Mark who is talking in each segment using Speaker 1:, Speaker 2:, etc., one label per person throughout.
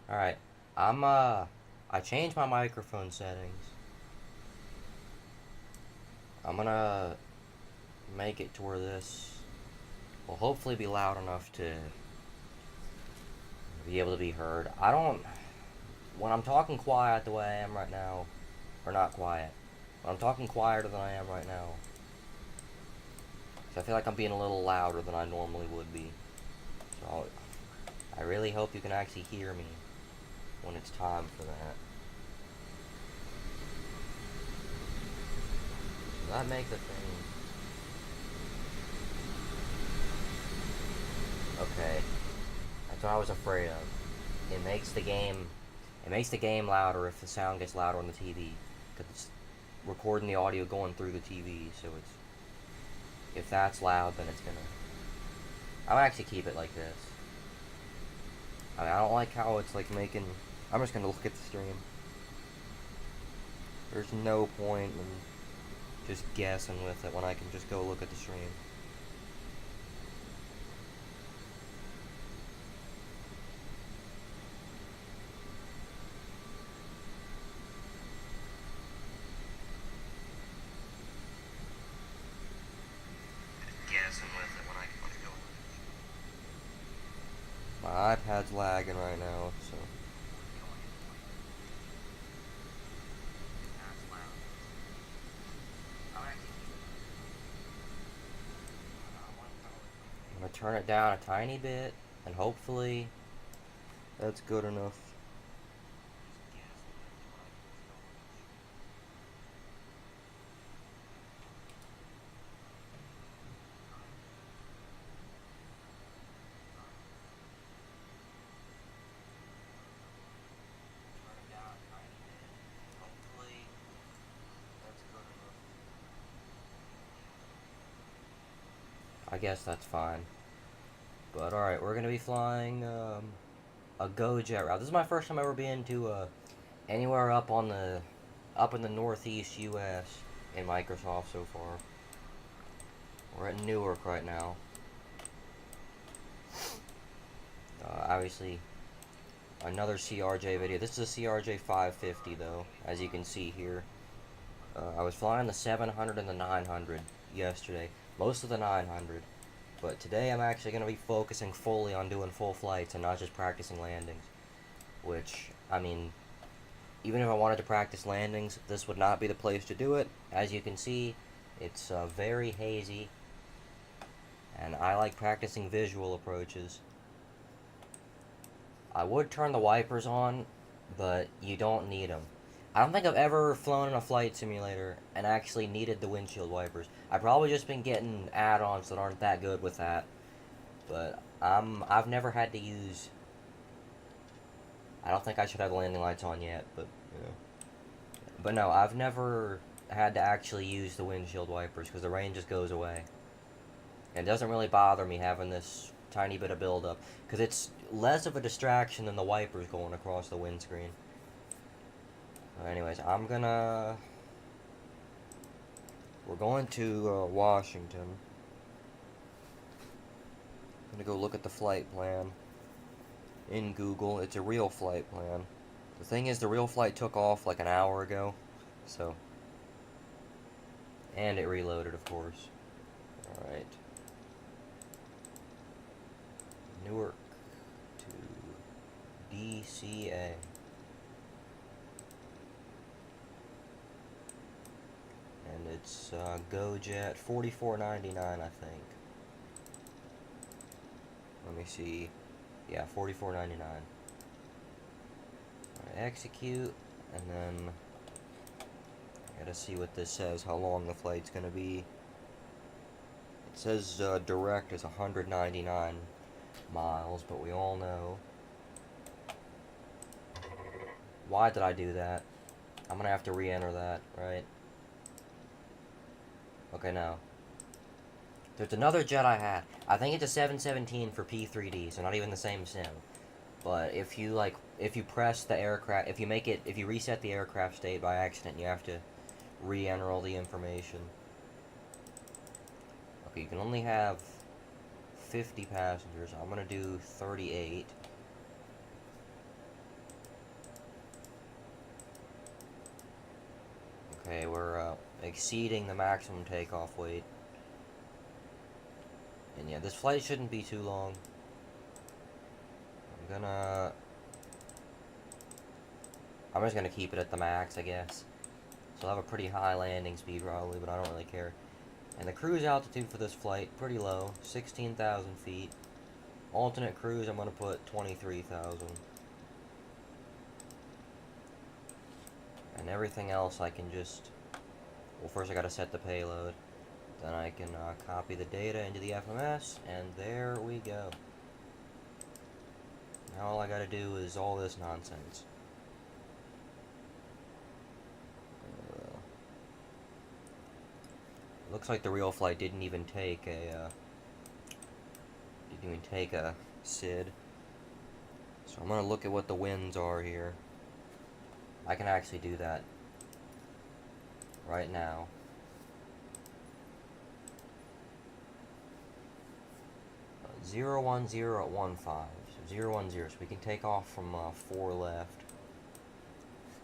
Speaker 1: Alright. I changed my microphone settings. I'm gonna make it to where this will hopefully be loud enough to be able to be heard. When I'm talking quiet the way I am right now, or not quiet, when I'm talking quieter than I am right now, so I feel like I'm being a little louder than I normally would be. So I really hope you can actually hear me when it's time for that. Does that make the thing? Okay, that's what I was afraid of. It makes the game, it makes the game louder if the sound gets louder on the TV, because it's recording the audio going through the TV. So it's if that's loud, then it's gonna. I'll actually keep it like this. I don't like how it's like making. I'm just gonna look at the stream. There's no point in just guessing with it when I can just go look at the stream. Guessing with it when I can just go look. My iPad's lagging right now, so. I'm gonna turn it down a tiny bit, and hopefully that's good enough. I guess that's fine. But alright, we're gonna be flying a Go jet route. This is my first time ever being to anywhere up in the northeast US in Microsoft so far. We're at Newark right now. Obviously, another CRJ video. This is a CRJ 550 though, as you can see here. I was flying the 700 and the 900 yesterday, most of the 900. But today I'm actually going to be focusing fully on doing full flights and not just practicing landings. Which, I mean, even if I wanted to practice landings, this would not be the place to do it. As you can see, it's very hazy, and I like practicing visual approaches. I would turn the wipers on, but you don't need them. I don't think I've ever flown in a flight simulator and actually needed the windshield wipers. I've probably just been getting add-ons that aren't that good with that. But I've never had to use. I don't think I should have landing lights on yet, but you know. But no, I've never had to actually use the windshield wipers because the rain just goes away. And it doesn't really bother me having this tiny bit of buildup because it's less of a distraction than the wipers going across the windscreen. Anyways, we're going to Washington. I'm gonna go look at the flight plan in Google. It's a real flight plan. The thing is, the real flight took off like an hour ago, so. And it reloaded, of course. Alright. Newark to DCA. And it's GoJet 44.99, I think. Let me see. Yeah, 44.99. Execute, and then I gotta see what this says, how long the flight's gonna be. It says direct is 199 miles, but we all know. Why did I do that? I'm gonna have to re-enter that, right? Okay, no. There's another jet I had. I think it's a 717 for P3D, so not even the same sim. But if you press the aircraft, if you reset the aircraft state by accident, you have to re-enter all the information. Okay, you can only have 50 passengers. I'm gonna do 38. Okay, we're exceeding the maximum takeoff weight. And yeah, this flight shouldn't be too long. I'm just gonna keep it at the max, I guess. So I'll have a pretty high landing speed probably, but I don't really care. And the cruise altitude for this flight, pretty low, 16,000 feet. Alternate cruise, I'm gonna put 23,000. And everything else I can just... Well, first I gotta set the payload. Then I can copy the data into the FMS, and there we go. Now all I gotta do is all this nonsense. Looks like the real flight didn't even take a SID. So I'm gonna look at what the winds are here. I can actually do that right now. 010 at 15. So 010. So we can take off from 4 left.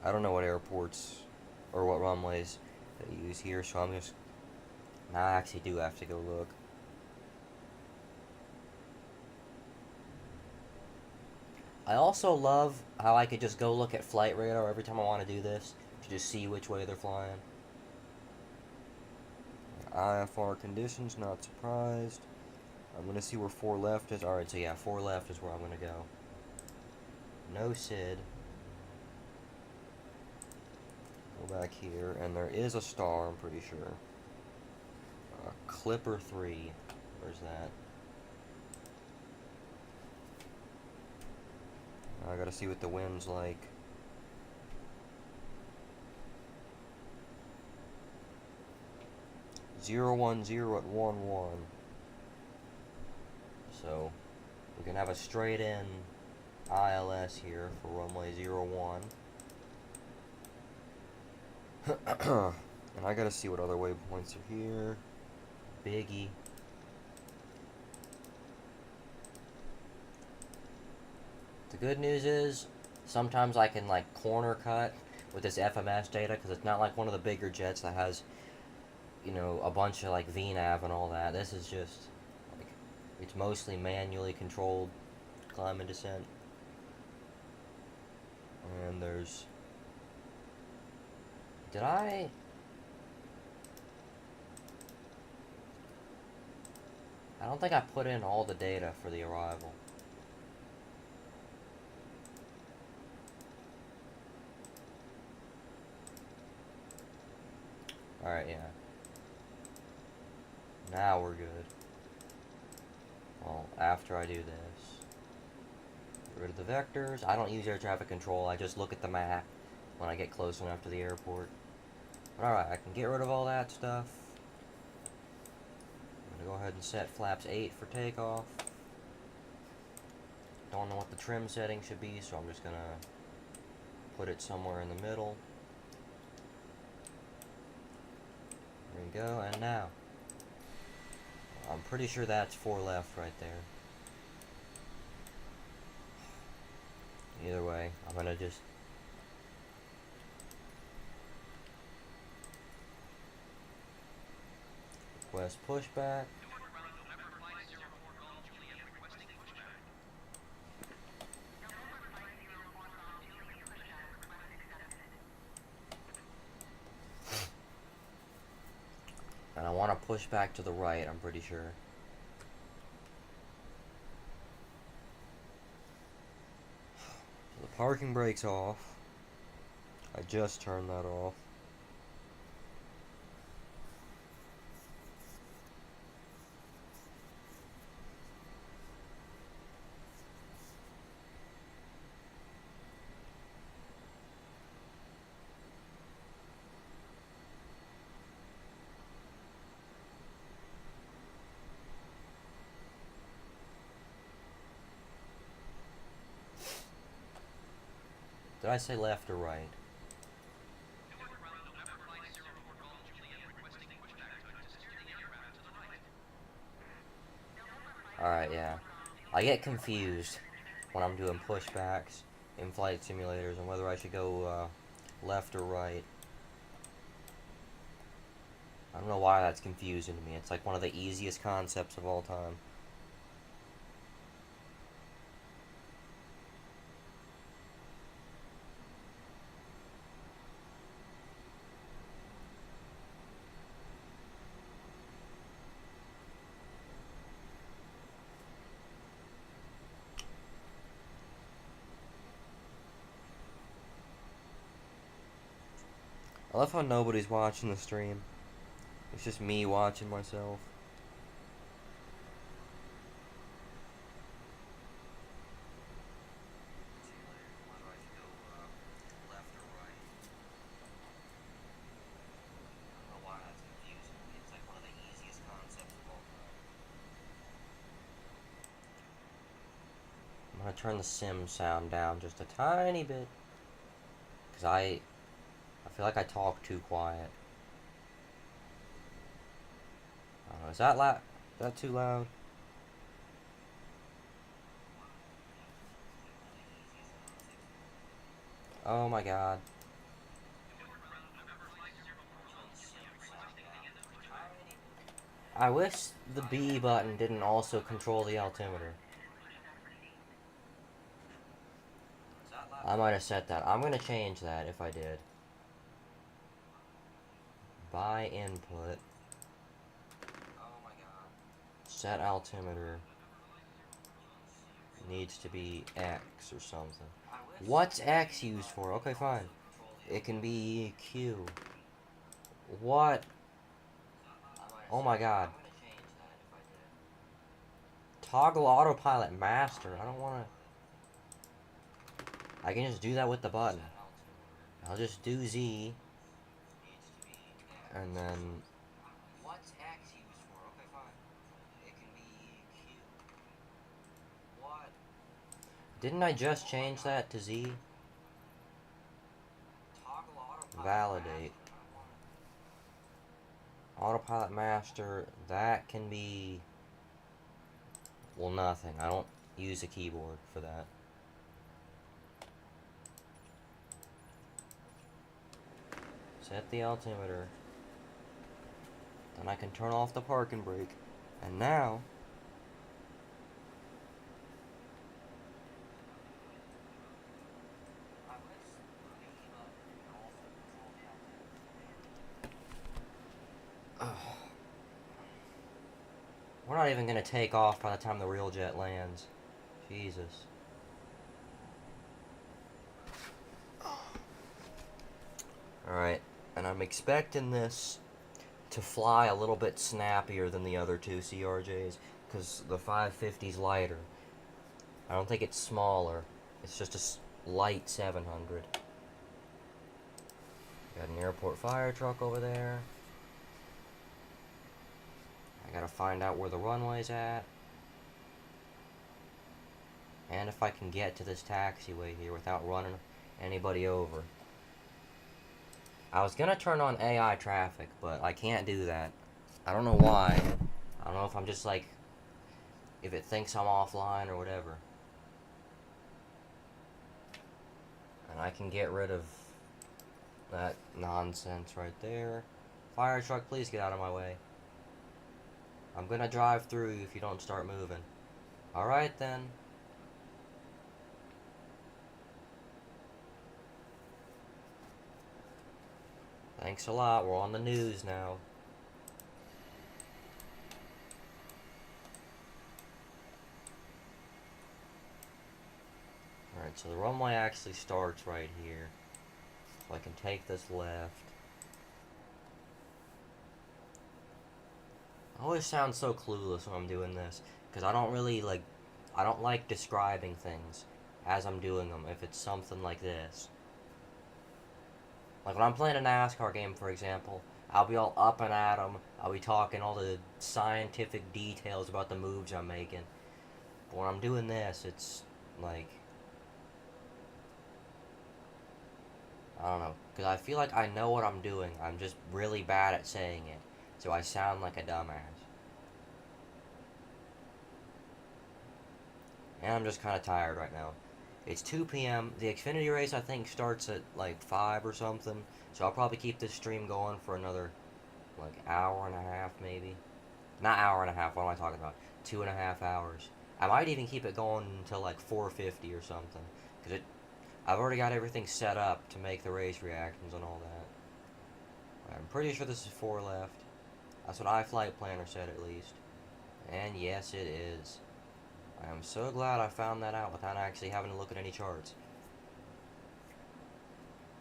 Speaker 1: I don't know what airports or what runways they use here, so I'm just... Now I actually do have to go look. I also love how I could just go look at flight radar every time I want to do this to just see which way they're flying. IFR conditions, not surprised. I'm going to see where 4 left is. Alright, so yeah, 4 left is where I'm going to go. No SID. Go back here, and there is a star, I'm pretty sure. Clipper 3. Where's that? I gotta see what the wind's like. Zero 10 at 11. So we can have a straight in ILS here for runway 01. And I gotta see what other waypoints are here. Biggie. The good news is, sometimes I can like corner cut with this FMS data, because it's not like one of the bigger jets that has, you know, a bunch of like VNAV and all that. This is just, like, it's mostly manually controlled climb and descent. And there's... I don't think I put in all the data for the arrival. Alright, yeah. Now we're good. Well, after I do this. Get rid of the vectors. I don't use air traffic control, I just look at the map when I get close enough to the airport. Alright, I can get rid of all that stuff. I'm gonna go ahead and set flaps 8 for takeoff. Don't know what the trim setting should be, so I'm just gonna put it somewhere in the middle. There you go, and now. I'm pretty sure that's 4 left right there. Either way, I'm gonna just... request pushback. And I want to push back to the right, I'm pretty sure. So the parking brake's off. I just turned that off. Did I say left or right? Alright, yeah. I get confused when I'm doing pushbacks in flight simulators and whether I should go left or right. I don't know why that's confusing to me. It's like one of the easiest concepts of all time. I love how nobody's watching the stream. It's just me watching myself. I'm gonna turn the sim sound down just a tiny bit. Because I feel like I talk too quiet. I don't know, is that loud? Is that too loud? Oh my god. I wish the B button didn't also control the altimeter. I might have set that. I'm gonna change that if I did. By input. Set altimeter needs to be X or something. What's X used for? Okay, fine. It can be Q. What? Oh my god. Toggle autopilot master. I don't want to. I can just do that with the button. I'll just do Z. And then. What's X used for? Okay, fine. It can be Q. What? Didn't I just change that to Z? Validate. Autopilot master. That can be. Well, nothing. I don't use a keyboard for that. Set the altimeter. Then I can turn off the parking brake. And now... we're not even going to take off by the time the real jet lands. Jesus. Alright, and I'm expecting this to fly a little bit snappier than the other two CRJs, because the 550's lighter. I don't think it's smaller. It's just a light 700. Got an airport fire truck over there. I gotta find out where the runway's at. And if I can get to this taxiway here without running anybody over. I was gonna turn on AI traffic, but I can't do that. I don't know why. I don't know if I'm just like, if it thinks I'm offline or whatever. And I can get rid of that nonsense right there. Fire truck, please get out of my way. I'm gonna drive through if you don't start moving. Alright then. Thanks a lot, we're on the news now. Alright, so the runway actually starts right here. So I can take this left. I always sound so clueless when I'm doing this, because I don't really, I don't like describing things as I'm doing them, if it's something like this. Like when I'm playing a NASCAR game, for example, I'll be all up and at 'em, I'll be talking all the scientific details about the moves I'm making. But when I'm doing this, it's, like, I don't know, because I feel like I know what I'm doing, I'm just really bad at saying it, so I sound like a dumbass. And I'm just kind of tired right now. It's 2 p.m. The Xfinity race, I think, starts at, like, 5 or something, so I'll probably keep this stream going for another like hour and a half maybe. Not hour and a half, what am I talking about? 2.5 hours. I might even keep it going until like 4:50 or something. Because I've already got everything set up to make the race reactions and all that. I'm pretty sure this is 4 left. That's what iFlight Planner said at least. And yes, it is. I am so glad I found that out without actually having to look at any charts.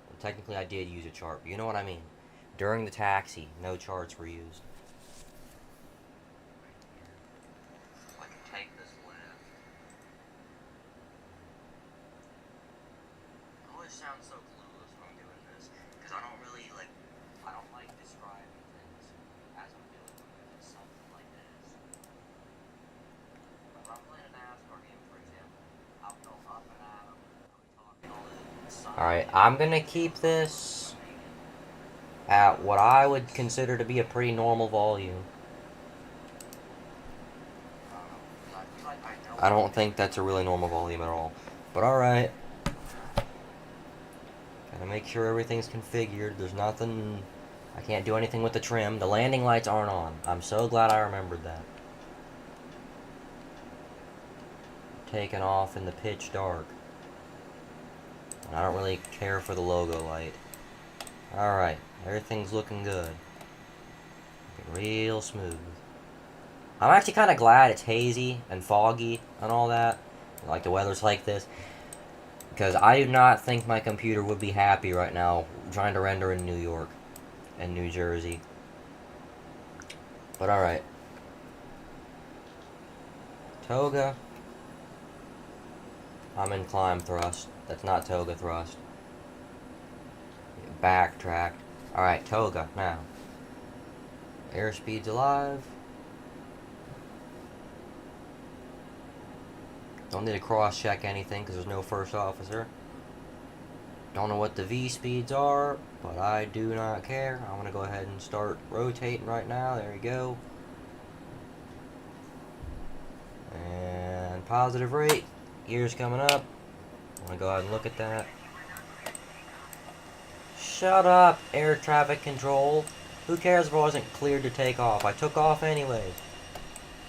Speaker 1: Well, technically I did use a chart, but you know what I mean. During the taxi, no charts were used. I can take this left. I always sound so clueless when I'm doing this, because I don't really, I don't like describing things as I'm doing them. It's something like this. If I'm playing a NASCAR game, for example, I'll go up and at 'em. I'll be talking all this. Alright, I'm gonna keep this at what I would consider to be a pretty normal volume. I don't think that's a really normal volume at all. But alright. Gotta make sure everything's configured. There's nothing... I can't do anything with the trim. The landing lights aren't on. I'm so glad I remembered that. Taking off in the pitch dark. And I don't really care for the logo light. Alright. Everything's looking good. Looking real smooth. I'm actually kind of glad it's hazy and foggy and all that. Like the weather's like this. Because I do not think my computer would be happy right now trying to render in New York and New Jersey. But alright. Toga. I'm in climb thrust. That's not toga thrust. Backtrack. Alright, toga now. Airspeed's alive. Don't need to cross-check anything because there's no first officer. Don't know what the V speeds are, but I do not care. I'm going to go ahead and start rotating right now. There we go. And positive rate. Gears coming up. I'm going to go ahead and look at that. Shut up, air traffic control. Who cares if I wasn't cleared to take off? I took off anyways.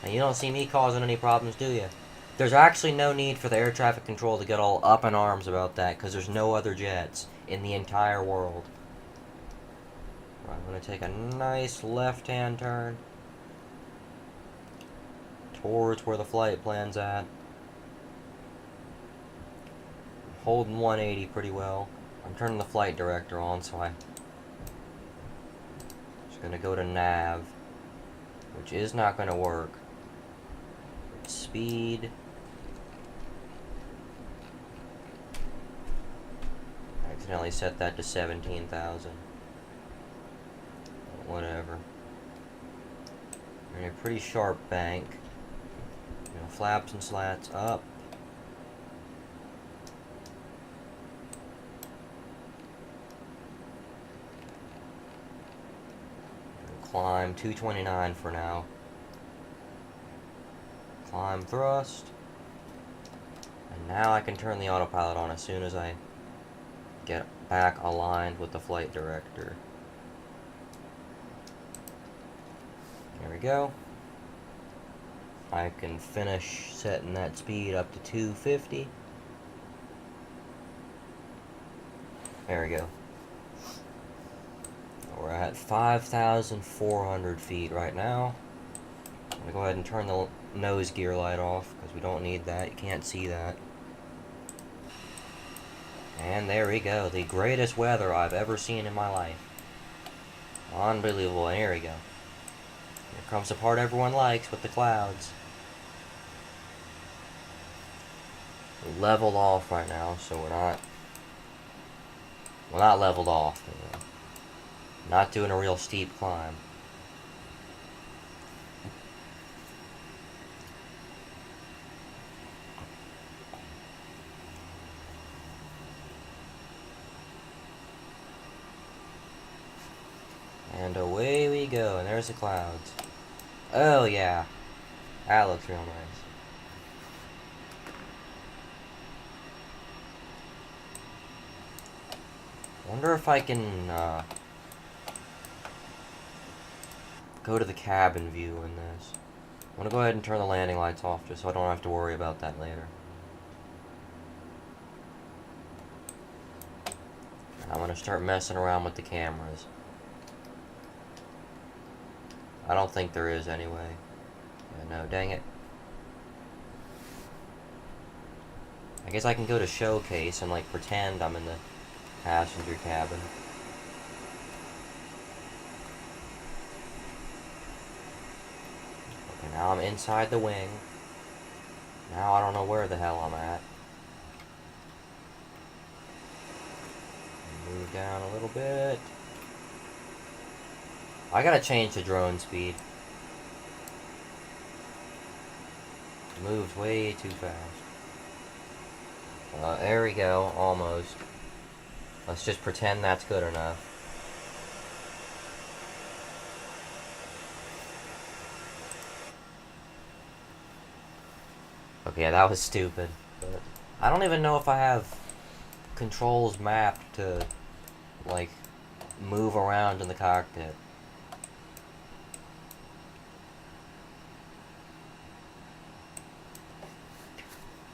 Speaker 1: And you don't see me causing any problems, do you? There's actually no need for the air traffic control to get all up in arms about that, because there's no other jets in the entire world. Right, I'm going to take a nice left-hand turn towards where the flight plan's at. I'm holding 180 pretty well. I'm turning the flight director on, so I'm just going to go to nav, which is not going to work. Speed. I accidentally set that to 17,000. Whatever. We're in a pretty sharp bank. You know, flaps and slats up. Climb 229 for now. Climb thrust. And now I can turn the autopilot on as soon as I get back aligned with the flight director. There we go. I can finish setting that speed up to 250. There we go. We're at 5,400 feet right now. I'm going to go ahead and turn the nose gear light off because we don't need that. You can't see that. And there we go. The greatest weather I've ever seen in my life. Unbelievable. And here we go. Here comes the part everyone likes with the clouds. We're leveled off right now, so we're not leveled off. You know. Not doing a real steep climb. And away we go, and there's the clouds. Oh yeah, that looks real nice. Wonder if I can, go to the cabin view in this. I'm gonna go ahead and turn the landing lights off just so I don't have to worry about that later. I'm gonna start messing around with the cameras. I don't think there is anyway. Yeah, no, dang it. I guess I can go to showcase and like pretend I'm in the passenger cabin. Okay, now I'm inside the wing. Now I don't know where the hell I'm at. Move down a little bit. I gotta change the drone speed. It moves way too fast. There we go, almost. Let's just pretend that's good enough. Okay, that was stupid. But I don't even know if I have controls mapped to, like, move around in the cockpit.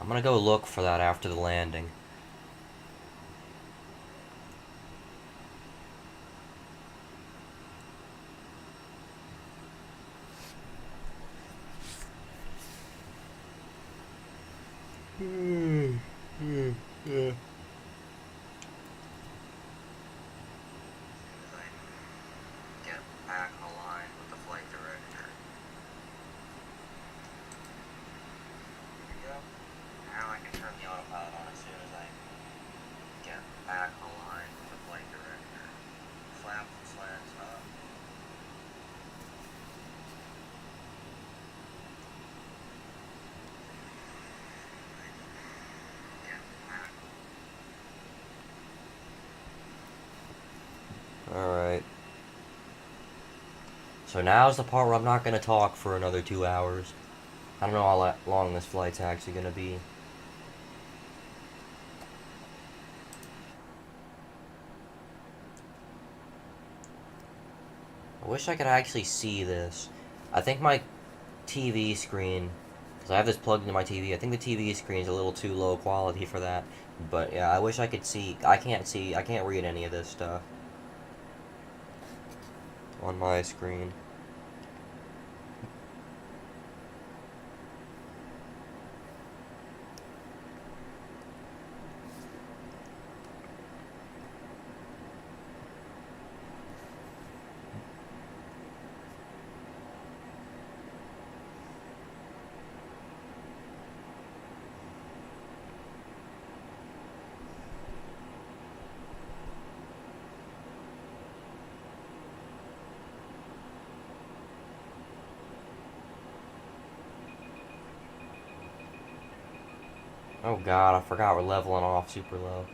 Speaker 1: I'm gonna go look for that after the landing. Yeah. Get back aligned with the flight director. There we go. Now I can turn the autopilot on as soon as I get back aligned with the flight director. Flaps and slants up. Alright. So now's the part where I'm not going to talk for another 2 hours. I don't know how long this flight's actually going to be. I wish I could actually see this. I think my TV screen, because I have this plugged into my TV, I think the TV screen is a little too low quality for that. But yeah, I wish I could see. I can't read any of this stuff on my screen. Oh god, I forgot we're leveling off super low.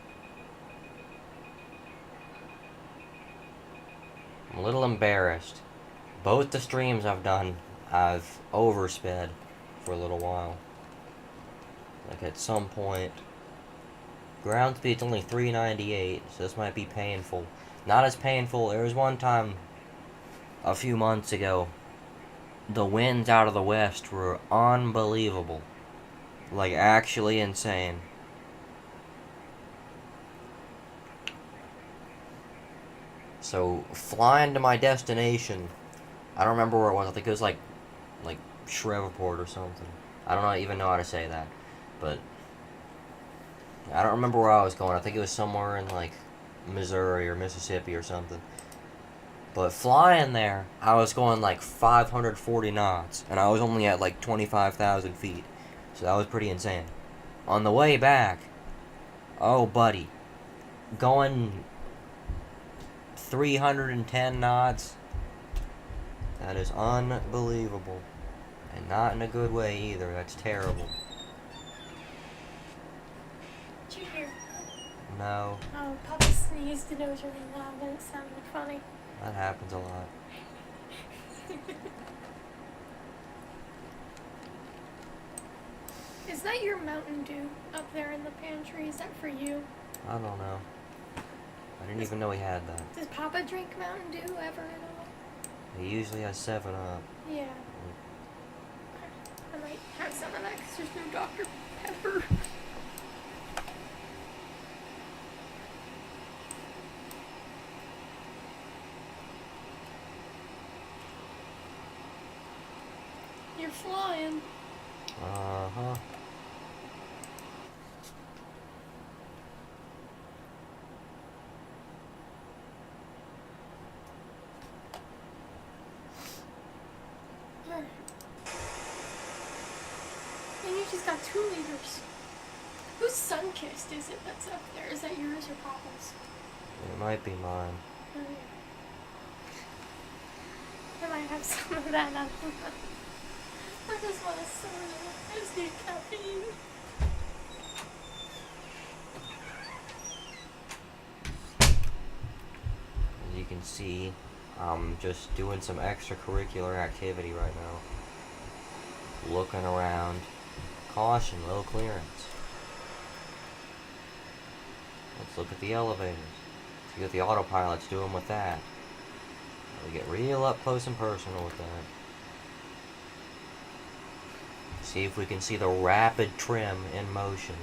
Speaker 1: I'm a little embarrassed. Both the streams I've done, I've oversped for a little while. Like at some point. Ground speed's only 398, so this might be painful. Not as painful. There was one time a few months ago, the winds out of the west were unbelievable. Like, actually insane. So, flying to my destination, I don't remember where it was. I think it was like Shreveport or something. I don't even know how to say that. But, I don't remember where I was going. I think it was somewhere in, like, Missouri or Mississippi or something. But flying there, I was going like 540 knots, and I was only at like 25,000 feet. So that was pretty insane. On the way back, oh buddy, going 310 knots, that is unbelievable. And not in a good way either, that's terrible.
Speaker 2: Did you hear?
Speaker 1: No.
Speaker 2: Oh, Papa sneezed and it was really loud and it sounded funny.
Speaker 1: That happens a lot.
Speaker 2: Is that your Mountain Dew up there in the pantry? Is that for you?
Speaker 1: I don't know. I didn't even know he had that.
Speaker 2: Does Papa drink Mountain Dew ever at all?
Speaker 1: He usually has 7 Up.
Speaker 2: Yeah. I might have some of that because there's no Dr. Pepper. You're flying.
Speaker 1: Uh-huh.
Speaker 2: And you just got 2 liters. Whose sun-kissed is it that's up there? Is that yours or Papa's?
Speaker 1: It might be mine.
Speaker 2: Oh, yeah. I might have some of that. I don't know. I just want a soda. I just need caffeine.
Speaker 1: As you can see, I'm just doing some extracurricular activity right now. Looking around. Caution, low clearance. Let's look at the elevators. See what the autopilot's doing with that. We get real up close and personal with that. See if we can see the rapid trim in motion.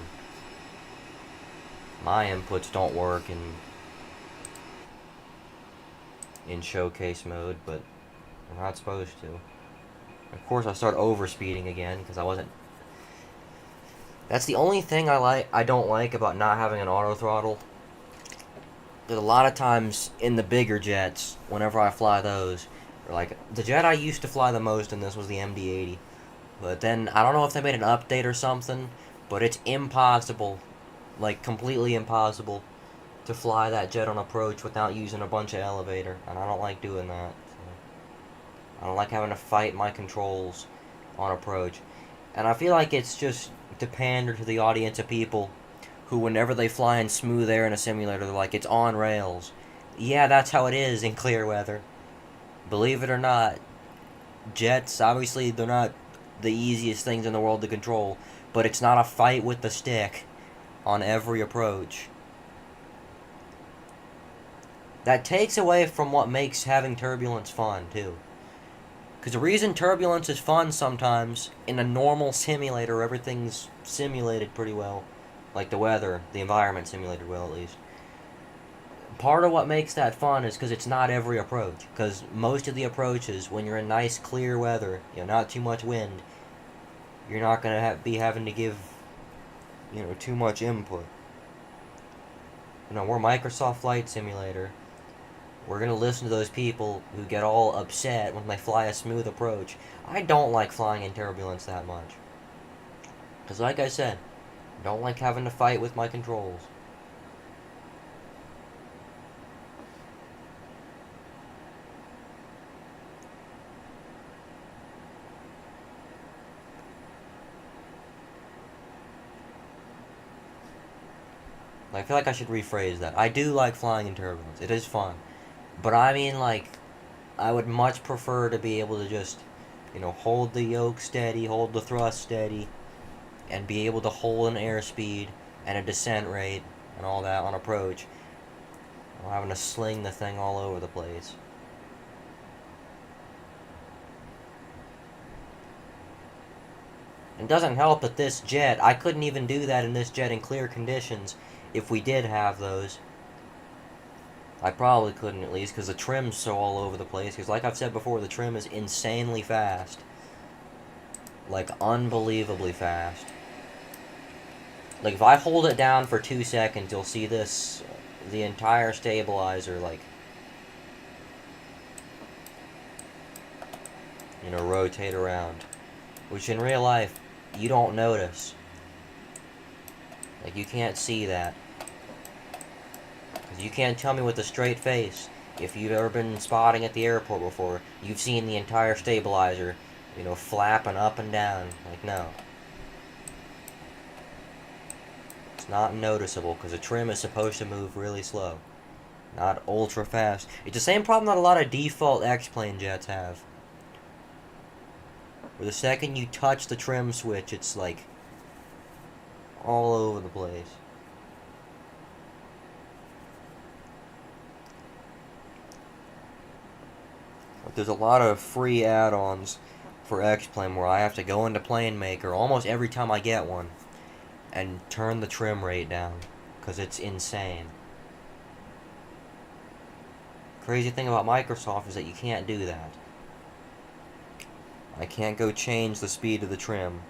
Speaker 1: My inputs don't work in showcase mode, but they're not supposed to. Of course, I start overspeeding again because I wasn't. That's the only thing I don't like about not having an auto throttle. Because a lot of times in the bigger jets, whenever I fly those, like the jet I used to fly the most in this was the MD-80. But then I don't know if they made an update or something, but it's impossible, like completely impossible, to fly that jet on approach without using a bunch of elevator, and I don't like doing that. So I don't like having to fight my controls on approach. And I feel like it's just to pander to the audience of people who, whenever they fly in smooth air in a simulator, they're like, it's on rails. Yeah, that's how it is in clear weather. Believe it or not, jets, obviously, they're not the easiest things in the world to control, but it's not a fight with the stick on every approach. That takes away from what makes having turbulence fun, too. Because the reason turbulence is fun sometimes, in a normal simulator, everything's simulated pretty well. Like the weather, the environment simulated well, at least. Part of what makes that fun is because it's not every approach. Because most of the approaches, when you're in nice, clear weather, not too much wind, you're not going to be having to give, too much input. We're Microsoft Flight Simulator. We're going to listen to those people who get all upset when they fly a smooth approach. I don't like flying in turbulence that much. Because like I said, I don't like having to fight with my controls. I feel like I should rephrase that. I do like flying in turbulence. It is fun. But I mean, like, I would much prefer to be able to just, hold the yoke steady, hold the thrust steady, and be able to hold an airspeed and a descent rate and all that on approach, without having to sling the thing all over the place. It doesn't help that this jet, I couldn't even do that in this jet in clear conditions if we did have those. I probably couldn't, at least, because the trim's so all over the place. Because like I've said before, the trim is insanely fast. Like, unbelievably fast. Like, if I hold it down for 2 seconds, you'll see this, the entire stabilizer, like, rotate around. Which in real life, you don't notice. Like, you can't see that. Because you can't tell me with a straight face, if you've ever been spotting at the airport before, you've seen the entire stabilizer, flapping up and down. Like, no. It's not noticeable, because the trim is supposed to move really slow. Not ultra fast. It's the same problem that a lot of default X-plane jets have. Where the second you touch the trim switch, it's like all over the place. Like, there's a lot of free add-ons for X-Plane where I have to go into Plane Maker almost every time I get one and turn the trim rate down because it's insane. Crazy thing about Microsoft is that you can't do that. I can't go change the speed of the trim.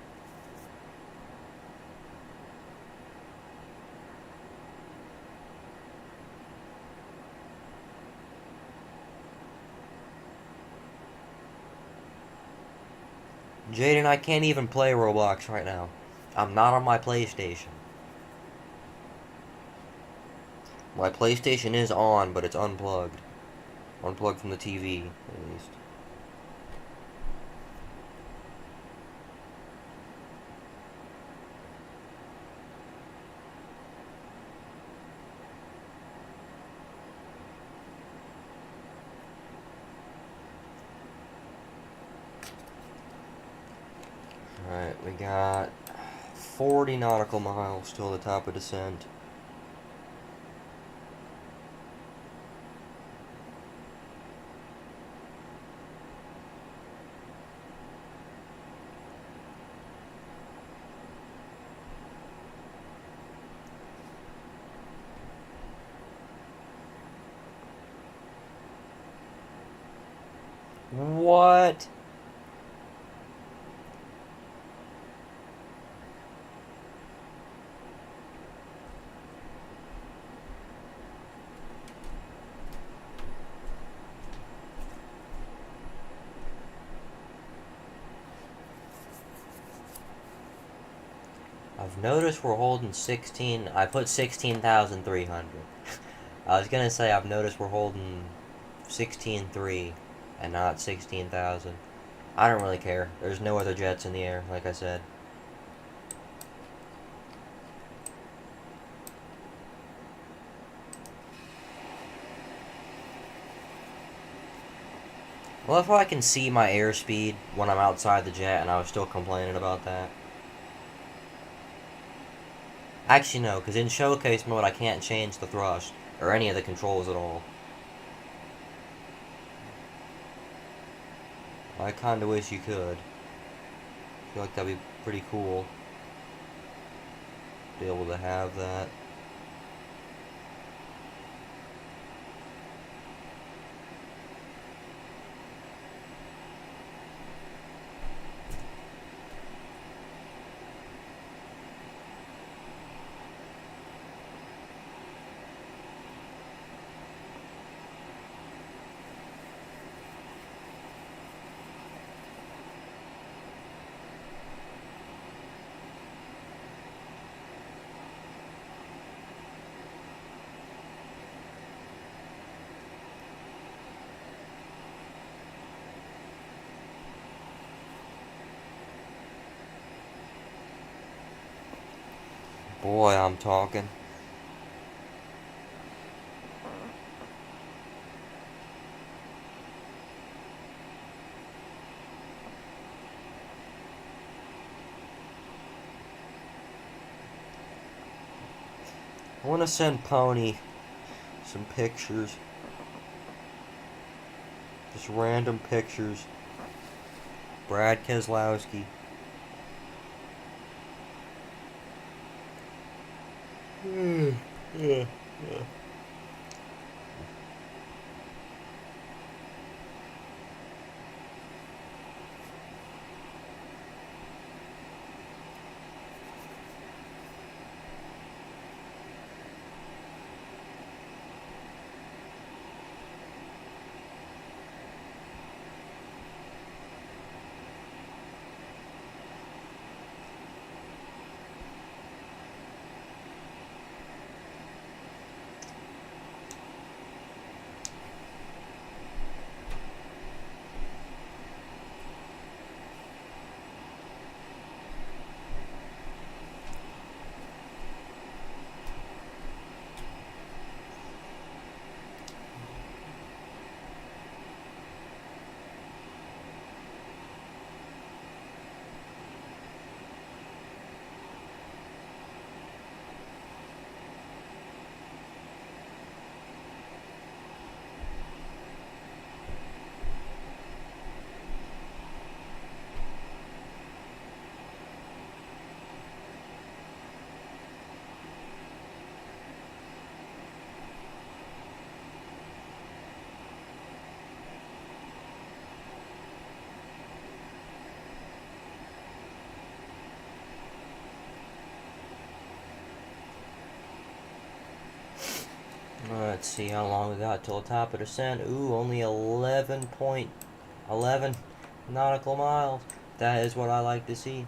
Speaker 1: Jaden, I can't even play Roblox right now. I'm not on my PlayStation. My PlayStation is on, but it's unplugged. Unplugged from the TV, at least. Alright, we got 40 nautical miles till the top of descent. What? I've noticed we're holding 16. I put 16,300. I was gonna say I've noticed we're holding 16.3 and not 16,000. I don't really care. There's no other jets in the air, like I said. Well, if I can see my airspeed when I'm outside the jet and I was still complaining about that. Actually, no, because in showcase mode I can't change the thrust or any of the controls at all. I kinda wish you could. I feel like that'd be pretty cool. Be able to have that. Boy, I'm talking. I want to send Pony some pictures. Just random pictures. Brad Keselowski. Yeah. Let's see how long we got till the top of the descent. Ooh, only 11.11 nautical miles. That is what I like to see.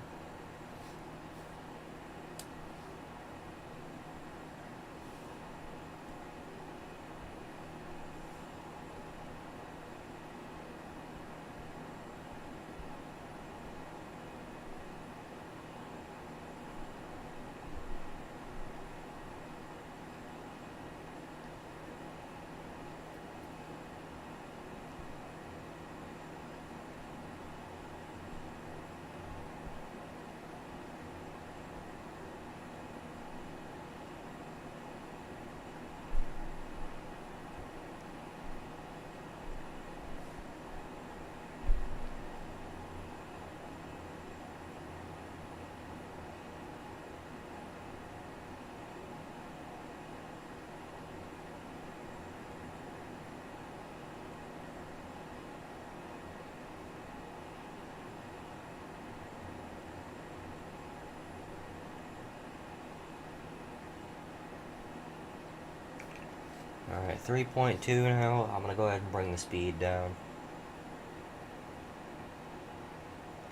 Speaker 1: Alright, 3.2 now. I'm gonna go ahead and bring the speed down.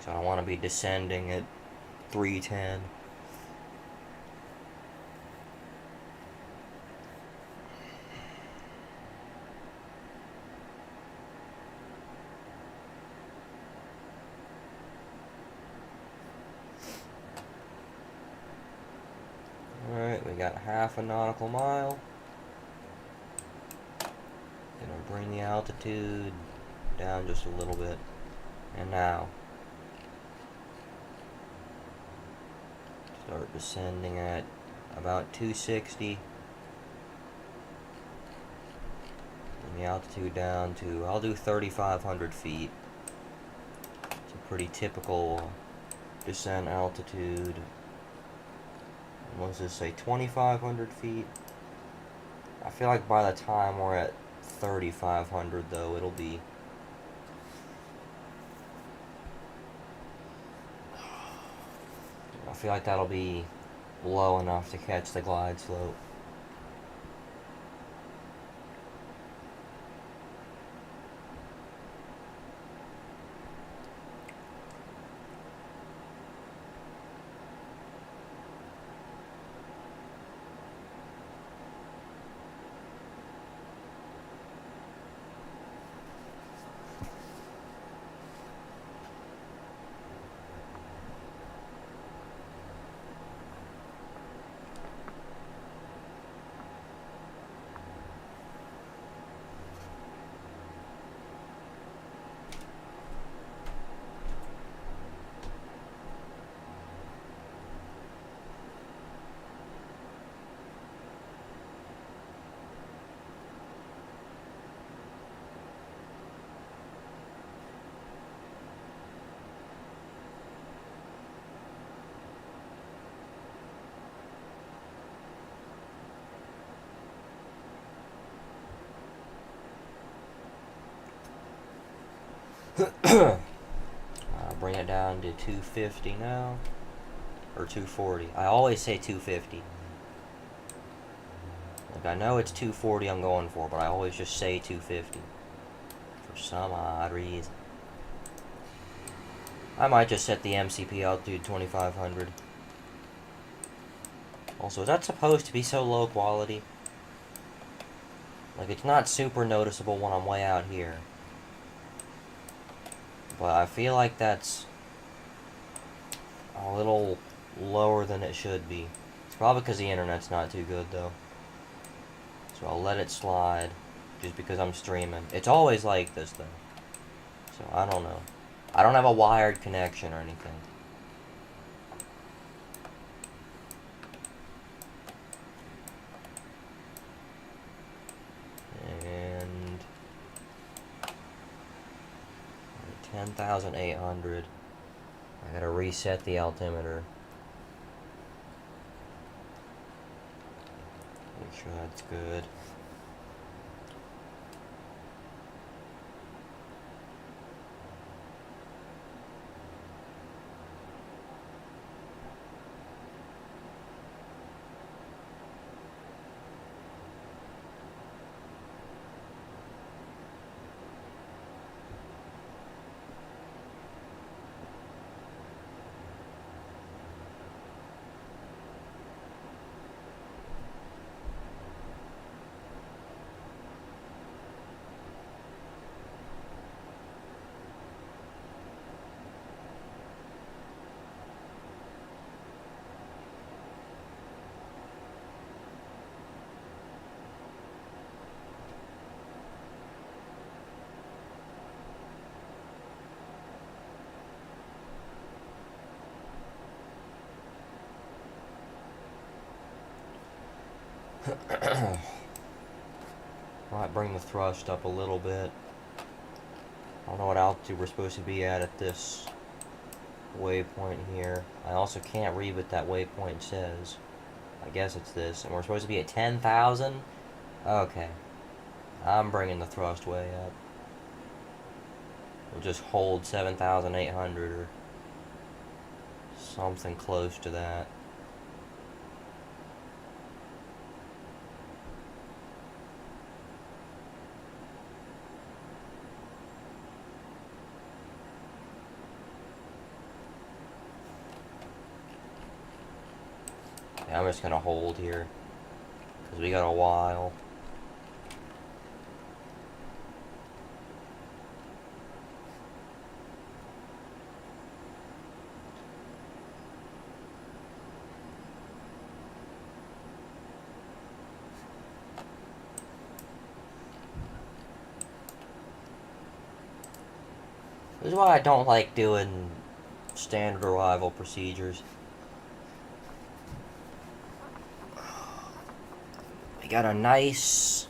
Speaker 1: So I want to be descending at 310. Alright, we got half a nautical mile. Gonna bring the altitude down just a little bit. And now, start descending at about 260. Bring the altitude down to, I'll do 3,500 feet. It's a pretty typical descent altitude. What does this say, 2,500 feet? I feel like by the time we're at 3,500 though, it'll be... I feel like that'll be low enough to catch the glide slope. Bring it down to 250 now, or 240. I always say 250. Like, I know it's 240 I'm going for, but I always just say 250 for some odd reason. I might just set the MCP altitude 2,500. Also, is that supposed to be so low quality? Like, it's not super noticeable when I'm way out here. But I feel like that's a little lower than it should be. It's probably because the internet's not too good, though. So I'll let it slide, just because I'm streaming. It's always like this, though. So I don't know. I don't have a wired connection or anything. And 10,800. I gotta reset the altimeter. Make sure that's good. Might bring the thrust up a little bit. I don't know what altitude we're supposed to be at this waypoint here. I also can't read what that waypoint says. I guess it's this. And we're supposed to be at 10,000? Okay. I'm bringing the thrust way up. We'll just hold 7,800 or something close to that. Yeah, I'm just gonna hold here because we got a while. This is why I don't like doing standard arrival procedures. We got a nice,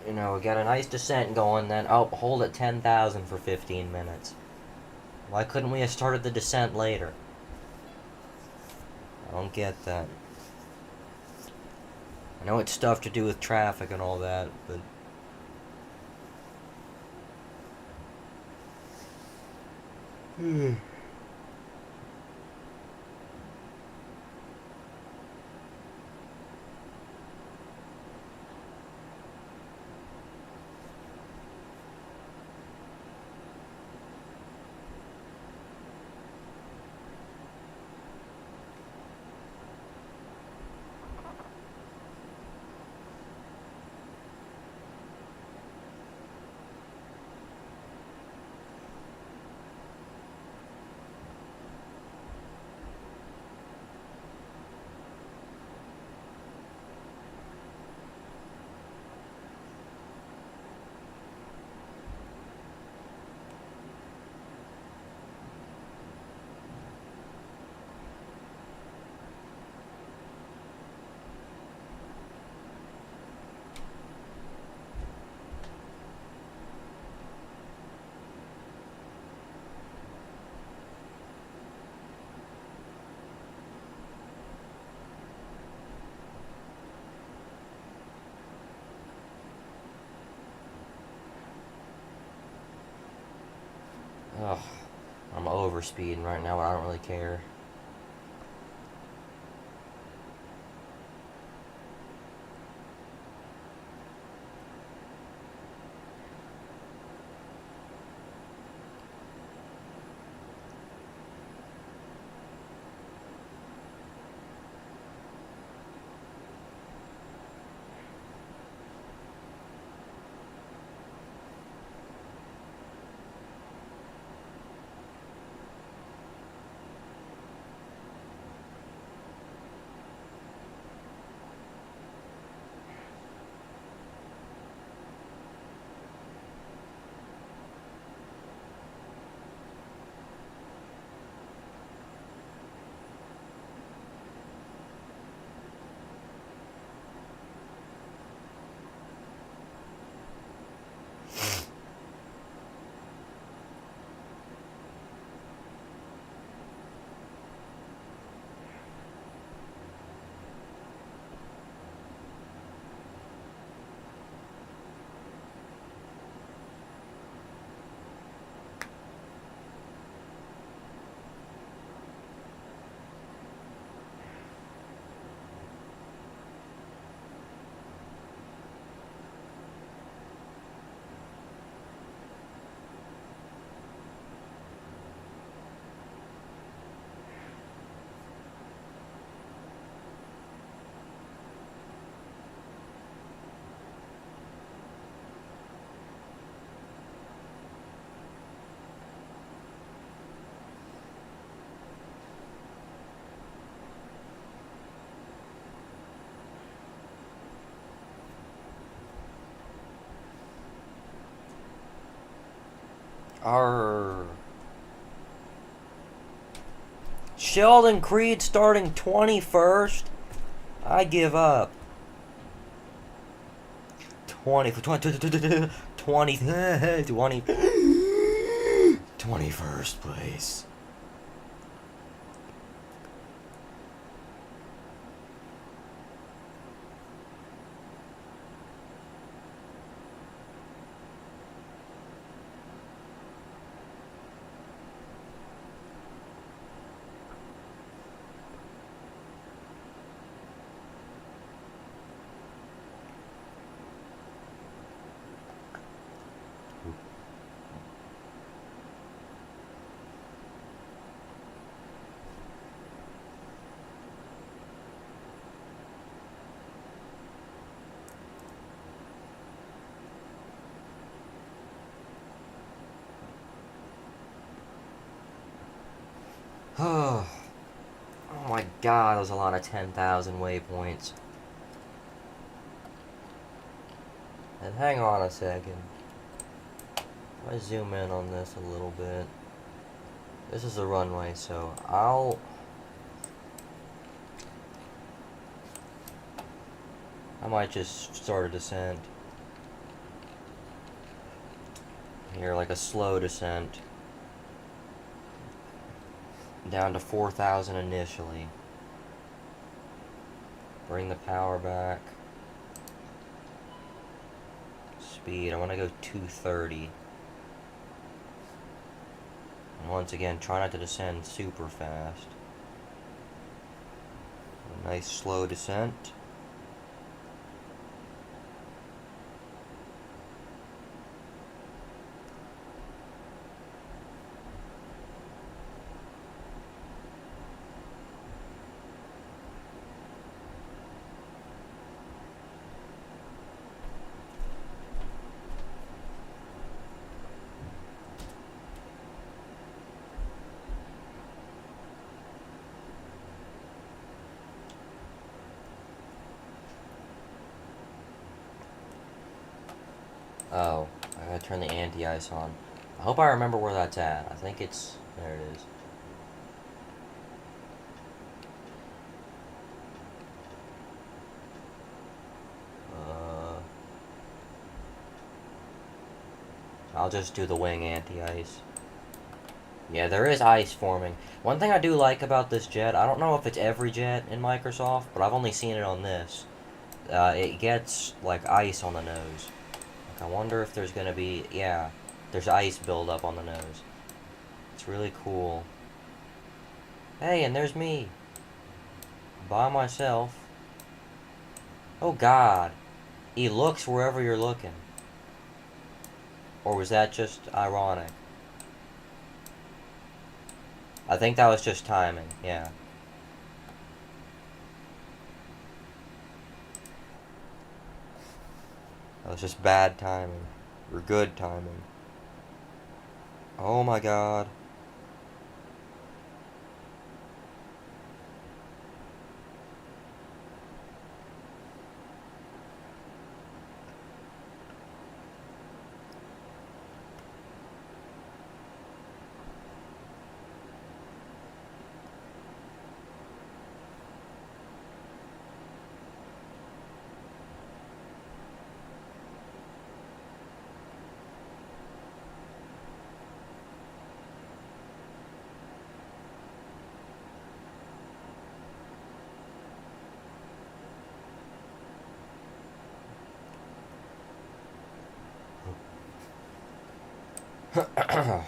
Speaker 1: we got a nice descent going, then, oh, hold at 10,000 for 15 minutes. Why couldn't we have started the descent later? I don't get that. I know it's stuff to do with traffic and all that, but... Ugh, I'm overspeeding right now, but I don't really care. Our Sheldon Creed starting 21st? I give up. 20, 21st place. Oh my god, that was a lot of 10,000 waypoints. And hang on a second. If I zoom in on this a little bit. This is a runway, so I might just start a descent. Here, like a slow descent. Down to 4,000 initially. Bring the power back. Speed, I want to go 230. And once again, try not to descend super fast. A nice slow descent. Oh, I gotta turn the anti-ice on. I hope I remember where that's at. I think it's... there it is. I'll just do the wing anti-ice. Yeah, there is ice forming. One thing I do like about this jet, I don't know if it's every jet in Microsoft, but I've only seen it on this. It gets, like, ice on the nose. Like, I wonder if there's gonna be... yeah, there's ice buildup on the nose. It's really cool. Hey, and there's me. By myself. Oh, God. He looks wherever you're looking. Or was that just ironic? I think that was just timing, yeah. That was just bad timing. Or good timing. Oh my god. Alright,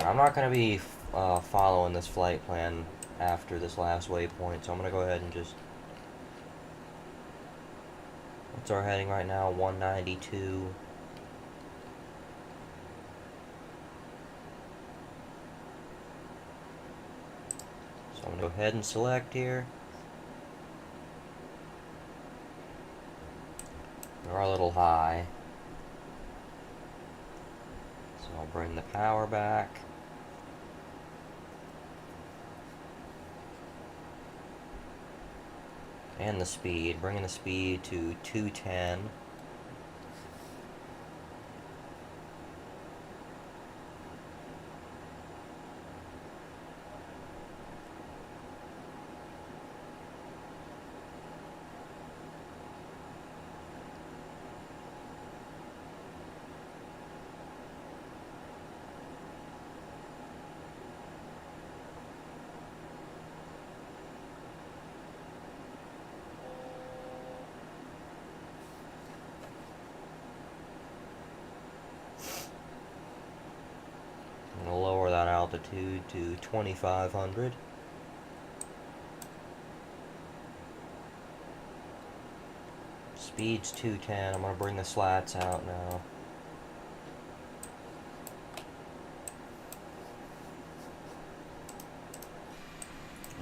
Speaker 1: I'm not going to be following this flight plan after this last waypoint, so I'm going to go ahead and just... what's our heading right now? 192. So I'm going to go ahead and select here. We're a little high. So I'll bring the power back. And the speed, bringing the speed to 210. altitude to 2,500. Speed's 210. I'm going to bring the slats out now.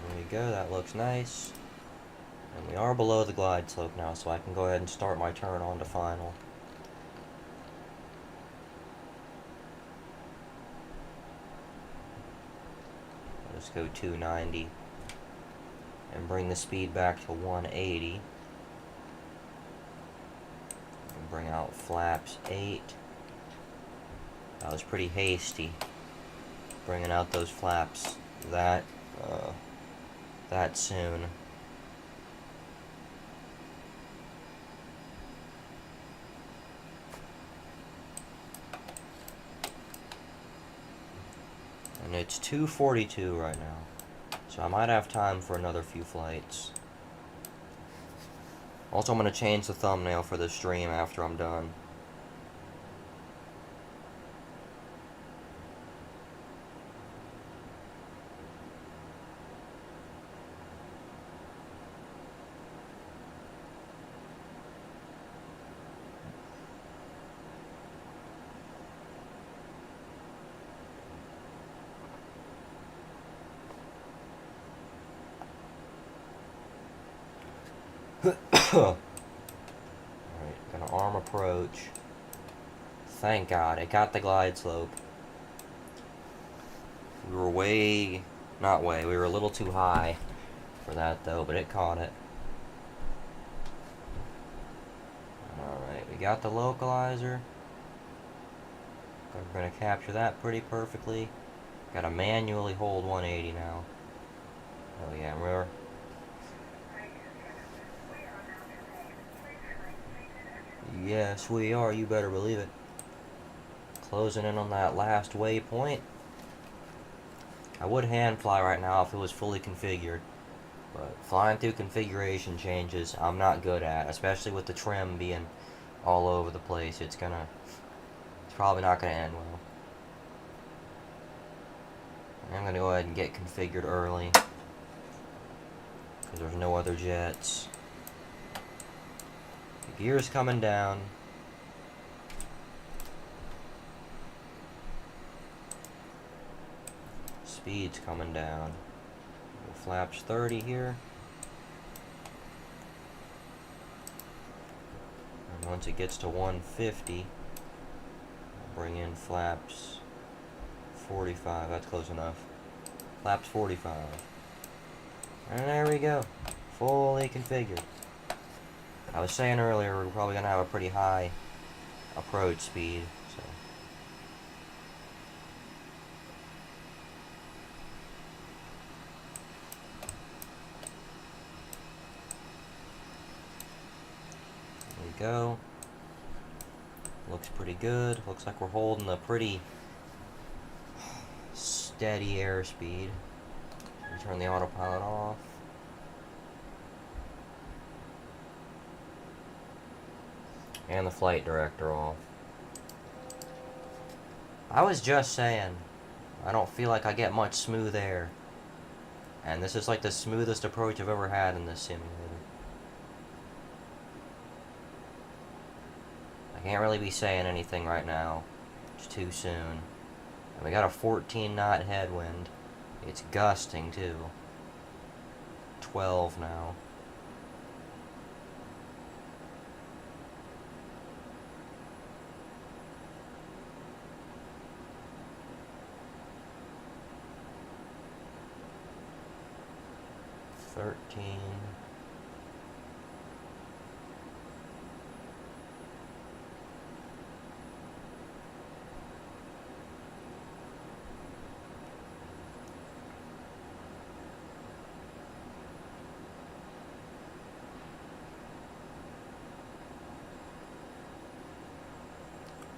Speaker 1: There we go, that looks nice. And we are below the glide slope now, so I can go ahead and start my turn on to final. Let's go 290. And bring the speed back to 180. And bring out flaps 8. That was pretty hasty, bringing out those flaps that soon. And it's 2:42 right now, so I might have time for another few flights. Also, I'm going to change the thumbnail for the stream after I'm done. Alright, gonna arm approach. Thank God, it got the glide slope. We were we were a little too high for that though, but it caught it. Alright, we got the localizer. We're gonna capture that pretty perfectly. Gotta manually hold 180 now. Oh yeah, we're... Yes, we are, you better believe it. Closing in on that last waypoint. I would hand fly right now if it was fully configured, but flying through configuration changes I'm not good at, especially with the trim being all over the place. It's probably not gonna end well. I'm gonna go ahead and get configured early, because there's no other jets. The gear's coming down. Speed's coming down. Flaps 30 here. And once it gets to 150, I'll bring in flaps 45. That's close enough. Flaps 45. And there we go. Fully configured. I was saying earlier we're probably going to have a pretty high approach speed. So. There we go. Looks pretty good. Looks like we're holding a pretty steady airspeed. Turn the autopilot off. And the flight director off. I was just saying, I don't feel like I get much smooth air. And this is like the smoothest approach I've ever had in this simulator. I can't really be saying anything right now. It's too soon. And we got a 14-knot headwind. It's gusting too. 12 now. $13.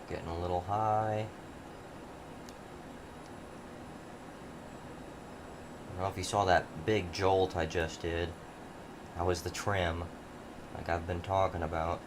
Speaker 1: Getting a little high. I don't know if you saw that big jolt I just did. That was the trim, like I've been talking about.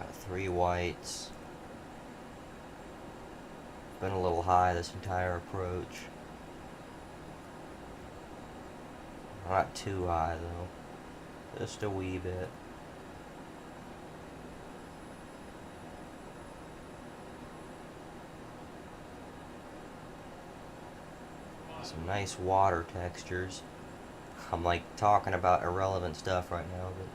Speaker 1: Got 3 whites. Been a little high this entire approach. Not too high though. Just a wee bit. Some nice water textures. I'm like talking about irrelevant stuff right now, but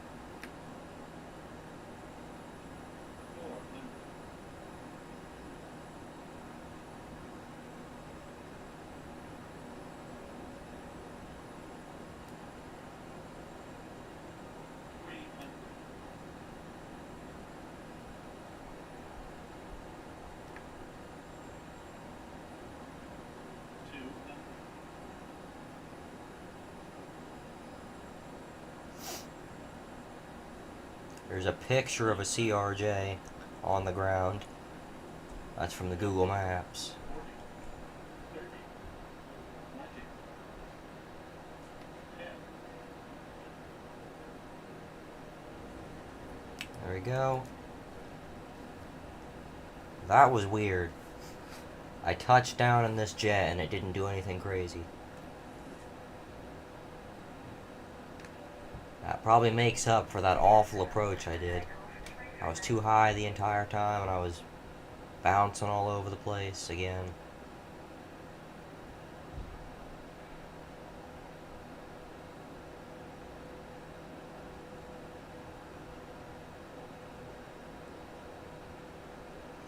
Speaker 1: there's a picture of a CRJ on the ground. That's from the Google Maps. There we go. That was weird. I touched down in this jet and it didn't do anything crazy. That probably makes up for that awful approach I did. I was too high the entire time and I was bouncing all over the place again.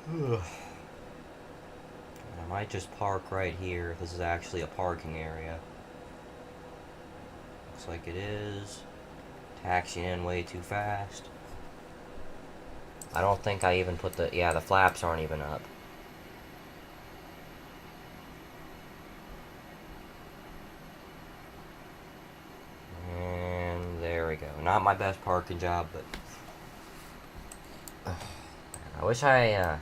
Speaker 1: I might just park right here. This is actually a parking area. Looks like it is. Taxiing in way too fast. I don't think I even put the... Yeah, the flaps aren't even up. And there we go. Not my best parking job, but... I wish I'd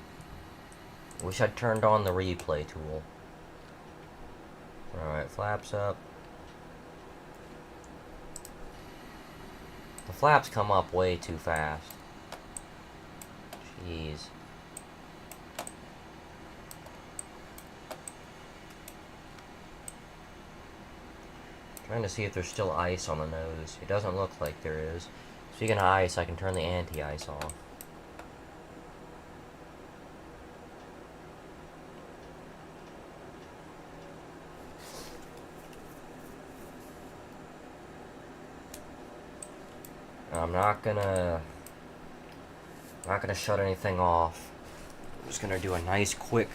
Speaker 1: turned on the replay tool. Alright, flaps up. The flaps come up way too fast. Jeez. Trying to see if there's still ice on the nose. It doesn't look like there is. Speaking of ice, I can turn the anti-ice off. I'm not gonna shut anything off. I'm just gonna do a nice quick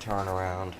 Speaker 1: turnaround.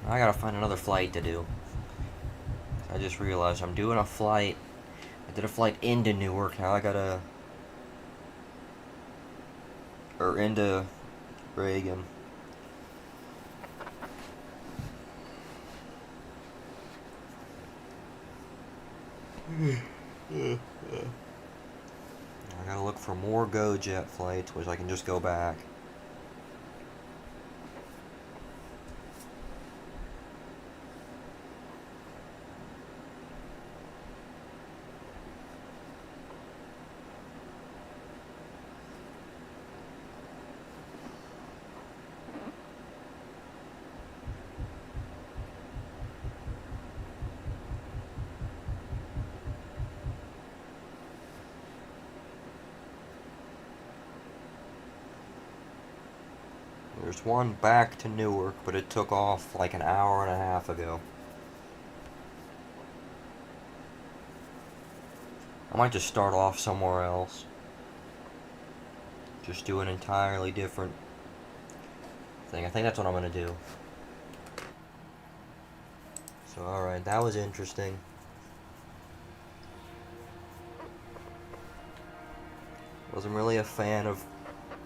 Speaker 1: I gotta find another flight to do. I just realized I'm doing a flight. I did a flight into Newark. Now I gotta or into Reagan. I gotta look for more GoJet flights, which I can just go back. There's one back to Newark, but it took off like an hour and a half ago. I might just start off somewhere else. Just do an entirely different thing. I think that's what I'm gonna do. So, alright, that was interesting. Wasn't really a fan of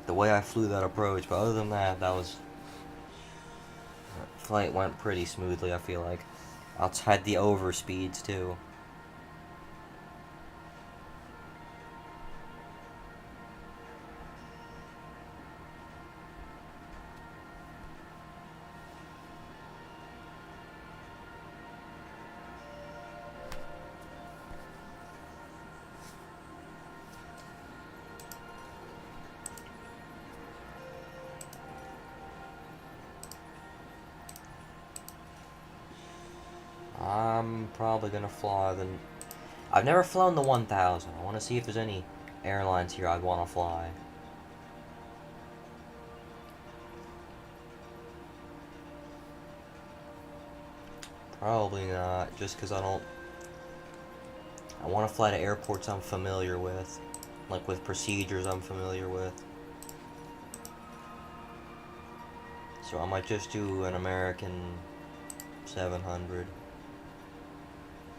Speaker 1: the way I flew that approach, but other than that, that flight went pretty smoothly, I feel like. Outside the overspeeds, too. I'm probably gonna fly the... I've never flown the 1000. I want to see if there's any airlines here I'd want to fly. Probably not, just because I don't... I want to fly to airports I'm familiar with. Like with procedures I'm familiar with. So I might just do an American 700.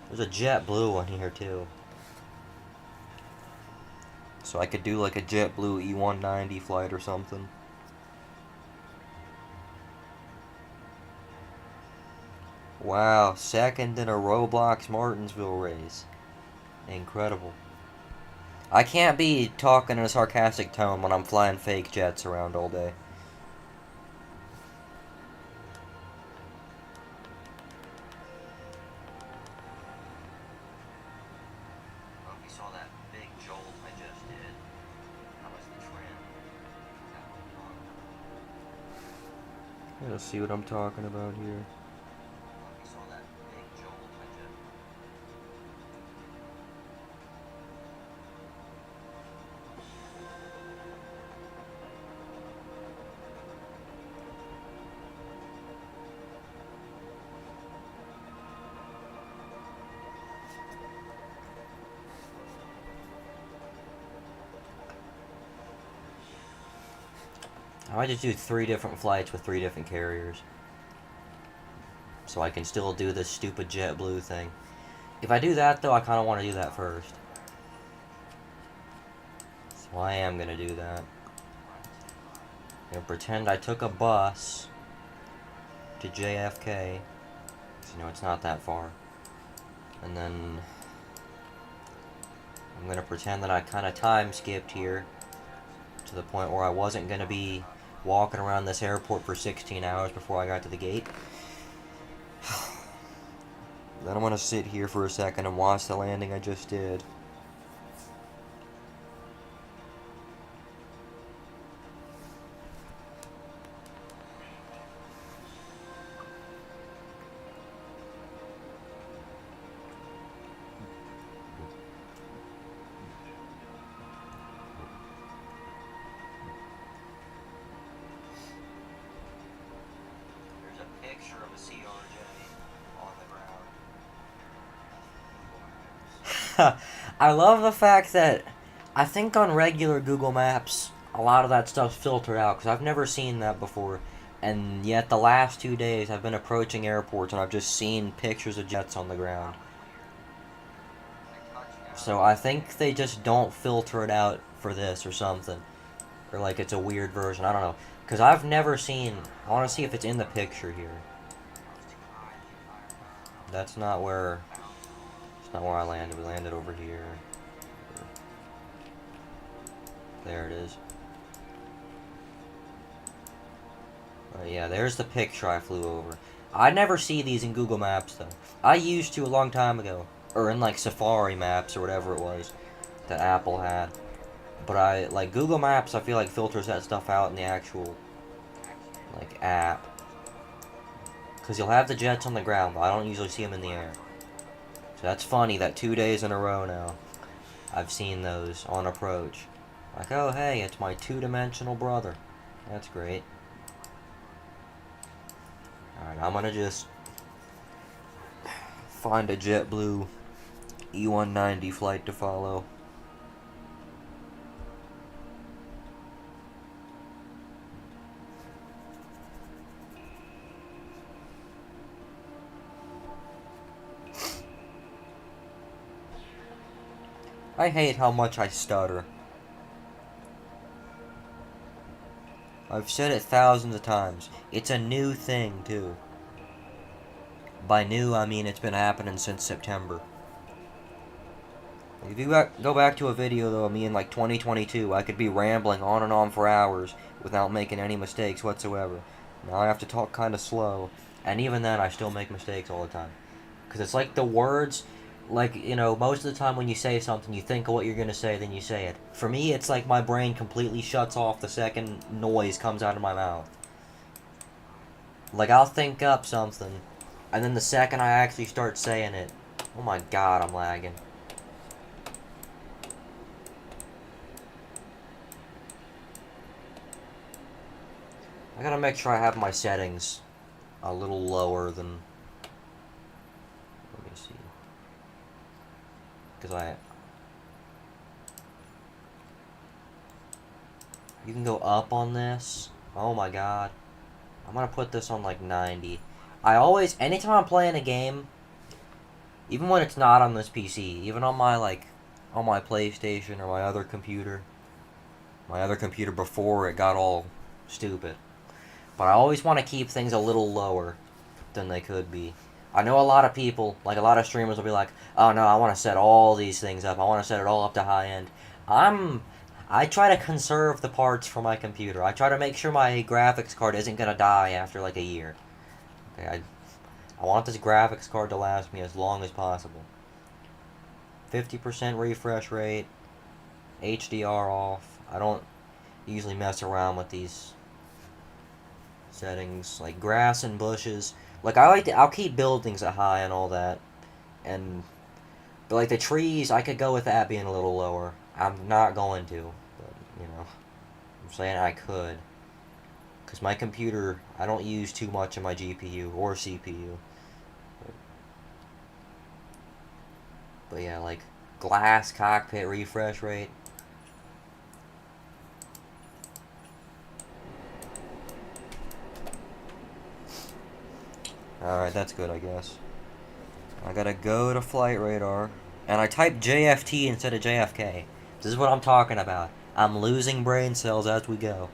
Speaker 1: There's a JetBlue one here too. So I could do like a JetBlue E190 flight or something. Wow, second in a Roblox Martinsville race. Incredible. I can't be talking in a sarcastic tone when I'm flying fake jets around all day. Let's see what I'm talking about here. I might just do 3 different flights with 3 different carriers. So I can still do this stupid JetBlue thing. If I do that, though, I kind of want to do that first. So I am going to do that. I'm going to pretend I took a bus to JFK. So, you know, it's not that far. And then I'm going to pretend that I kind of time skipped here to the point where I wasn't going to be walking around this airport for 16 hours before I got to the gate. Then I'm gonna sit here for a second and watch the landing I just did. I love the fact that I think on regular Google Maps, a lot of that stuff's filtered out, because I've never seen that before. And yet the last 2 days I've been approaching airports and I've just seen pictures of jets on the ground. So I think they just don't filter it out for this or something. Or like it's a weird version. I don't know. Because I've never seen... I want to see if it's in the picture here. That's not where... It's not where I landed. We landed over here. There it is. Yeah, there's the picture I flew over. I never see these in Google Maps, though. I used to a long time ago. Or in, like, Safari Maps or whatever it was that Apple had. But like, Google Maps, I feel like filters that stuff out in the actual, like, app. Because you'll have the jets on the ground, but I don't usually see them in the air. So that's funny that 2 days in a row now, I've seen those on approach. Like, oh, hey, it's my two-dimensional brother. That's great. Alright, I'm gonna just find a JetBlue E190 flight to follow. I hate how much I stutter. I've said it thousands of times. It's a new thing, too. By new, I mean it's been happening since September. If you go back to a video, though, of me in, like, 2022, I could be rambling on and on for hours without making any mistakes whatsoever. Now I have to talk kind of slow, and even then, I still make mistakes all the time. Because it's like the words... Like, you know, most of the time when you say something, you think of what you're going to say, then you say it. For me, it's like my brain completely shuts off the second noise comes out of my mouth. Like, I'll think up something, and then the second I actually start saying it, oh my god, I'm lagging. I gotta make sure I have my settings a little lower than... Let me see. Because you can go up on this. Oh my god. I'm gonna put this on like 90. Anytime I'm playing a game, even when it's not on this PC, even on my on my PlayStation or my other computer before it got all stupid. But I always want to keep things a little lower than they could be. I know a lot of people, like a lot of streamers will be like, oh no, I want to set all these things up. I want to set it all up to high end. I try to conserve the parts for my computer. I try to make sure my graphics card isn't going to die after like a year. Okay, I want this graphics card to last me as long as possible. 50% refresh rate, HDR off. I don't usually mess around with these settings. Like grass and bushes. Like, I'll keep buildings at high and all that. But like the trees, I could go with that being a little lower. I'm not going to, but, you know, I'm saying I could. Because my computer, I don't use too much of my GPU or CPU. But yeah, like, glass cockpit refresh rate. Alright, that's good, I guess. I gotta go to flight radar. And I typed JFT instead of JFK. This is what I'm talking about. I'm losing brain cells as we go.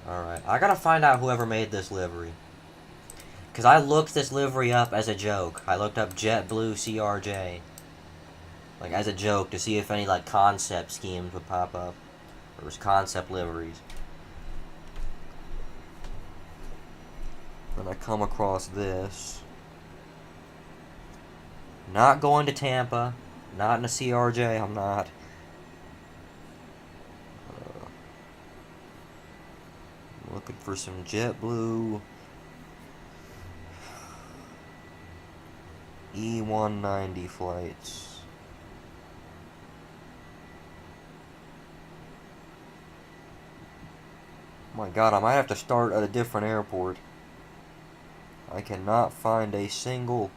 Speaker 1: Alright, I gotta find out whoever made this livery. Because I looked this livery up as a joke. I looked up JetBlue CRJ. Like, as a joke to see if any, like, concept schemes would pop up. Or concept liveries. Then I come across this. Not going to Tampa. Not in a CRJ, I'm not. Looking for some JetBlue E190 flights. Oh my god, I might have to start at a different airport. I cannot find a single...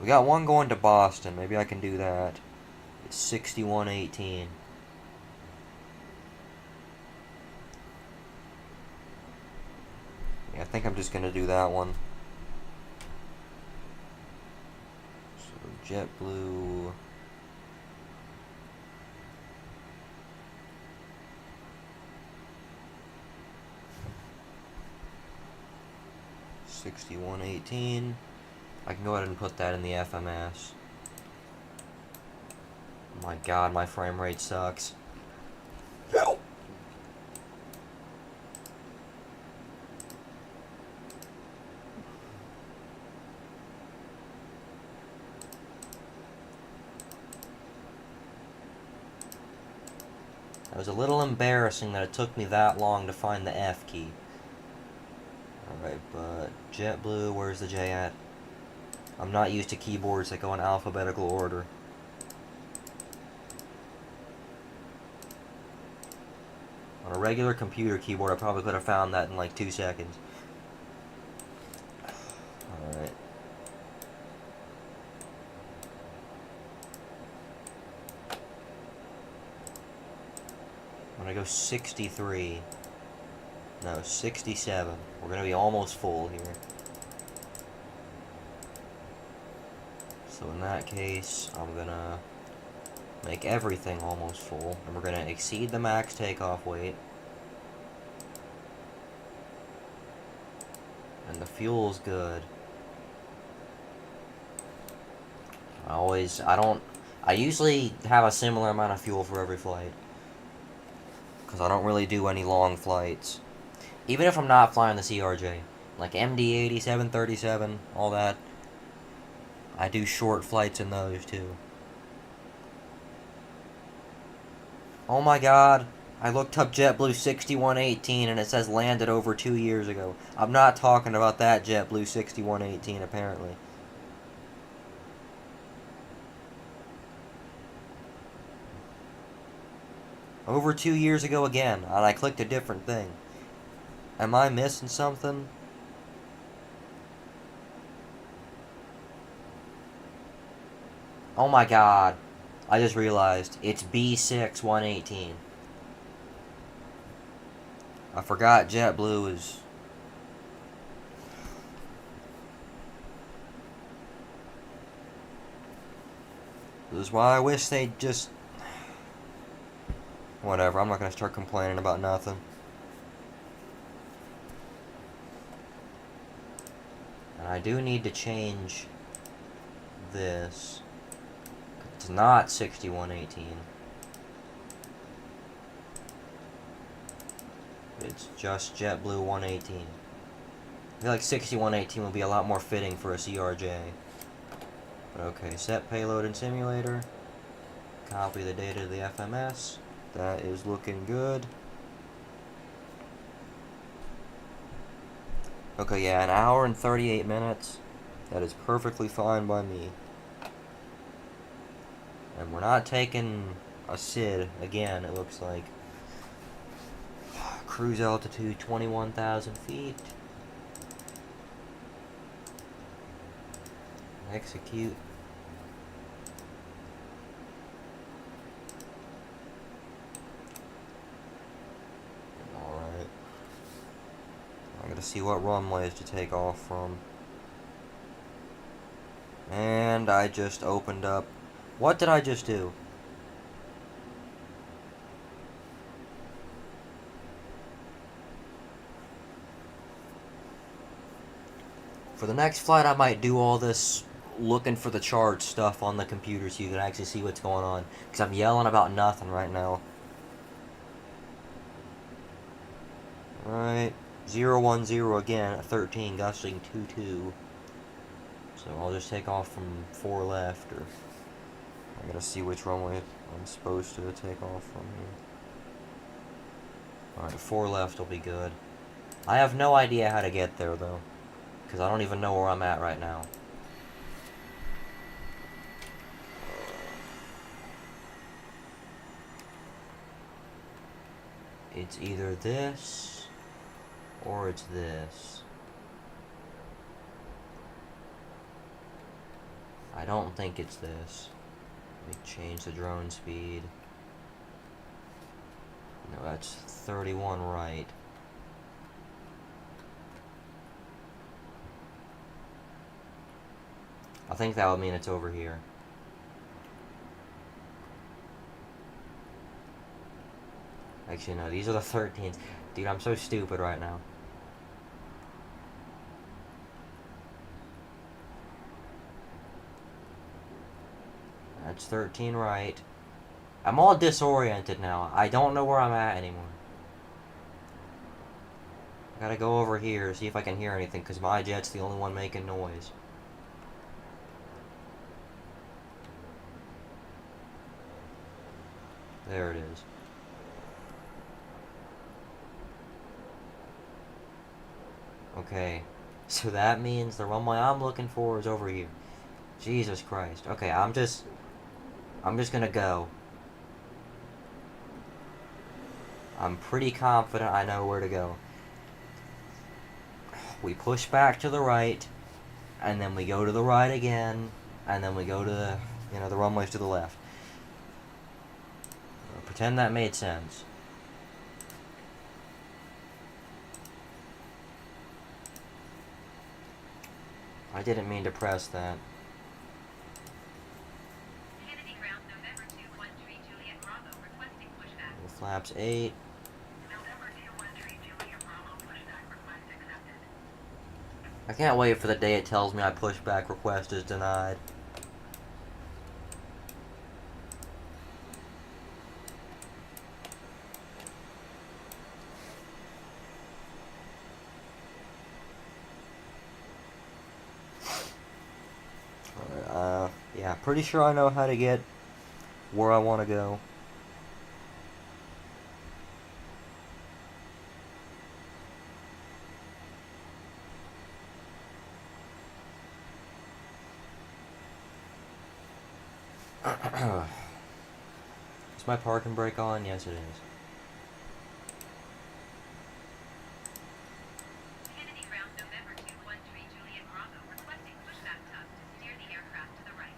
Speaker 1: We got one going to Boston. Maybe I can do that. It's 6118. Yeah, I think I'm just gonna do that one. JetBlue. $61.18. I can go ahead and put that in the FMS. My god, my frame rate sucks. Help! It was a little embarrassing that it took me that long to find the F key. Alright, but JetBlue, where's the J at? I'm not used to keyboards that go in alphabetical order. On a regular computer keyboard, I probably could have found that in like 2 seconds. Alright. I'm gonna go 63. No, 67. We're gonna be almost full here. So in that case, I'm gonna make everything almost full. And we're gonna exceed the max takeoff weight. And the fuel's good. I usually have a similar amount of fuel for every flight. Because I don't really do any long flights. Even if I'm not flying the CRJ. Like MD-80, 737, all that. I do short flights in those too. Oh my god. I looked up JetBlue 6118 and it says landed over 2 years ago. I'm not talking about that JetBlue 6118 apparently. Over 2 years ago again, and I clicked a different thing. Am I missing something? Oh my god. I just realized. It's B6118. I forgot JetBlue is... This is why I wish they'd just... Whatever, I'm not gonna start complaining about nothing. And I do need to change this. It's not 6118. It's just JetBlue 118. I feel like 6118 would be a lot more fitting for a CRJ. But okay, set payload and simulator. Copy the data to the FMS. That is looking good. Okay, yeah, 1 hour and 38 minutes. That is perfectly fine by me. And we're not taking a SID again, it looks like. Cruise altitude 21,000 feet. Execute. Alright. I gotta see what runways to take off from. And I just opened up. What did I just do? For the next flight, I might do all this looking for the chart stuff on the computer so you can actually see what's going on. Because I'm yelling about nothing right now. Alright. 010 again at 13, gusting 22. So I'll just take off from 4 left, or... I gotta see which runway I'm supposed to take off from here. Alright, 4 left will be good. I have no idea how to get there, though. Because I don't even know where I'm at right now. It's either this, or it's this. I don't think it's this. Let me change the drone speed. No, that's 31 right. I think that would mean it's over here. Actually, no, these are the 13s. Dude, I'm so stupid right now. That's 13 right. I'm all disoriented now. I don't know where I'm at anymore. I gotta go over here, see if I can hear anything, because my jet's the only one making noise. There it is. Okay. So that means the runway I'm looking for is over here. Jesus Christ. Okay, I'm just gonna go. I'm pretty confident I know where to go. We push back to the right, and then we go to the right again, and then we go to the, the runways to the left. Pretend that made sense. I didn't mean to press that.
Speaker 3: Kennedy ground November 213 Juliet Bravo requesting pushback.
Speaker 1: Flaps 8.
Speaker 3: November 213 Juliet Bravo pushback request accepted.
Speaker 1: I can't wait for the day it tells me my pushback request is denied. Yeah, pretty sure I know how to get where I want to go. Is my parking brake on? Yes, it is.
Speaker 3: Kennedy ground November 213 Juliet Bravo requesting pushback tug to steer the aircraft to the right.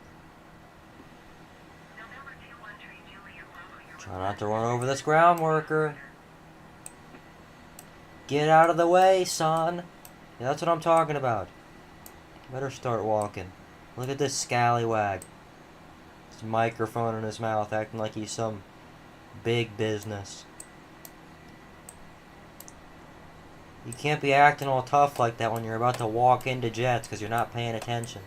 Speaker 3: November 213 Juliet Bravo.
Speaker 1: Try not to run over this ground worker. Get out of the way, son. Yeah, that's what I'm talking about. Better start walking. Look at this scallywag. His microphone in his mouth, acting like he's some big business. You can't be acting all tough like that when you're about to walk into jets because you're not paying attention.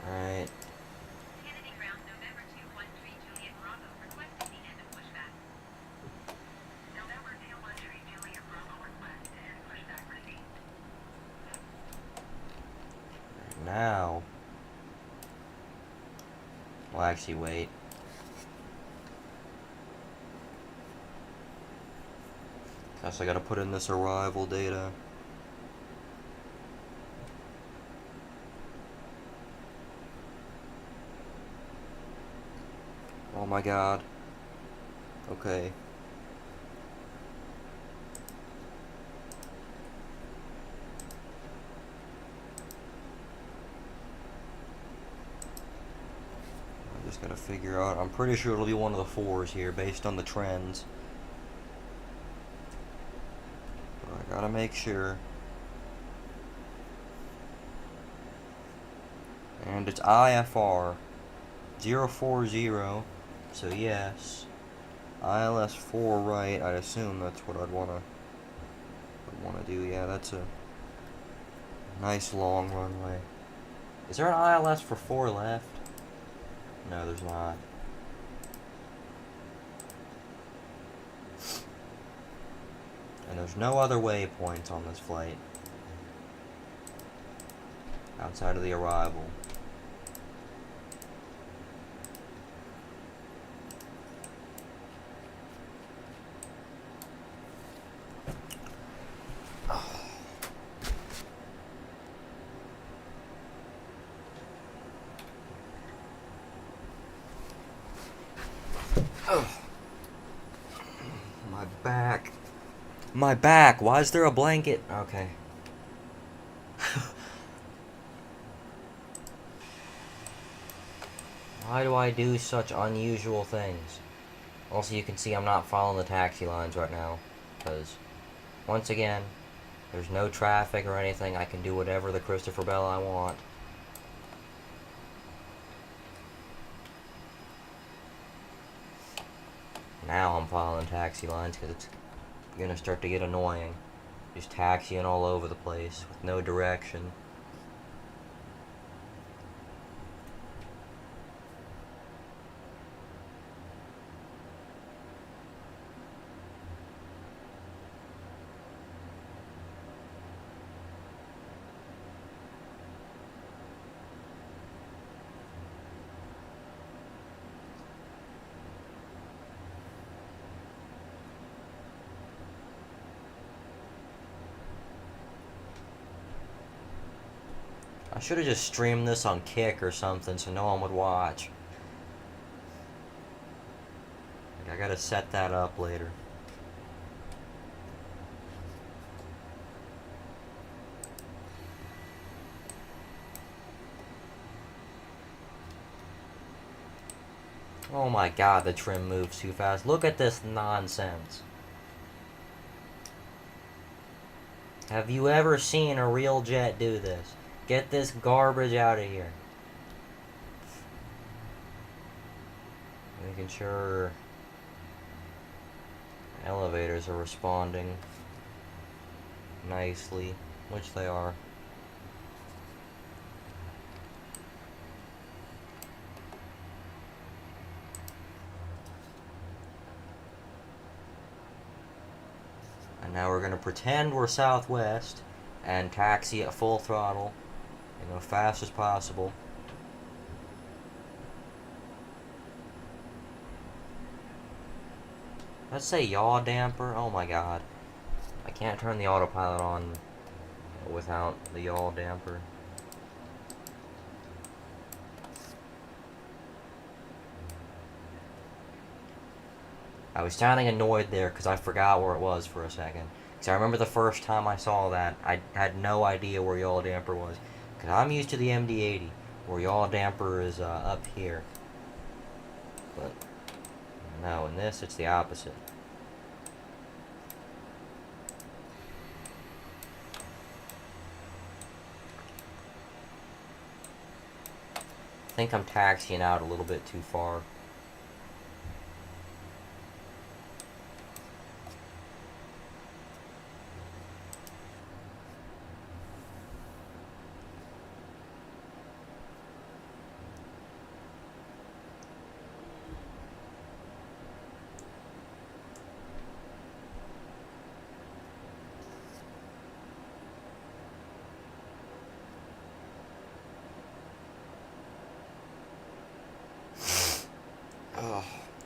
Speaker 1: Alright.
Speaker 3: Kennedy ground November 213 Juliet Bravo requesting the end of pushback. November 213 Juliet Bravo request to end pushback received.
Speaker 1: Now. Well, actually, wait. Guess I gotta put in this arrival data. Oh my god. Okay. I just gotta figure out. I'm pretty sure it'll be one of the 4s here based on the trends. But I gotta make sure. And it's IFR 040. So yes. ILS 4 right. I'd assume that's what I'd wanna do. Yeah, that's a nice long runway. Is there an ILS for 4 left? No, there's not. And there's no other waypoints on this flight outside of the arrival. My back. My back. Why is there a blanket? Okay. Why do I do such unusual things? Also, you can see I'm not following the taxi lines right now, because, once again, there's no traffic or anything. I can do whatever the Christopher Bell I want. Now I'm following taxi lines, because it's gonna start to get annoying. Just taxiing all over the place, with no direction. I should have just streamed this on Kick or something so no one would watch. Like, I gotta set that up later. Oh my god, the trim moves too fast. Look at this nonsense. Have you ever seen a real jet do this? Get this garbage out of here. Making sure elevators are responding nicely, which they are. And now we're gonna pretend we're Southwest and taxi at full throttle, fast as possible. Let's say yaw damper. Oh my god. I can't turn the autopilot on without the yaw damper. I was sounding annoyed there because I forgot where it was for a second. Because I remember the first time I saw that, I had no idea where yaw damper was. Because I'm used to the MD-80, where yaw damper is up here. But, no, in this, it's the opposite. I think I'm taxiing out a little bit too far.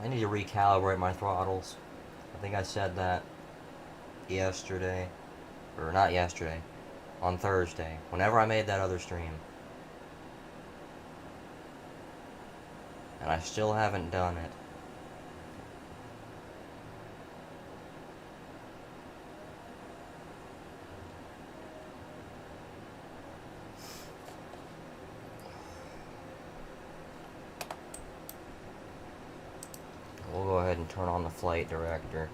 Speaker 1: I need to recalibrate my throttles. I think I said that yesterday. Or not yesterday. On Thursday. Whenever I made that other stream. And I still haven't done it. We'll go ahead and turn on the flight director.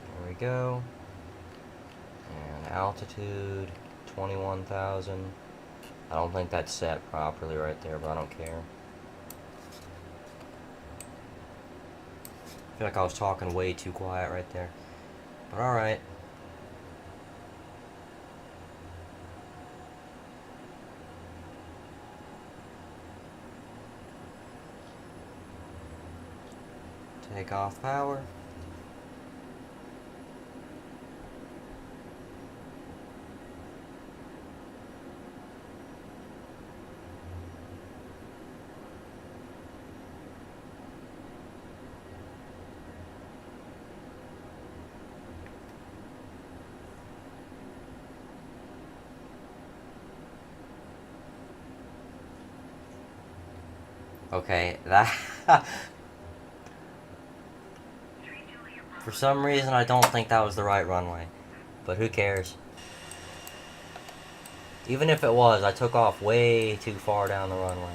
Speaker 1: There we go. And altitude 21,000. I don't think that's set properly right there, but I don't care. I feel like I was talking way too quiet right there. But alright. Take off power. Okay, that For some reason, I don't think that was the right runway. But who cares? Even if it was, I took off way too far down the runway.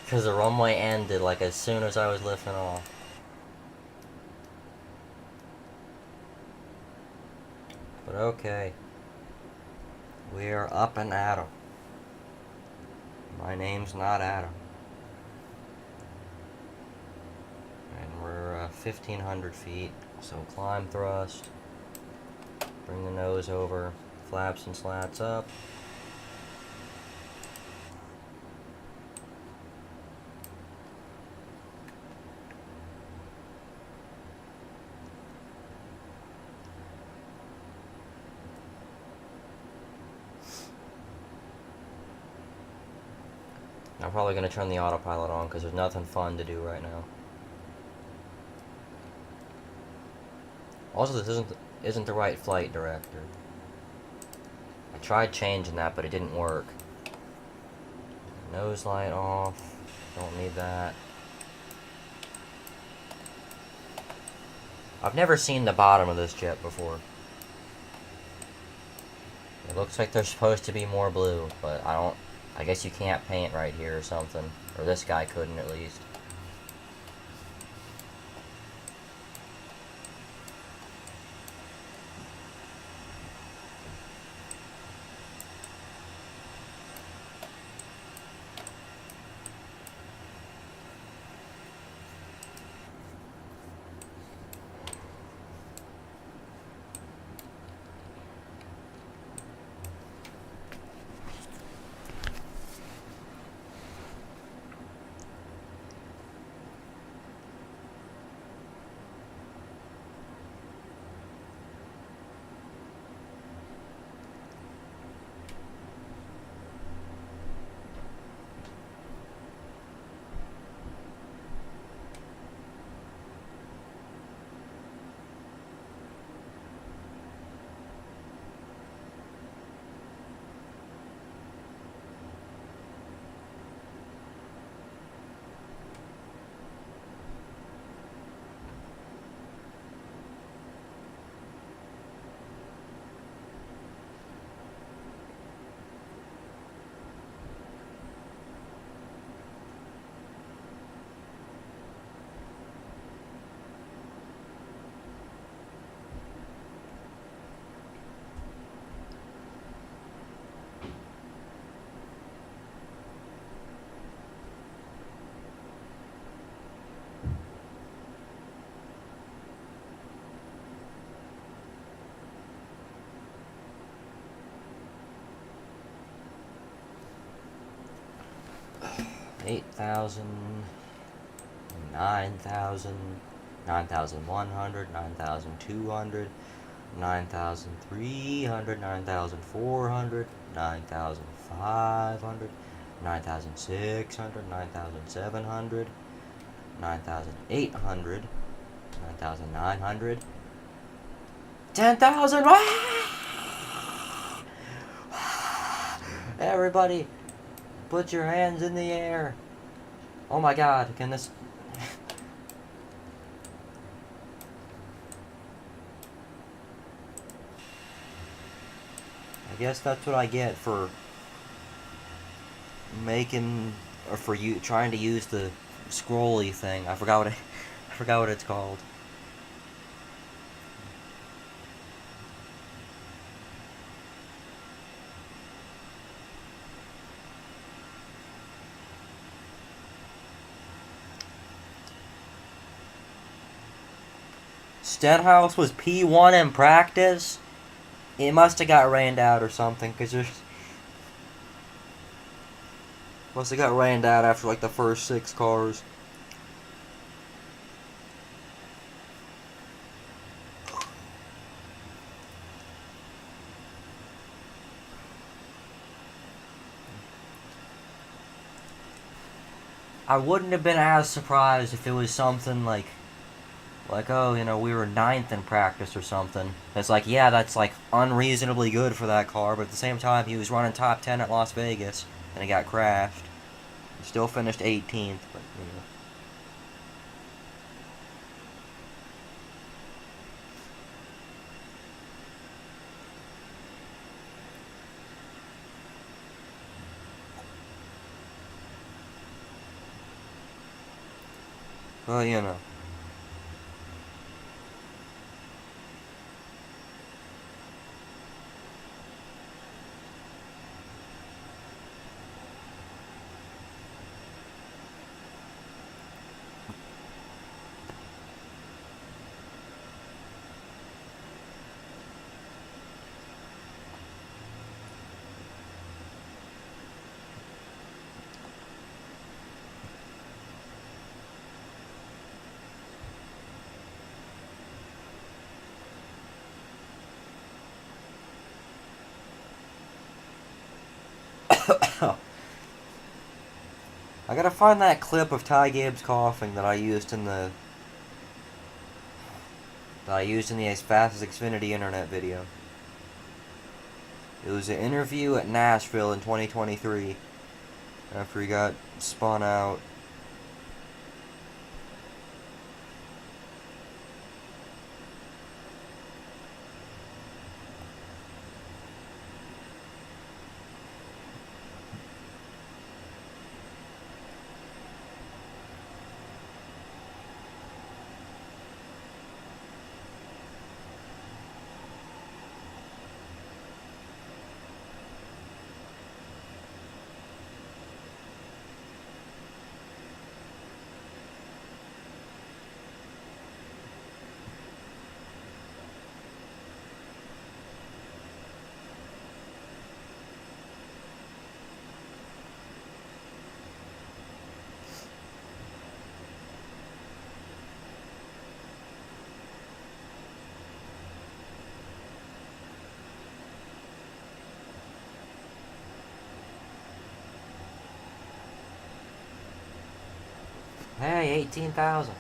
Speaker 1: Because the runway ended like as soon as I was lifting off. But okay. We are up and Adam. My name's not Adam. And we're 1,500 feet. So climb thrust. Bring the nose over. Flaps and slats up. I'm probably going to turn the autopilot on because there's nothing fun to do right now. Also, this isn't the right flight director. I tried changing that, but it didn't work. Nose light off. Don't need that. I've never seen the bottom of this jet before. It looks like there's supposed to be more blue, but I guess you can't paint right here or something. Or this guy couldn't, at least. Eight thousand, 9,000, 9,100, 9,200, 9,300, 9,400, 9,500, 9,600, 9,700, 9,800, 9,900, 10,000! Everybody, put your hands in the air. Oh my god, can this... I guess that's what I get for making, or for you trying to use the scrolly thing. I forgot what it's called. Stenhouse was P1 in practice. It must have got rained out or something, because there's... Must have got rained out after like the first 6 cars. I wouldn't have been as surprised if it was something like, oh, you know, we were 9th in practice or something. It's like, yeah, that's like unreasonably good for that car, but at the same time, he was running top 10 at Las Vegas, and he got crashed. Still finished 18th, but you know. Well, you know. I gotta find that clip of Ty Gibbs coughing that I used in the As Fast as Xfinity internet video. It was an interview at Nashville in 2023 after he got spun out. Hey, 18,000.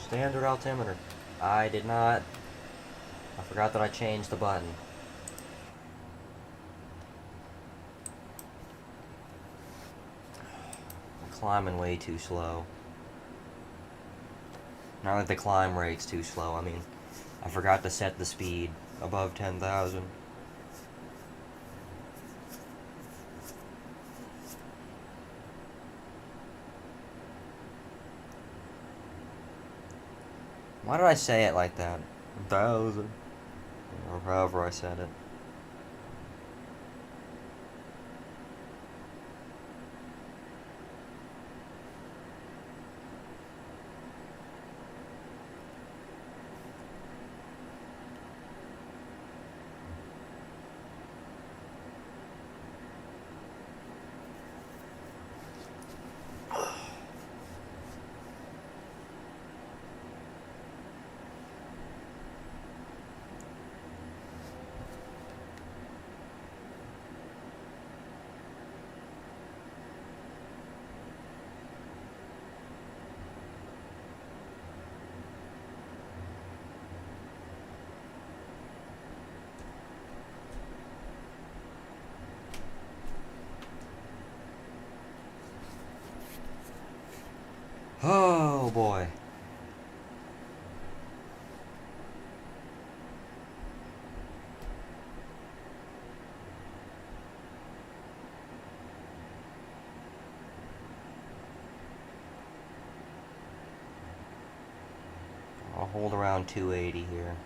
Speaker 1: Standard altimeter. I did not. I forgot that I changed the button. I'm climbing way too slow. Not like the climb rate's too slow. I mean, I forgot to set the speed above 10,000. Why did I say it like that? 1,000. Or however I said it. Oh boy. I'll hold around 280 here.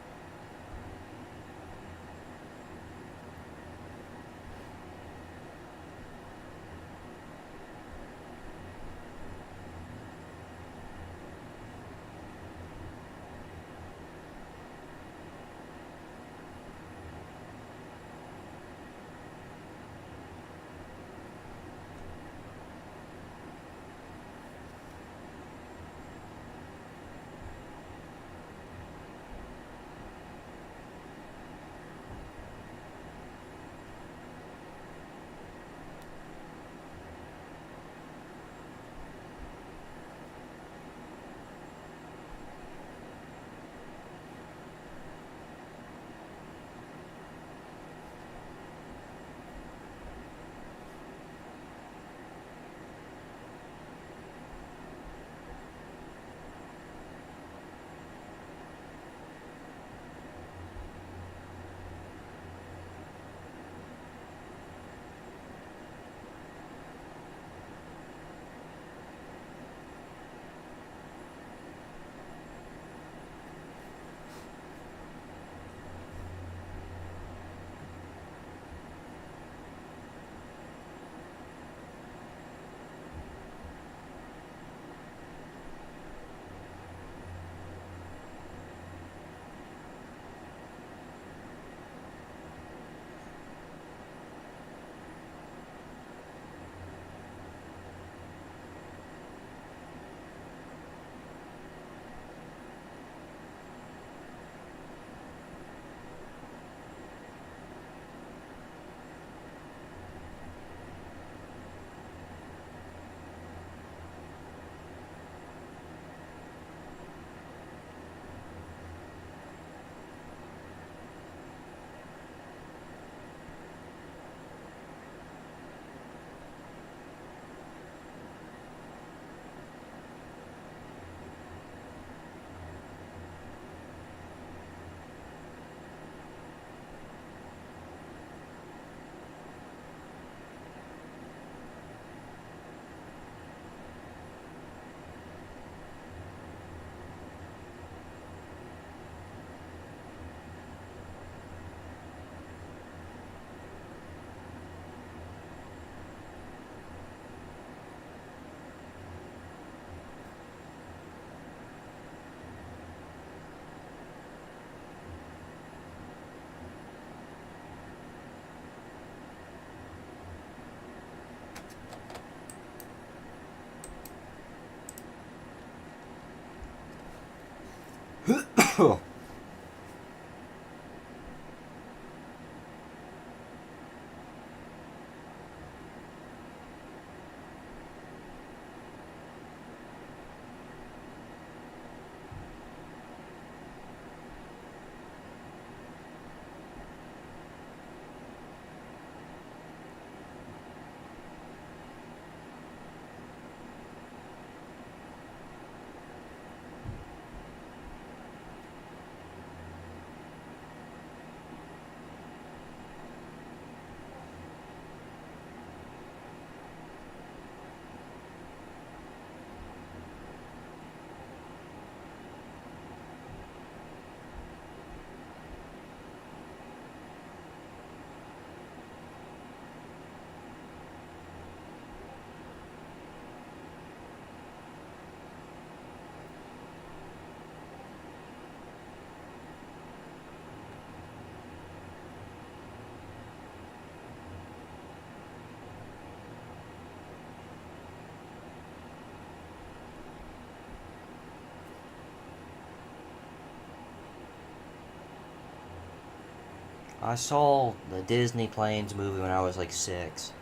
Speaker 1: I saw the Disney Planes movie when I was like 6.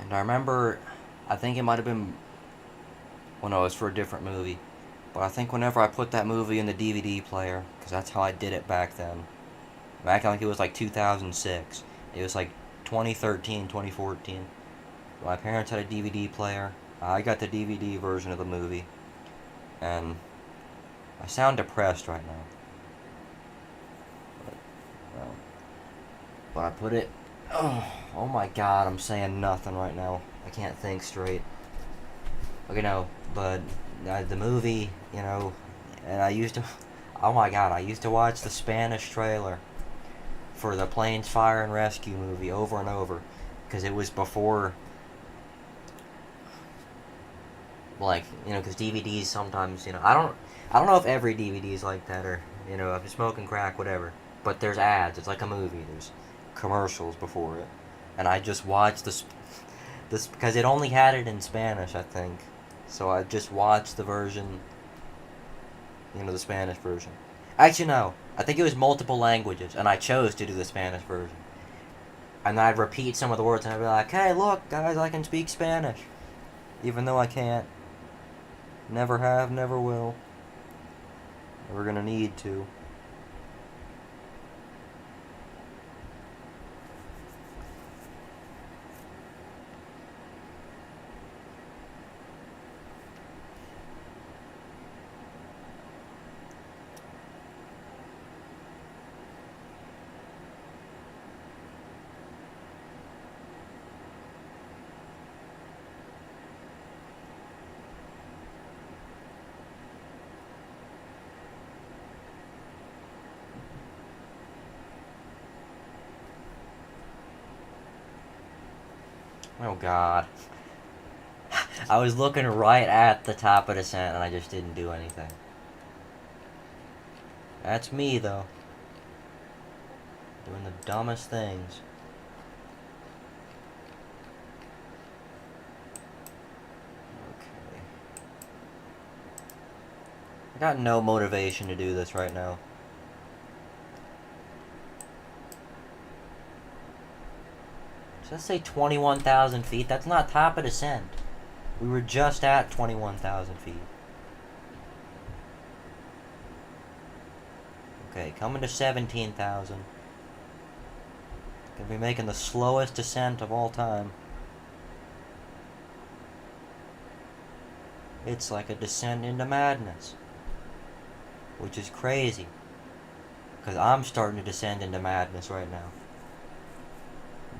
Speaker 1: And I remember, I think it might have been, well, no, it was for a different movie. But I think whenever I put that movie in the DVD player, because that's how I did it back then. Back like it was like 2006. It was like 2013, 2014. My parents had a DVD player. I got the DVD version of the movie. And I sound depressed right now. Well, but I put it. Oh my god, I'm saying nothing right now. I can't think straight. Okay, no, but the movie, and I used to. Oh my god, I used to watch the Spanish trailer for the Planes, Fire, and Rescue movie over and over. Because it was before. Like, because DVDs sometimes, I don't know if every DVD is like that or, if you're smoking crack, whatever. But there's ads. It's like a movie. There's commercials before it. And I just watched this because it only had it in Spanish, I think. So I just watched the version, the Spanish version. Actually, no. I think it was multiple languages, and I chose to do the Spanish version. And I'd repeat some of the words, and I'd be like, hey, look, guys, I can speak Spanish. Even though I can't. Never have, never will. Never gonna need to. Oh god. I was looking right at the top of the descent and I just didn't do anything. That's me, though. Doing the dumbest things. Okay. I got no motivation to do this right now. Does that say 21,000 feet? That's not top of descent. We were just at 21,000 feet. Okay, coming to 17,000. Gonna be making the slowest descent of all time. It's like a descent into madness. Which is crazy. Because I'm starting to descend into madness right now.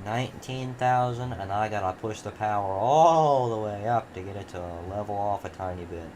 Speaker 1: 19,000, and I gotta push the power all the way up to get it to level off a tiny bit.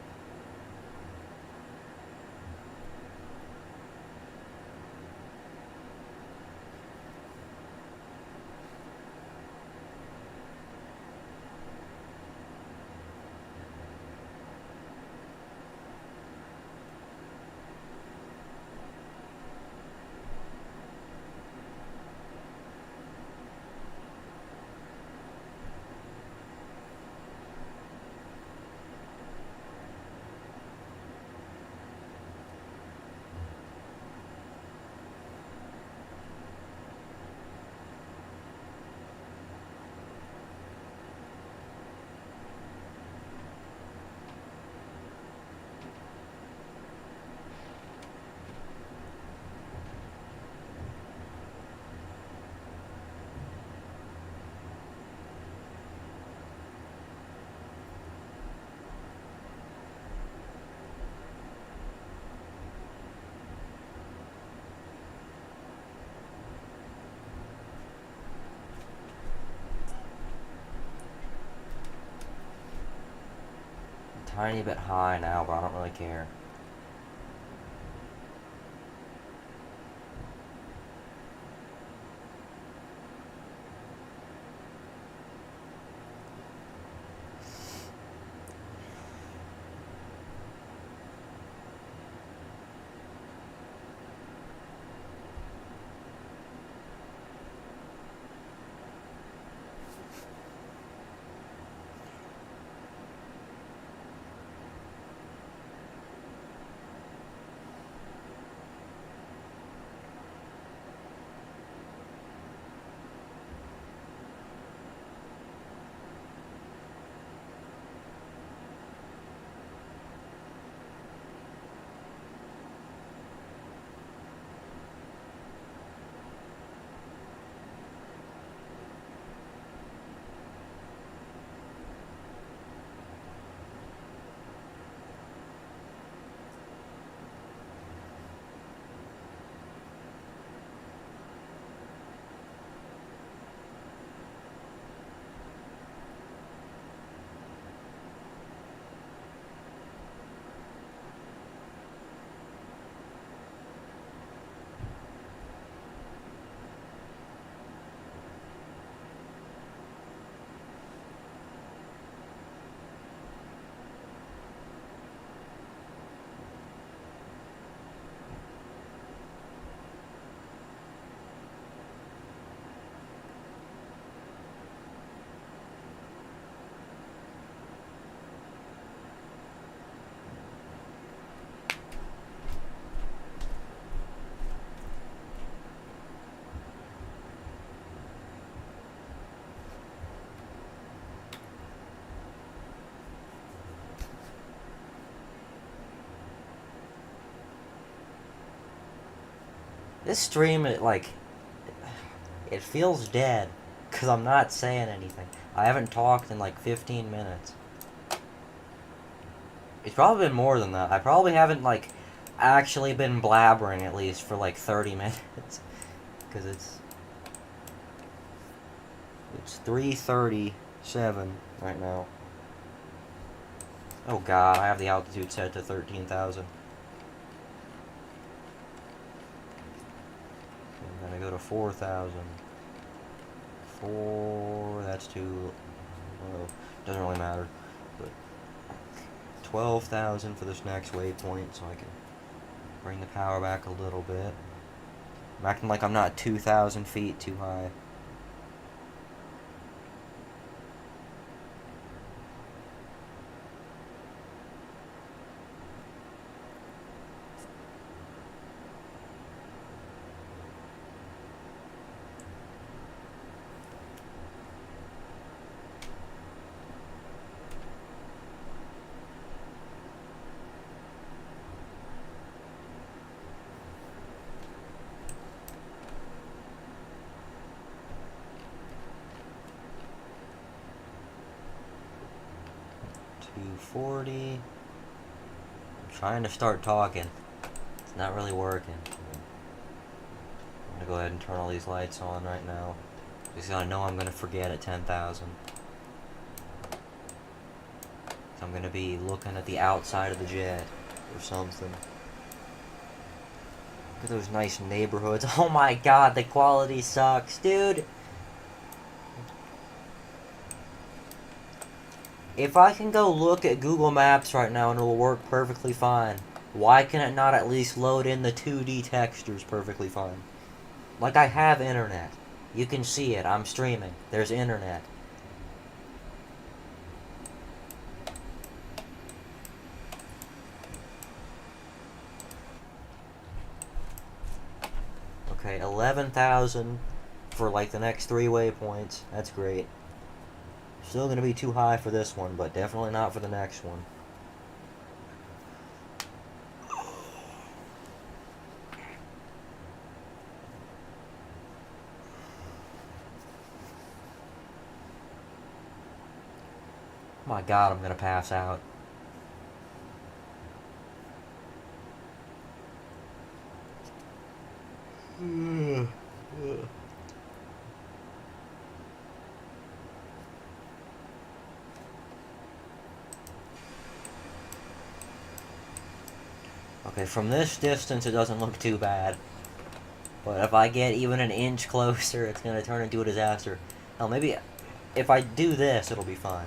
Speaker 1: tiny bit high now, but I don't really care. This stream, it feels dead, because I'm not saying anything. I haven't talked in like 15 minutes. It's probably been more than that. I probably haven't, like, actually been blabbering at least for like 30 minutes. Because it's 3:37 right now. Oh god, I have the altitude set to 13,000. I'm gonna go to 4,000. 4, that's too, well, doesn't really matter. But 12,000 for this next waypoint, so I can bring the power back a little bit. I'm acting like I'm not 2,000 feet too high. $240. I'm trying to start talking. It's not really working. I'm gonna go ahead and turn all these lights on right now. Because I know I'm gonna forget at 10,000. So I'm gonna be looking at the outside of the jet or something. Look at those nice neighborhoods. Oh my god, the quality sucks, dude. If I can go look at Google Maps right now and it will work perfectly fine, why can it not at least load in the 2D textures perfectly fine? Like, I have internet. You can see it. I'm streaming. There's internet. Okay, 11,000 for like the next 3 waypoints. That's great. Still gonna be too high for this one, but definitely not for the next one. Oh my god, I'm gonna pass out. Okay, from this distance it doesn't look too bad. But if I get even an inch closer, it's gonna turn into a disaster. Hell, maybe if I do this, it'll be fine.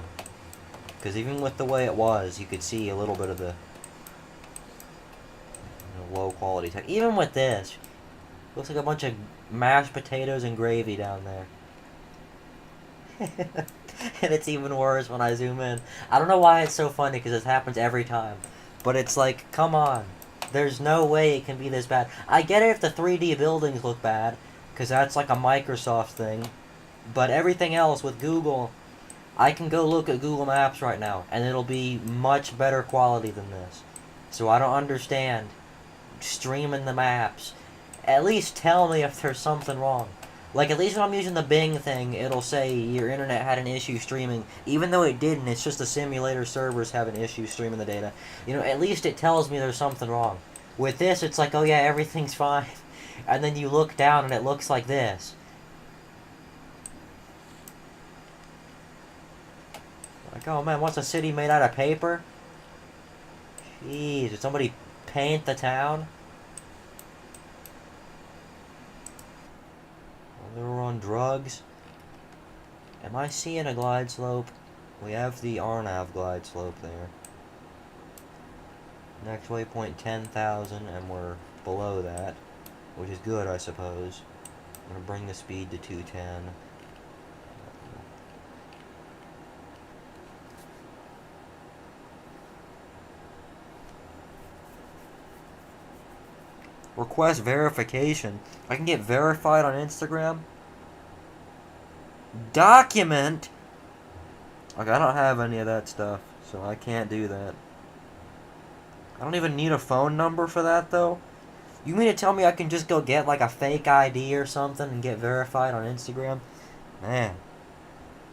Speaker 1: Because even with the way it was, you could see a little bit of the low quality tech. Even with this, looks like a bunch of mashed potatoes and gravy down there. And it's even worse when I zoom in. I don't know why it's so funny, because this happens every time. But it's like, come on. There's no way it can be this bad. I get it if the 3D buildings look bad, because that's like a Microsoft thing. But everything else with Google, I can go look at Google Maps right now, and it'll be much better quality than this. So I don't understand streaming the maps. At least tell me if there's something wrong. Like, at least when I'm using the Bing thing, it'll say your internet had an issue streaming. Even though it didn't, it's just the simulator servers have an issue streaming the data. You know, at least it tells me there's something wrong. With this, it's like, oh yeah, everything's fine. And then you look down and it looks like this. Like, oh man, what's a city made out of paper? Jeez, did somebody paint the town? They were on drugs. Am I seeing a glide slope? We have the Arnav glide slope there. Next waypoint 10,000, and we're below that, which is good, I suppose. I'm gonna bring the speed to 210. Request verification. I can get verified on Instagram. Document. Like, I don't have any of that stuff, so I can't do that. I don't even need a phone number for that, though. You mean to tell me I can just go get like a fake ID or something and get verified on Instagram? Man,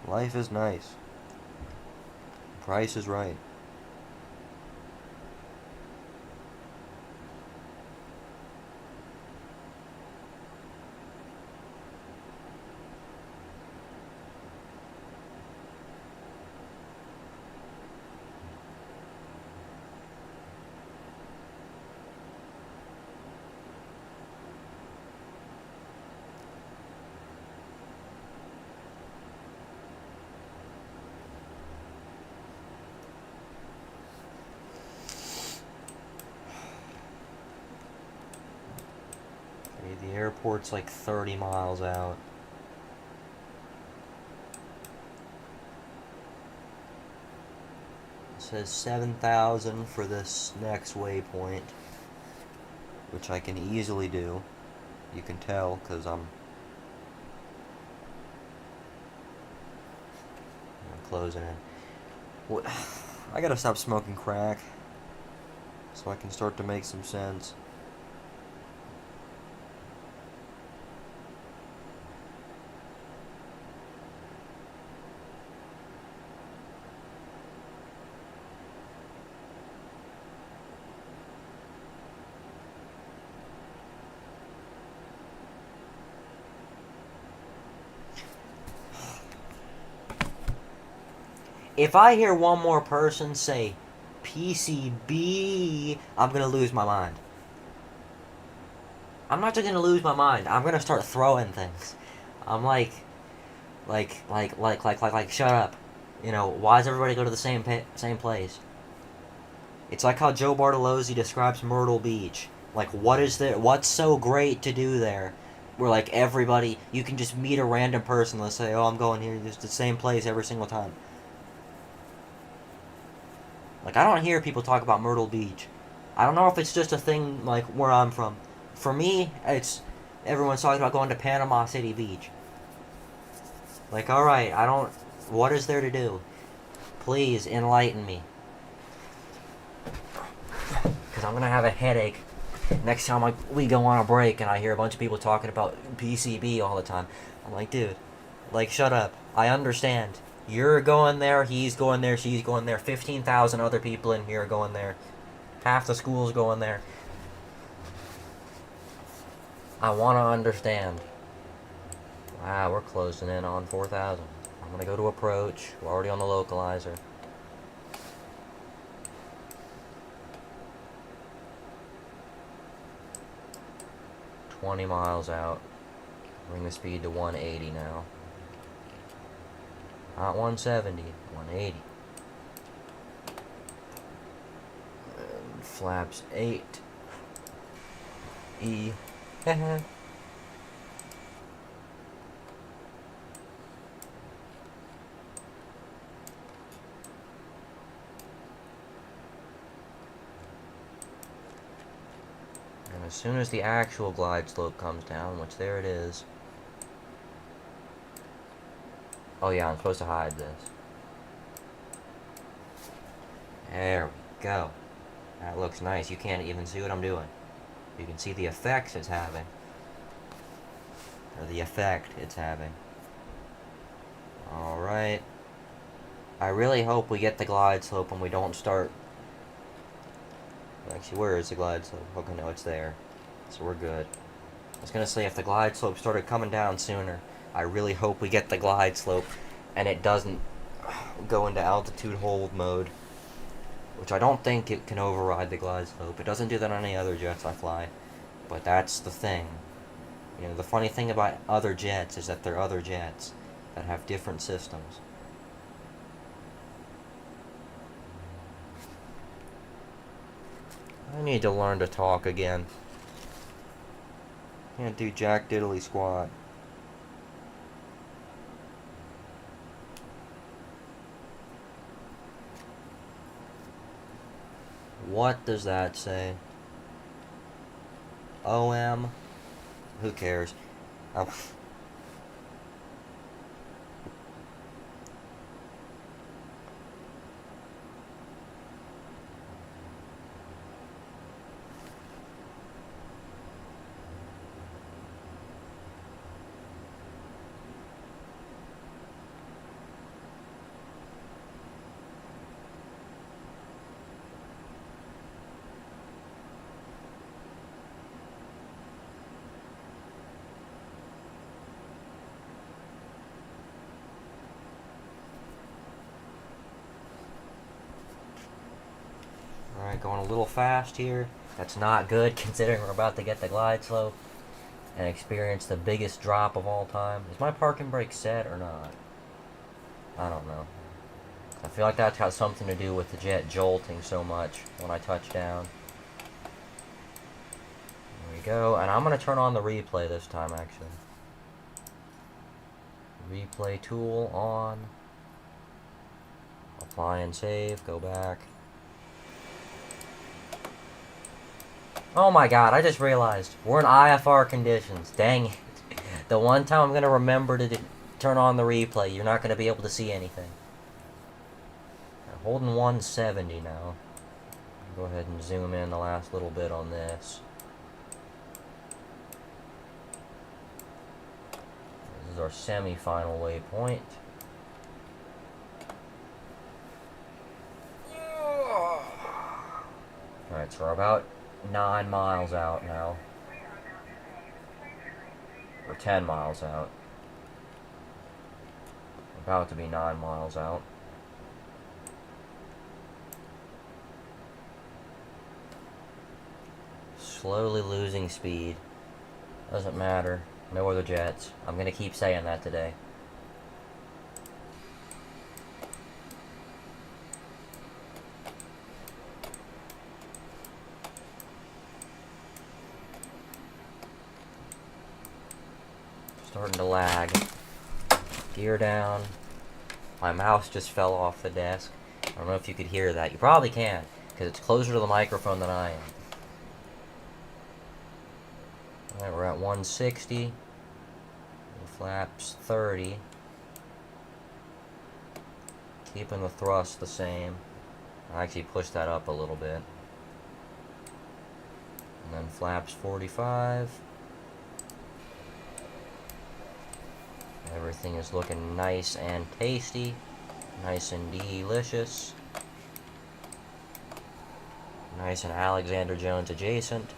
Speaker 1: life is nice. Price is right. The airport's like 30 miles out. It says 7,000 for this next waypoint, which I can easily do. You can tell because I'm closing in. What? I gotta stop smoking crack so I can start to make some sense. If I hear one more person say PCB, I'm gonna lose my mind. I'm not just gonna lose my mind. I'm gonna start throwing things. I'm like, shut up. You know, why does everybody go to the same place? It's like how Joe Bartolozzi describes Myrtle Beach. Like, what is there? What's so great to do there? Where like everybody, you can just meet a random person. Let's say, oh, I'm going here. It's the same place every single time. Like, I don't hear people talk about Myrtle Beach. I don't know if it's just a thing, like, where I'm from. For me, it's... Everyone's talking about going to Panama City Beach. Like, alright, I don't... What is there to do? Please, enlighten me. Because I'm going to have a headache next time we go on a break and I hear a bunch of people talking about PCB all the time. I'm like, dude, like, shut up. I understand. You're going there, he's going there, she's going there. 15,000 other people in here are going there. Half the school's going there. I want to understand. Wow, we're closing in on 4,000. I'm going to go to approach. We're already on the localizer. 20 miles out. Bring the speed to 180 now. Not 170, 180. And flaps 8. E. And as soon as the actual glide slope comes down, which there it is. Oh yeah, I'm supposed to hide this. There we go. That looks nice. You can't even see what I'm doing. You can see the effects it's having. Or the effect it's having. Alright. I really hope we get the glide slope and we don't start... Actually, where is the glide slope? Okay, no, it's there. So we're good. I was gonna say, if the glide slope started coming down sooner, I really hope we get the glide slope and it doesn't go into altitude hold mode. Which I don't think it can override the glide slope. It doesn't do that on any other jets I fly. But that's the thing. You know, the funny thing about other jets is that they're other jets that have different systems. I need to learn to talk again. Can't do jack diddly squat. What does that say? OM? Who cares? Alright, going a little fast here. That's not good considering we're about to get the glide slope and experience the biggest drop of all time. Is my parking brake set or not? I don't know. I feel like that's got something to do with the jet jolting so much when I touch down. There we go. And I'm going to turn on the replay this time, actually. Replay tool on. Apply and save. Go back. Oh my god, I just realized. We're in IFR conditions. Dang it. The one time I'm going to remember to turn on the replay, you're not going to be able to see anything. I'm holding 170 now. Go ahead and zoom in the last little bit on this. This is our semi-final waypoint. Alright, so we're about 9 miles out now. Or 10 miles out. About to be 9 miles out. Slowly losing speed. Doesn't matter. No other jets. I'm gonna keep saying that today. Starting to lag. Gear down. My mouse just fell off the desk. I don't know if you could hear that. You probably can, because it's closer to the microphone than I am. Alright, we're at 160. Flaps 30. Keeping the thrust the same. I actually pushed that up a little bit. And then flaps 45. Everything is looking nice and tasty. Nice and delicious. Nice and Alexander Jones adjacent.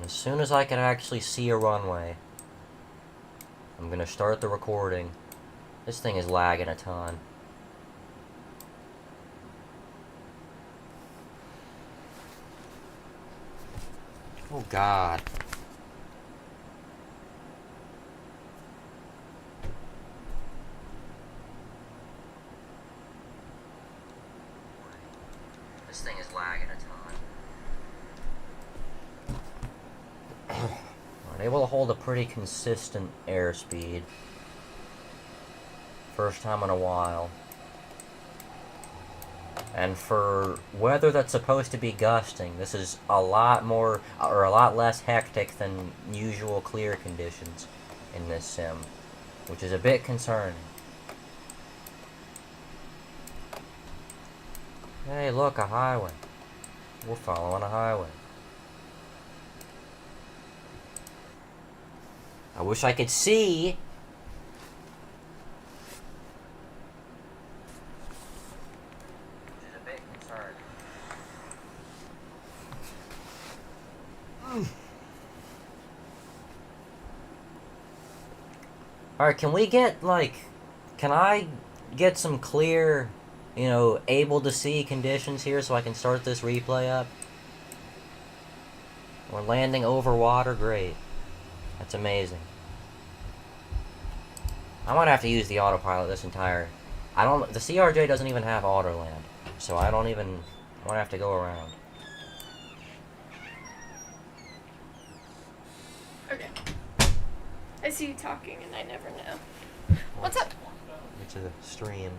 Speaker 1: As soon as I can actually see a runway, I'm gonna start the recording. This thing is lagging a ton. Oh God. This thing is lagging a ton. I'm able to hold a pretty consistent airspeed. First time in a while. And for weather that's supposed to be gusting, this is a lot more, or a lot less hectic than usual clear conditions in this sim, which is a bit concerning. Hey, look, a highway. We're following a highway. I wish I could see. Which is a bit concerning. Alright, can we get, like, can I get some clear, able to see conditions here so I can start this replay up? We're landing over water, great. That's amazing. I might have to use the autopilot this entire... the CRJ doesn't even have auto land, so I might have to go around.
Speaker 2: Okay. I see you talking and I never know. What's up?
Speaker 1: It's a stream.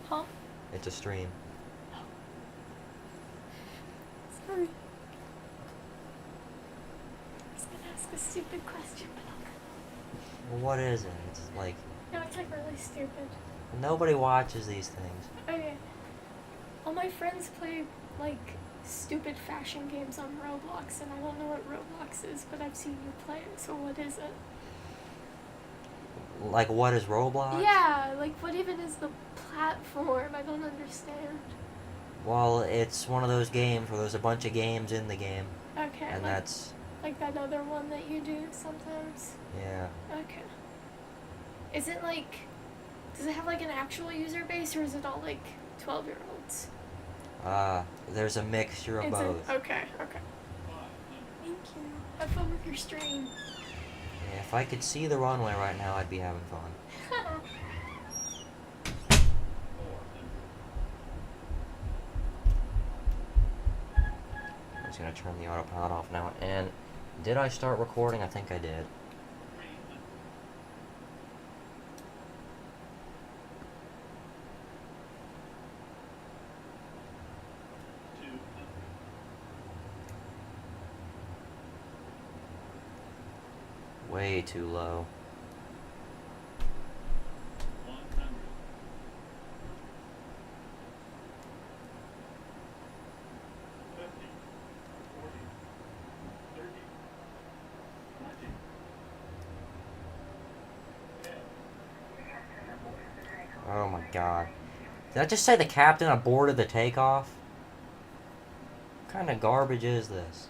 Speaker 2: Huh?
Speaker 1: It's a stream.
Speaker 2: Sorry. I was gonna ask a stupid question, but
Speaker 1: Well, what is it? It's like...
Speaker 2: no, it's like really stupid.
Speaker 1: Nobody watches these things.
Speaker 2: Okay. All my friends play, like, stupid fashion games on Roblox, and I don't know what Roblox is, but I've seen you play it, so what is it?
Speaker 1: Like, what is Roblox?
Speaker 2: Yeah, like, what even is the platform? I don't understand.
Speaker 1: Well, it's one of those games where there's a bunch of games in the game.
Speaker 2: Okay,
Speaker 1: And
Speaker 2: like,
Speaker 1: that's...
Speaker 2: like that other one that you do sometimes?
Speaker 1: Yeah.
Speaker 2: Okay. Is it like... does it have, like, an actual user base, or is it all, like, 12-year-olds?
Speaker 1: There's a mixture of both.
Speaker 2: Okay. Thank you. Have fun with your stream.
Speaker 1: Yeah, if I could see the runway right now, I'd be having fun. I'm just gonna turn the autopilot off now. And did I start recording? I think I did. Way too low. Oh my God. Did I just say the captain aborted the takeoff? What kind of garbage is this?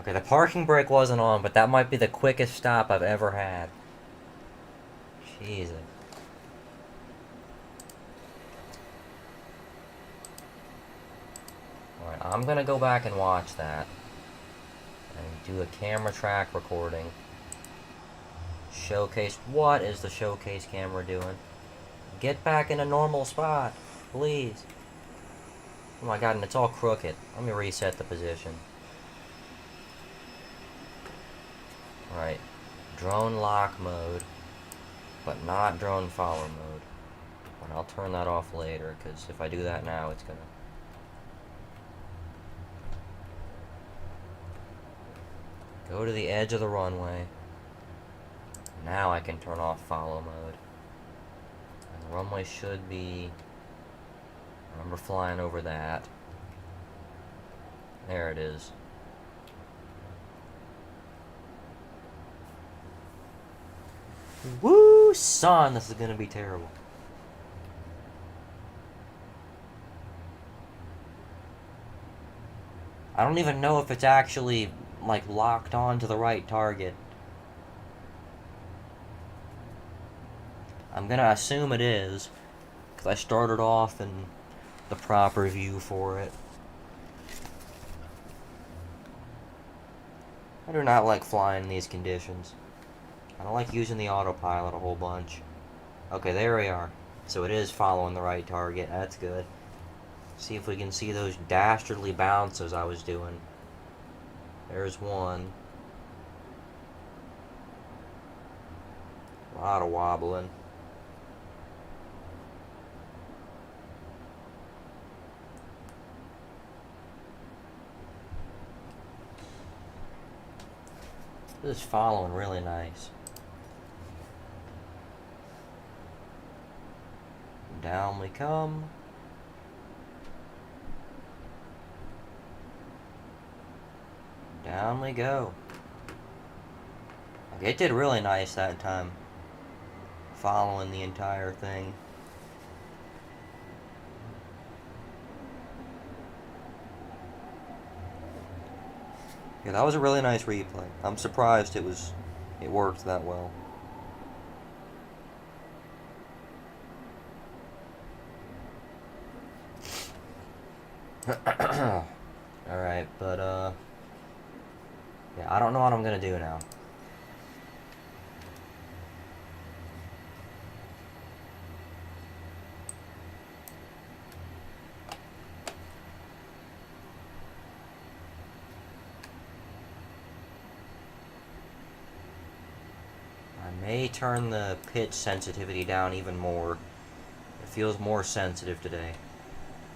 Speaker 1: Okay, the parking brake wasn't on, but that might be the quickest stop I've ever had. Jesus. Alright, I'm gonna go back and watch that. And do a camera track recording. Showcase. What is the showcase camera doing? Get back in a normal spot, please. Oh my God, and it's all crooked. Let me reset the position. Right, drone lock mode, but not drone follow mode. And I'll turn that off later, because if I do that now, it's gonna... Go to the edge of the runway. Now I can turn off follow mode. And the runway should be... I remember flying over that. There it is. Woo, son, this is gonna be terrible. I don't even know if it's actually, like, locked on to the right target. I'm gonna assume it is, because I started off in the proper view for it. I do not like flying in these conditions. I don't like using the autopilot a whole bunch. Okay, there we are. So it is following the right target. That's good. See if we can see those dastardly bounces I was doing. There's one. A lot of wobbling. This is following really nice. Down we come. Down we go. Okay, it did really nice that time. Following the entire thing. Yeah, that was a really nice replay. I'm surprised it worked that well. Alright, but yeah, I don't know what I'm gonna do now. I may turn the pitch sensitivity down even more. It feels more sensitive today.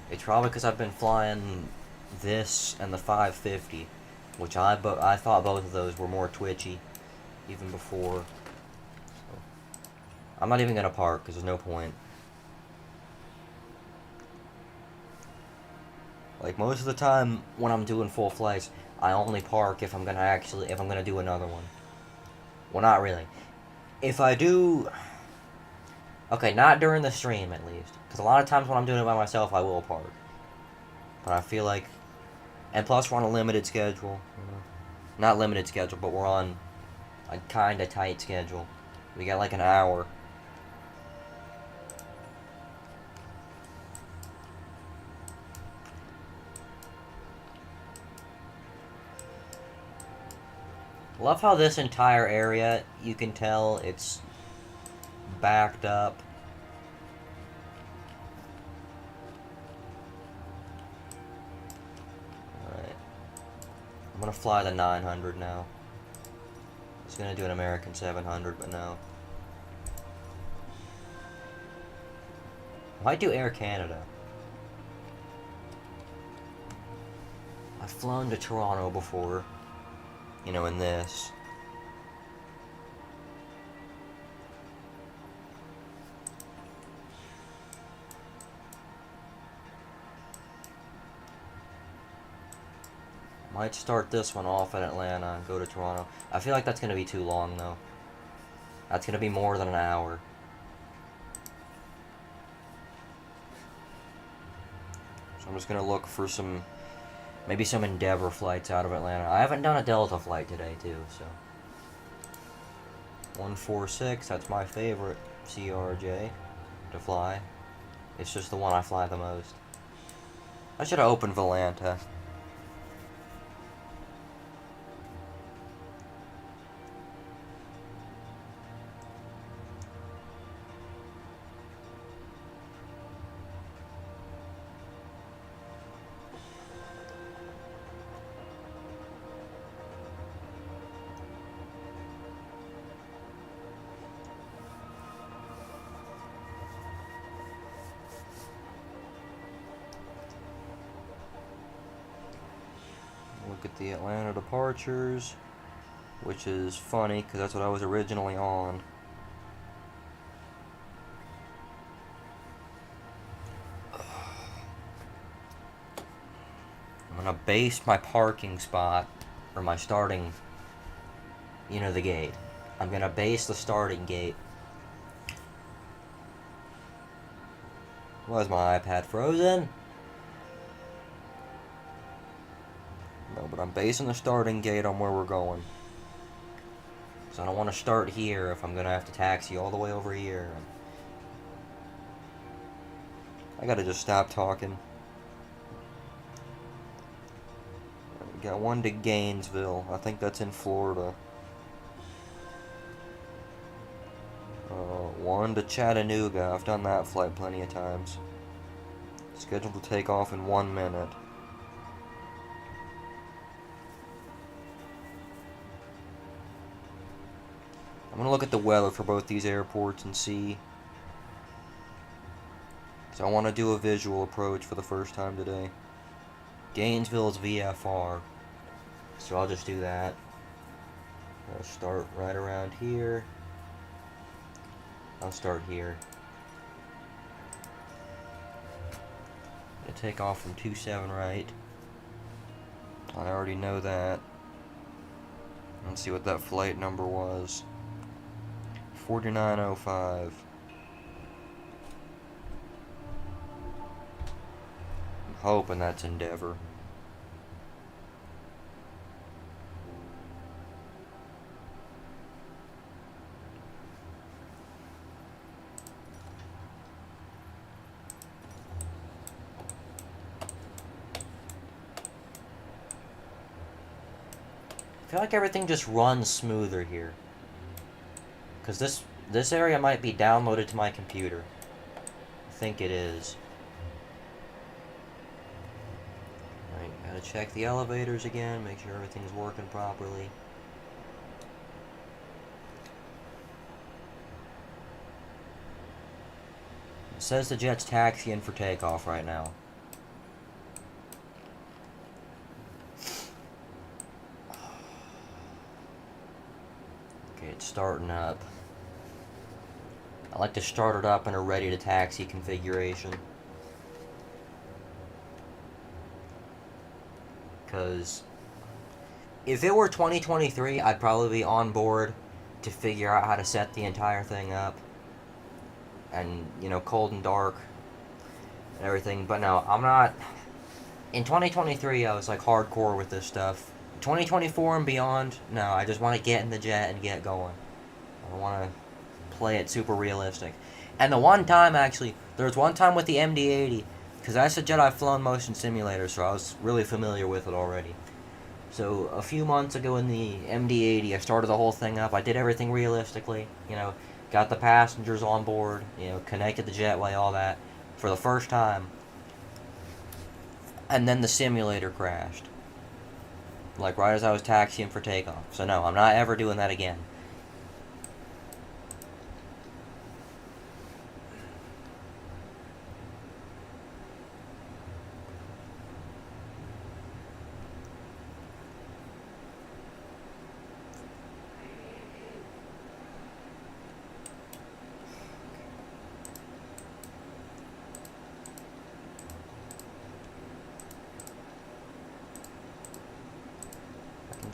Speaker 1: It's probably because I've been flying this and the 550, which I thought both of those were more twitchy, even before. So, I'm not even gonna park because there's no point. Like most of the time when I'm doing full flights, I only park if I'm gonna do another one. Well, not really. If I do, okay, not during the stream at least, because a lot of times when I'm doing it by myself, I will park. But I feel like, and plus we're on a limited schedule, you know? Not limited schedule, but we're on a kind of tight schedule. We got like an hour. Love how this entire area, you can tell it's backed up. Alright. I'm gonna fly the 900 now. I was gonna do an American 700, but no. Might do Air Canada. I've flown to Toronto before. You know, in this. Might start this one off in Atlanta and go to Toronto. I feel like that's going to be too long, though. That's going to be more than an hour. So I'm just going to look for maybe some Endeavor flights out of Atlanta. I haven't done a Delta flight today, too, so. 146, that's my favorite CRJ to fly. It's just the one I fly the most. I should have opened Volanta. Look at the Atlanta departures, which is funny because that's what I was originally on. I'm gonna base my parking spot, or my starting, you know, the gate. I'm gonna base the starting gate. Why is my iPad frozen? but I'm basing the starting gate on where we're going. So I don't want to start here if I'm going to have to taxi all the way over here. I gotta just stop talking. We got one to Gainesville. I think that's in Florida. One to Chattanooga. I've done that flight plenty of times. Scheduled to take off in 1 minute. I'm gonna look at the weather for both these airports and see. So I want to do a visual approach for the first time today. Gainesville is VFR. So I'll just do that. I'll start right around here. I'll start here. Gonna take off from 27 right. I already know that. Let's see what that flight number was. 4905. I'm hoping that's Endeavor. I feel like everything just runs smoother here. Because this area might be downloaded to my computer. I think it is. Alright, gotta check the elevators again, make sure everything's working properly. It says the jet's taxiing for takeoff right now. Okay, it's starting up. I like to start it up in a ready to taxi configuration. Because if it were 2023, I'd probably be on board to figure out how to set the entire thing up. And, you know, cold and dark and everything. But no, I'm not. In 2023, I was like hardcore with this stuff. 2024 and beyond, no, I just want to get in the jet and get going. I don't want to play it super realistic. And the one time, actually, there was one time with the MD-80, because that's a jet I've flown motion simulator, so I was really familiar with it already. So a few months ago in the MD-80, I started the whole thing up. I did everything realistically, you know, got the passengers on board, you know, connected the jetway, all that, for the first time. And then the simulator crashed. Like right as I was taxiing for takeoff. So no, I'm not ever doing that again.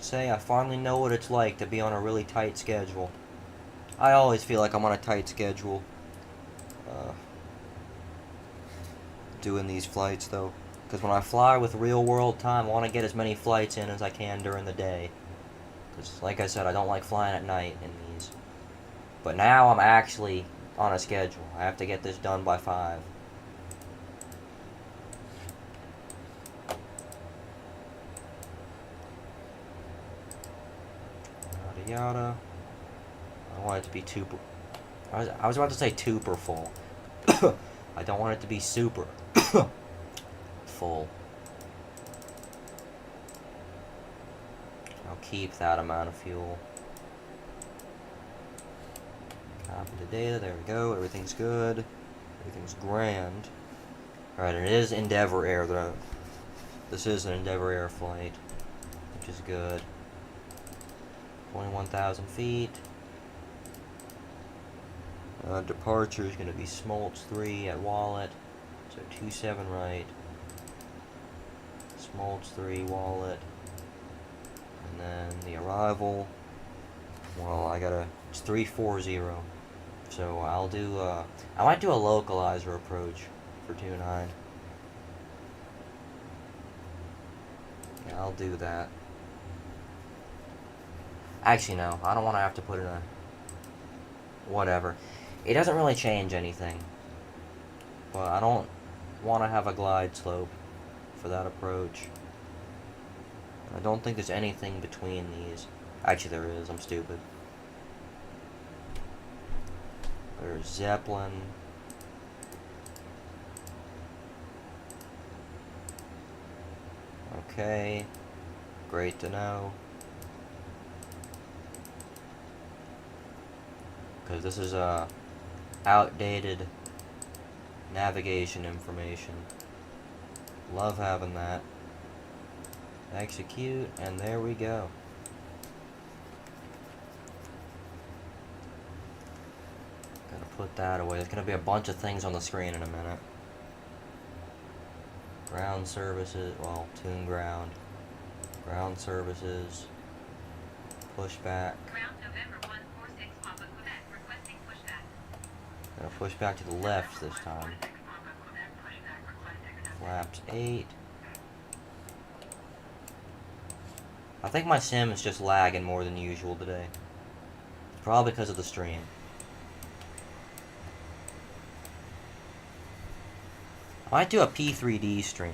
Speaker 1: Say I finally know what it's like to be on a really tight schedule. I always feel like I'm on a tight schedule doing these flights though, because when I fly with real world time, I want to get as many flights in as I can during the day, because like I said, I don't like flying at night in these. But now I'm actually on a schedule. I have to get this done by 5. Yada. I don't want it to be too. I was about to say super full. I don't want it to be super full. I'll keep that amount of fuel. Copy the data. There we go. Everything's good. Everything's grand. All right, and it is Endeavor Air. This is an Endeavor Air flight, which is good. 21,000 feet. Departure is going to be Smoltz 3 at Wallet. So 27 right. Smoltz 3 Wallet. And then the arrival. Well, it's 340. So I'll do, I might do a localizer approach for 29. Yeah, I'll do that. Actually, no. I don't want to have to put in a... Whatever. It doesn't really change anything. But I don't want to have a glide slope for that approach. I don't think there's anything between these. Actually, there is. I'm stupid. There's Zeppelin. Okay. Great to know. Because this is outdated navigation information. Love having that. Execute, and there we go. Gotta put that away. There's gonna be a bunch of things on the screen in a minute. Ground services, well, tune ground. Ground services. Pushback.
Speaker 3: Ground November 146 Papa Quebec requesting pushback.
Speaker 1: Gonna push back to the left this time.
Speaker 3: Papa Quebec pushback request accepted.
Speaker 1: Flaps 8. I think my sim is just lagging more than usual today. Probably because of the stream. I might do a P3D stream.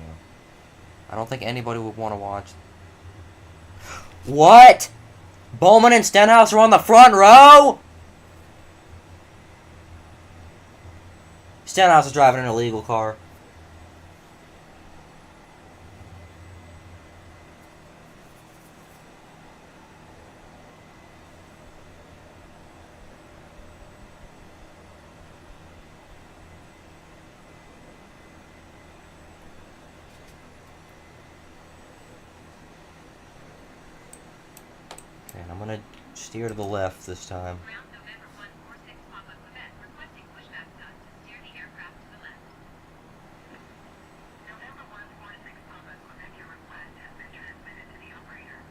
Speaker 1: I don't think anybody would want to watch. What? Bowman and Stenhouse are on the front row? Stenhouse is driving an illegal car. Okay, I'm gonna steer to the left this time.
Speaker 3: Ground November 146 Papa Quebec requesting pushback done to steer the aircraft to the left. November 146 Papa Quebec, your request has been transmitted to the operator.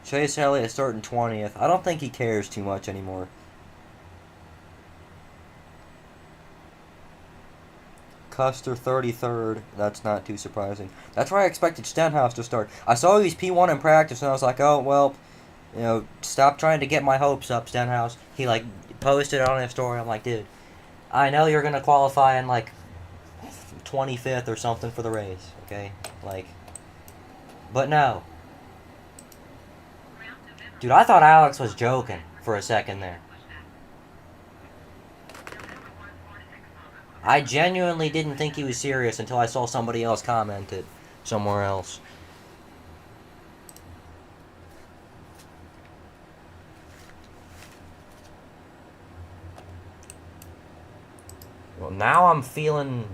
Speaker 1: Chase Elliott starting 20th. I don't think he cares too much anymore. Custer 33rd. That's not too surprising. That's where I expected Stenhouse to start. I saw he was P1 in practice, and I was like, oh, well, you know, stop trying to get my hopes up, Stenhouse. He, like, posted it on his story. I'm like, dude, I know you're going to qualify in, like, 25th or something for the race, okay? Like, but no. Dude, I thought Alex was joking for a second there. I genuinely didn't think he was serious until I saw somebody else comment it somewhere else. Well, now I'm feeling...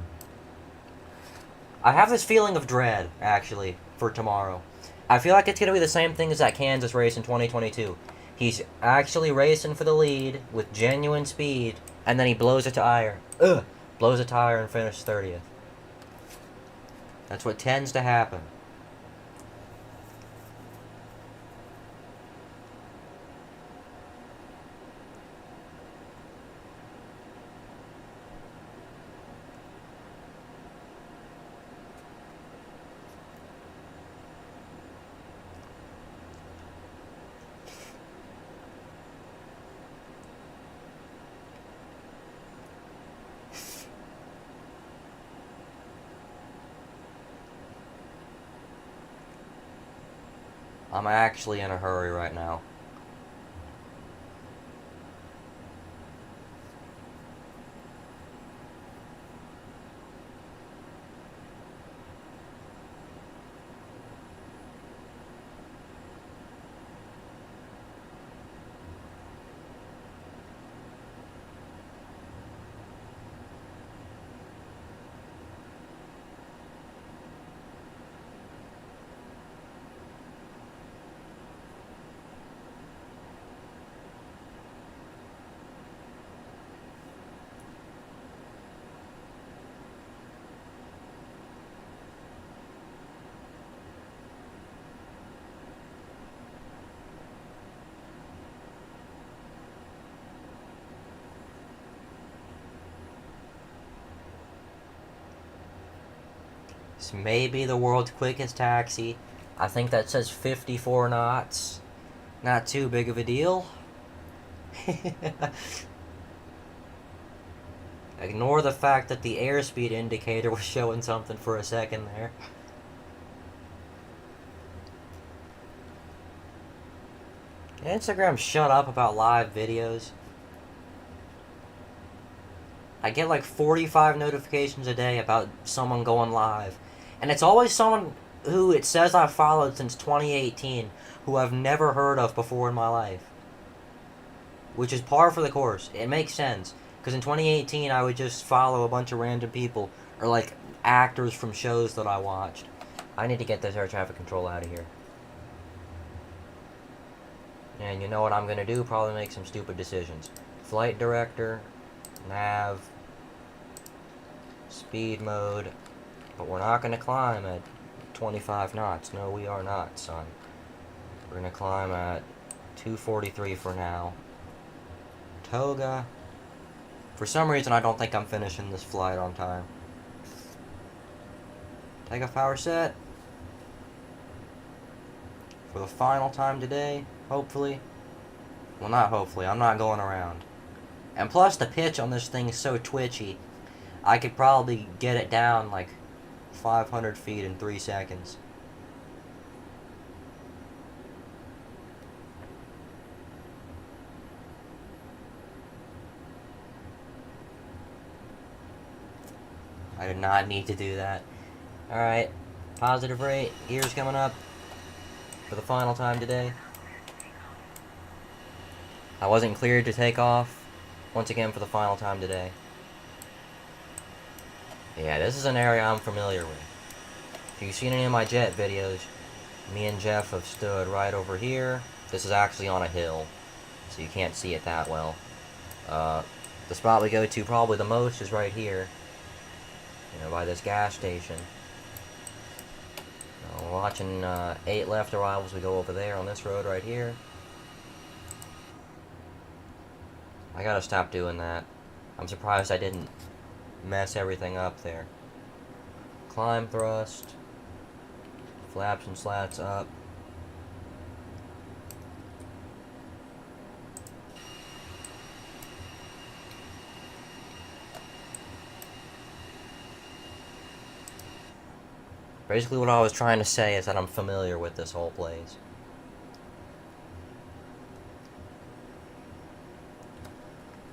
Speaker 1: I have this feeling of dread, actually, for tomorrow. I feel like it's going to be the same thing as that Kansas race in 2022. He's actually racing for the lead with genuine speed, and then he blows a tire. Blows a tire and finishes 30th. That's what tends to happen. I'm actually in a hurry right now. It's maybe the world's quickest taxi. I think that says 54 knots. Not too big of a deal. Ignore the fact that the airspeed indicator was showing something for a second there. Can Instagram shut up about live videos? I get like 45 notifications a day about someone going live. And it's always someone who it says I've followed since 2018 who I've never heard of before in my life. Which is par for the course. It makes sense. Because in 2018 I would just follow a bunch of random people. Or like actors from shows that I watched. I need to get this air traffic control out of here. And you know what I'm going to do? Probably make some stupid decisions. Flight director. Nav. Speed mode. But we're not going to climb at 25 knots. No, we are not, son. We're going to climb at 243 for now. Toga. For some reason, I don't think I'm finishing this flight on time. Take a power set. For the final time today, hopefully. Well, not hopefully. I'm not going around. And plus, the pitch on this thing is so twitchy. I could probably get it down like 500 feet in 3 seconds. I did not need to do that. Alright, positive rate, gears coming up for the final time today. I wasn't cleared to take off once again for the final time today. Yeah, this is an area I'm familiar with. If you've seen any of my jet videos, me and Jeff have stood right over here. This is actually on a hill, so you can't see it that well. The spot we go to probably the most is right here. You know, by this gas station. We're watching 8 left arrivals. We go over there on this road right here. I gotta stop doing that. I'm surprised I didn't mess everything up there. Climb thrust. Flaps and slats up. Basically what I was trying to say is that I'm familiar with this whole place.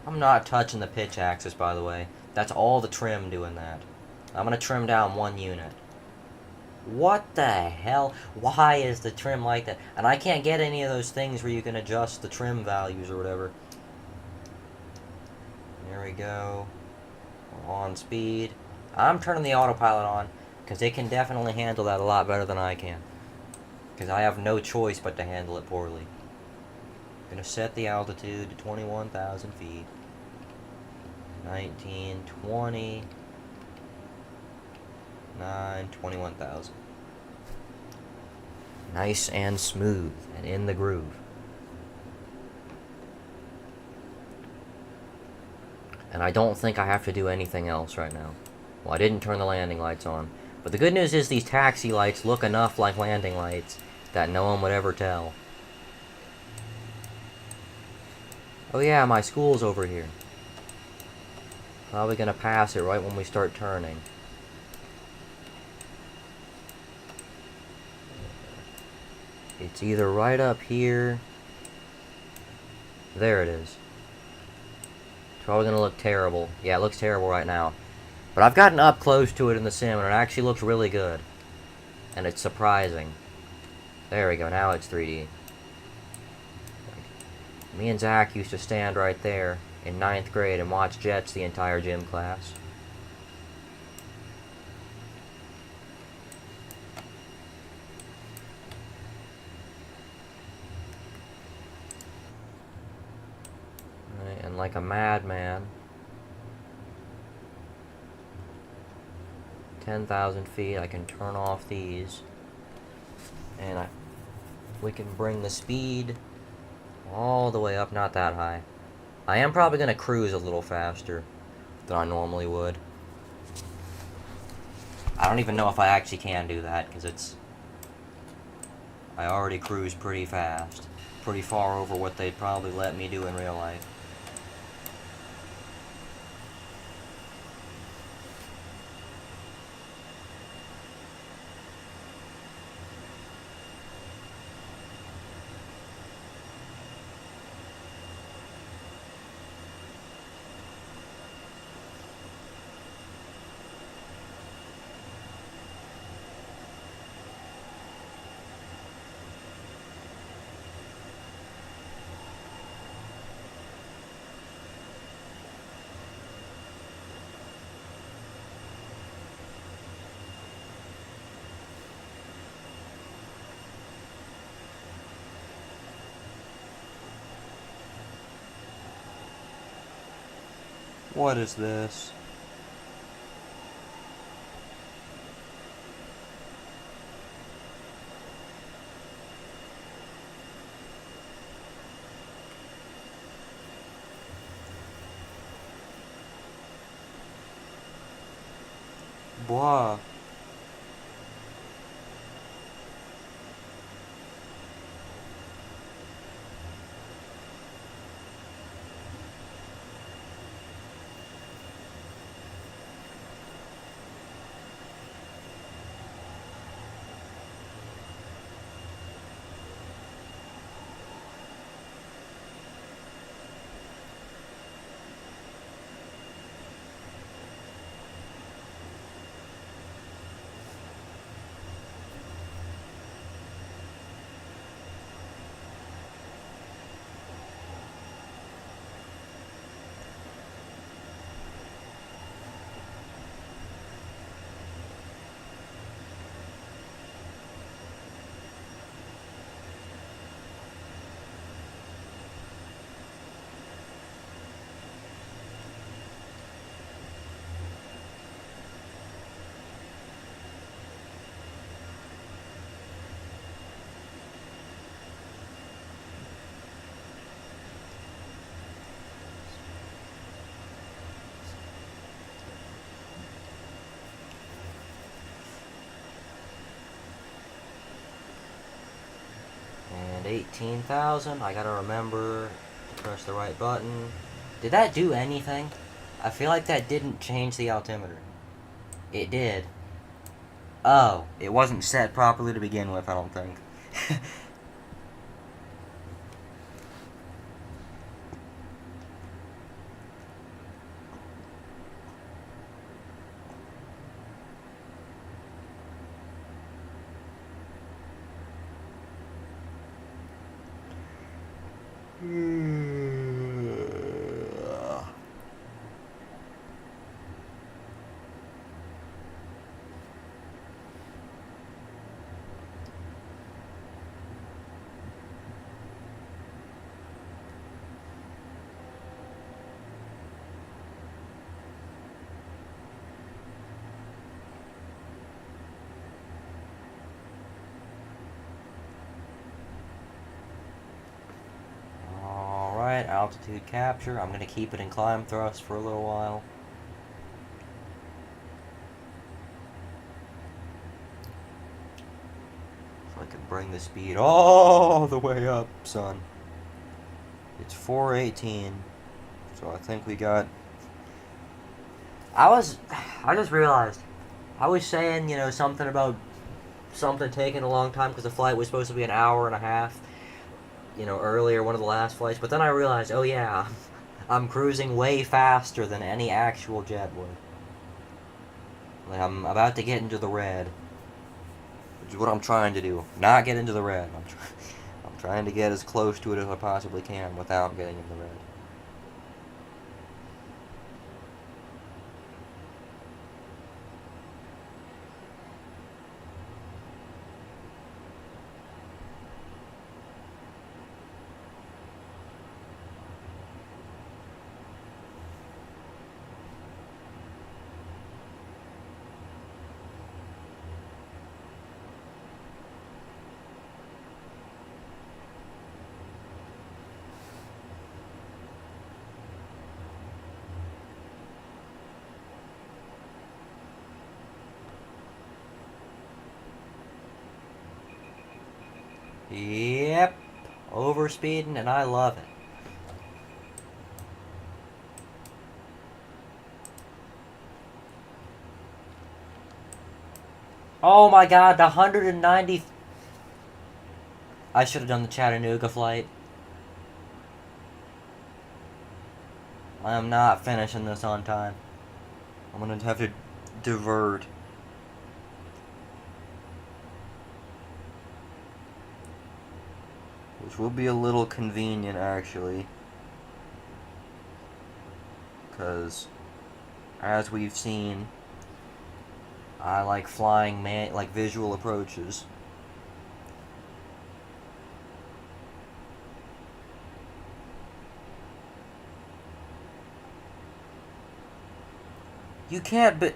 Speaker 1: I'm not touching the pitch axis, by the way. That's all the trim doing that. I'm gonna trim down 1 unit. What the hell? Why is the trim like that? And I can't get any of those things where you can adjust the trim values or whatever. There we go. We're on speed. I'm turning the autopilot on, because it can definitely handle that a lot better than I can. Because I have no choice but to handle it poorly. Gonna set the altitude to 21,000 feet. 19, 20, 9, 21,000. Nice and smooth and in the groove. And I don't think I have to do anything else right now. Well, I didn't turn the landing lights on. But the good news is these taxi lights look enough like landing lights that no one would ever tell. Oh yeah, my school's over here. Probably gonna pass it right when we start turning. It's either right up here. There it is. It's probably gonna look terrible. Yeah, it looks terrible right now. But I've gotten up close to it in the sim, and it actually looks really good. And it's surprising. There we go, now it's 3D. Me and Zach used to stand right there in 9th grade and watch jets the entire gym class. Right, and like a madman, 10,000 feet, I can turn off these, and we can bring the speed all the way up, not that high. I am probably going to cruise a little faster than I normally would. I don't even know if I actually can do that, because it's... I already cruise pretty fast. Pretty far over what they'd probably let me do in real life. What is this? Blah. And 18,000. I gotta remember to press the right button. Did that do anything? I feel like that didn't change the altimeter. It did. Oh, it wasn't set properly to begin with, I don't think. Alright, altitude capture. I'm gonna keep it in climb thrust for a little while. So I can bring the speed all the way up, son. It's 418. So I think we got... I just realized. I was saying, something about something taking a long time because the flight was supposed to be an hour and a half. Earlier, one of the last flights. But then I realized, oh yeah, I'm cruising way faster than any actual jet would. Like, I'm about to get into the red. Which is what I'm trying to do. Not get into the red. I'm trying to get as close to it as I possibly can without getting in the red. Yep. Overspeeding, and I love it. Oh my god, the 190. I should have done the Chattanooga flight. I am not finishing this on time. I'm gonna have to divert. Which will be a little convenient, actually. Because, as we've seen, I like flying like visual approaches. You can't be...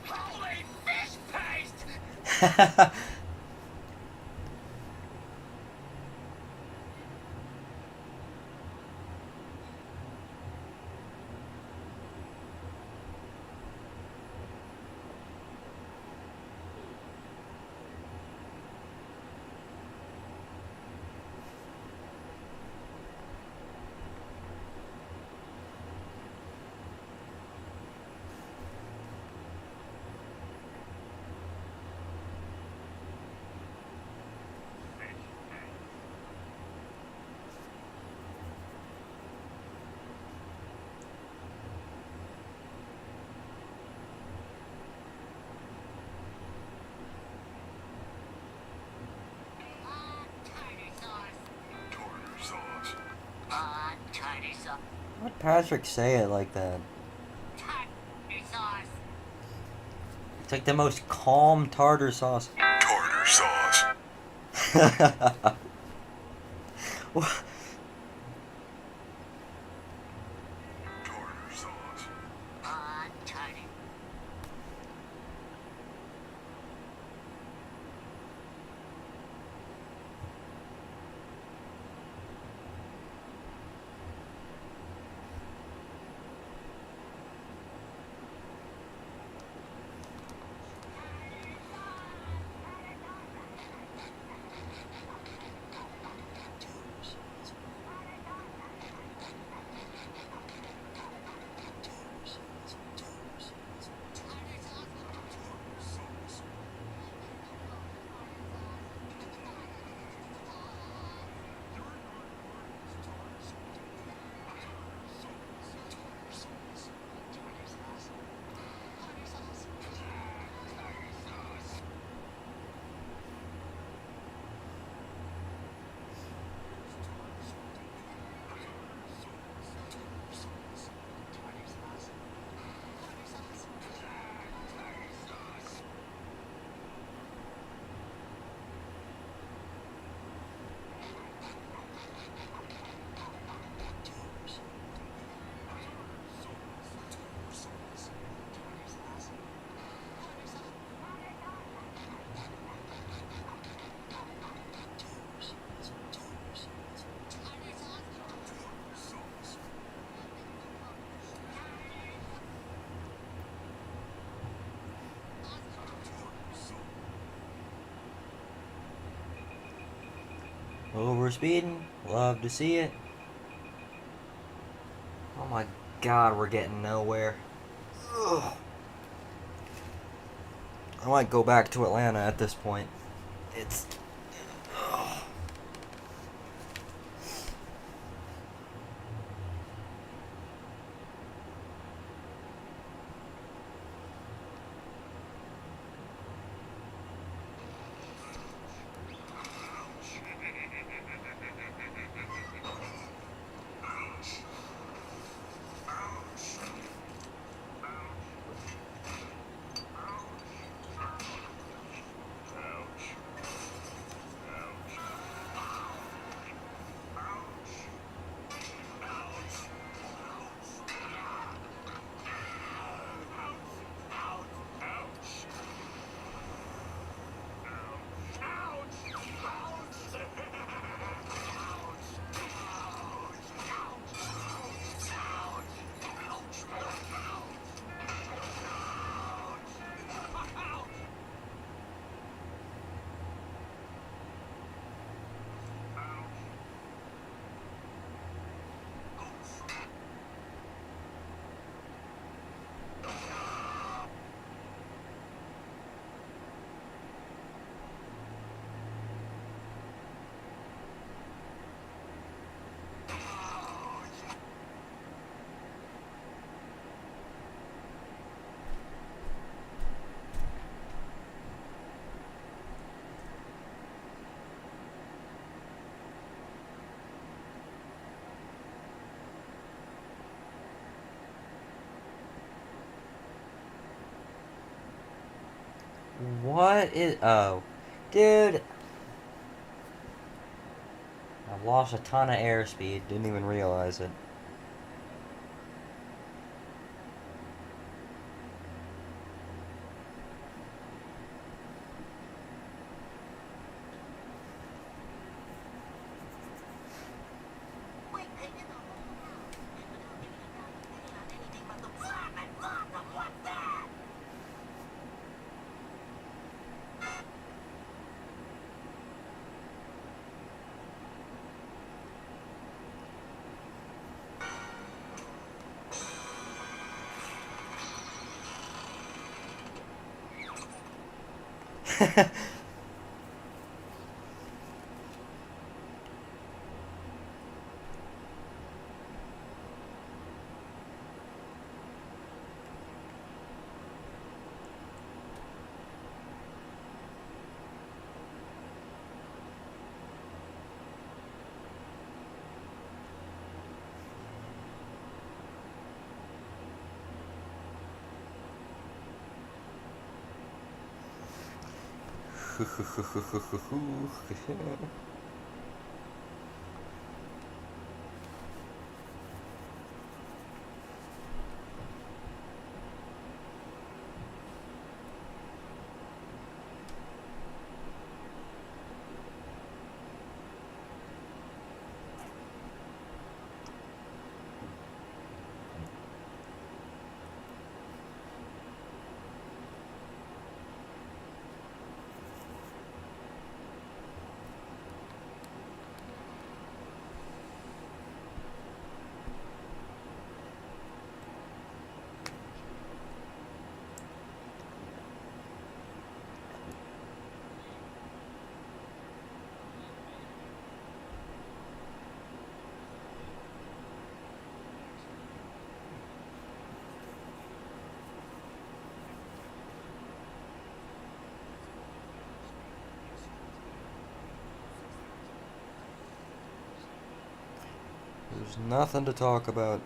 Speaker 3: Holy fish paste! Tartar sauce.
Speaker 1: Why'd Patrick say it like that?
Speaker 3: Tartar sauce.
Speaker 1: It's like the most calm tartar sauce.
Speaker 4: Tartar sauce.
Speaker 1: What?
Speaker 4: Tartar sauce.
Speaker 3: Tartar.
Speaker 1: Over speeding. Love to see it. Oh my god, we're getting nowhere. Ugh. I might go back to Atlanta at this point. It's. Ugh. What is. Oh. Dude. I've lost a ton of airspeed. Didn't even realize it. There's nothing to talk about.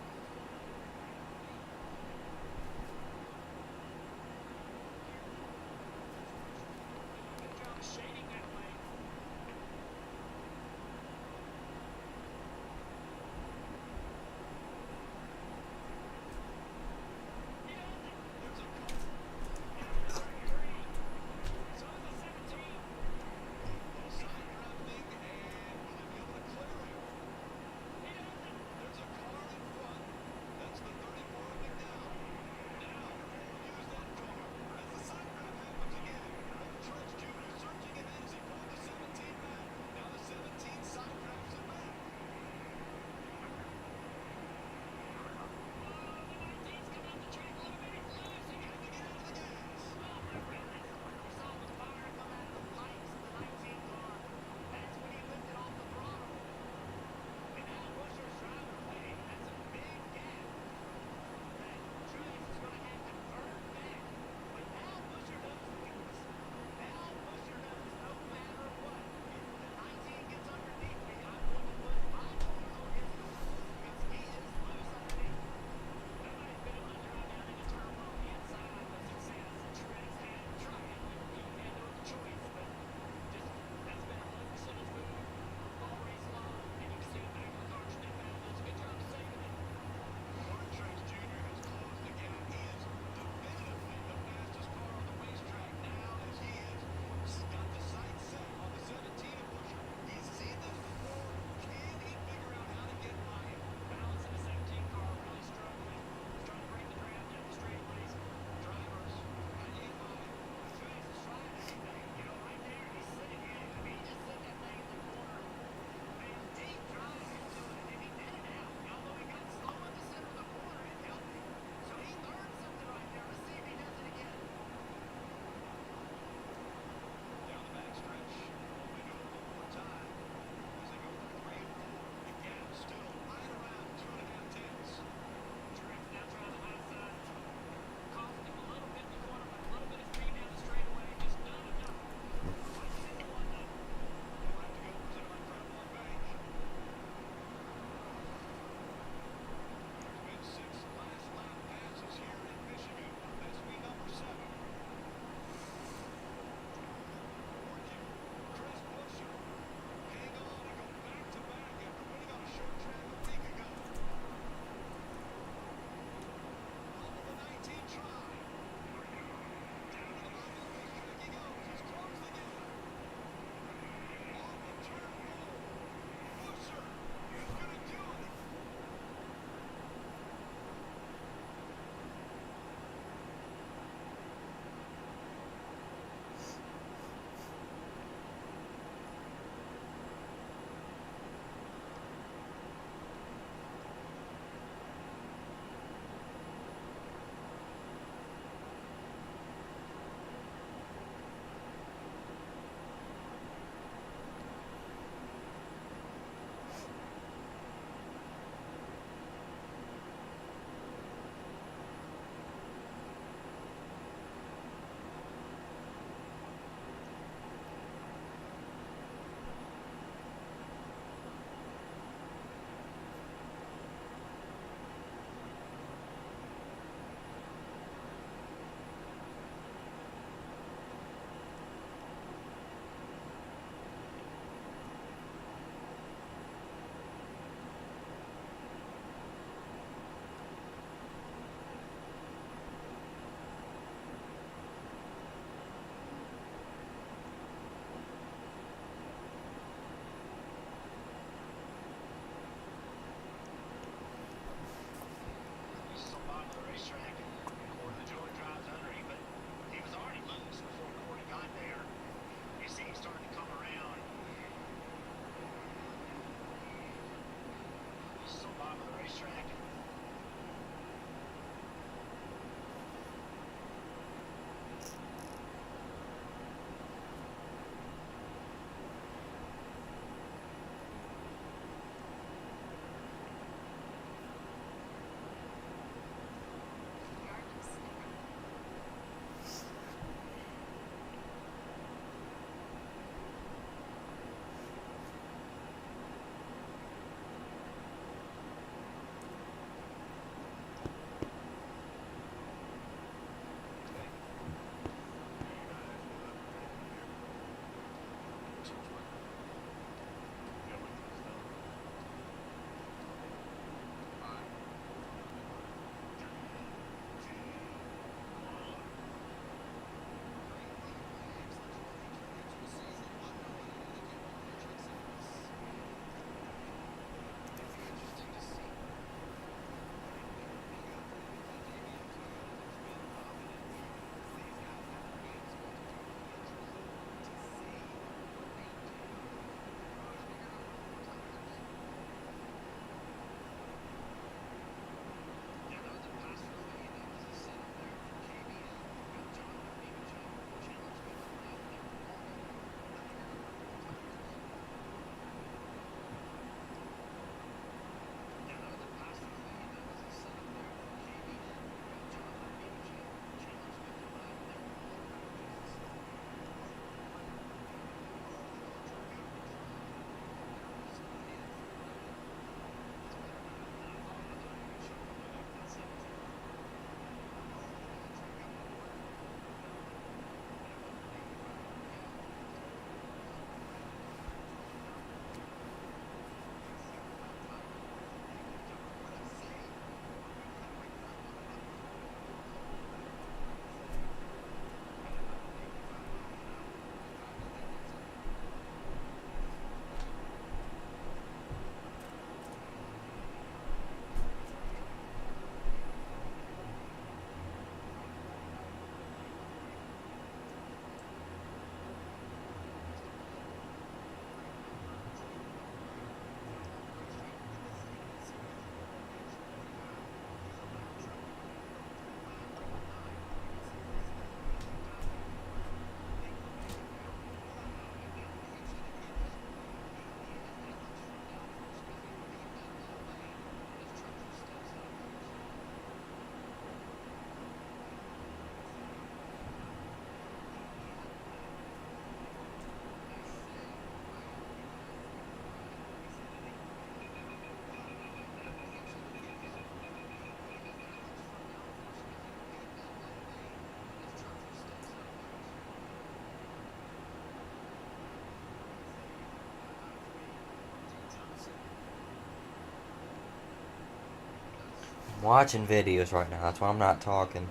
Speaker 1: I'm watching videos right now. That's why I'm not talking.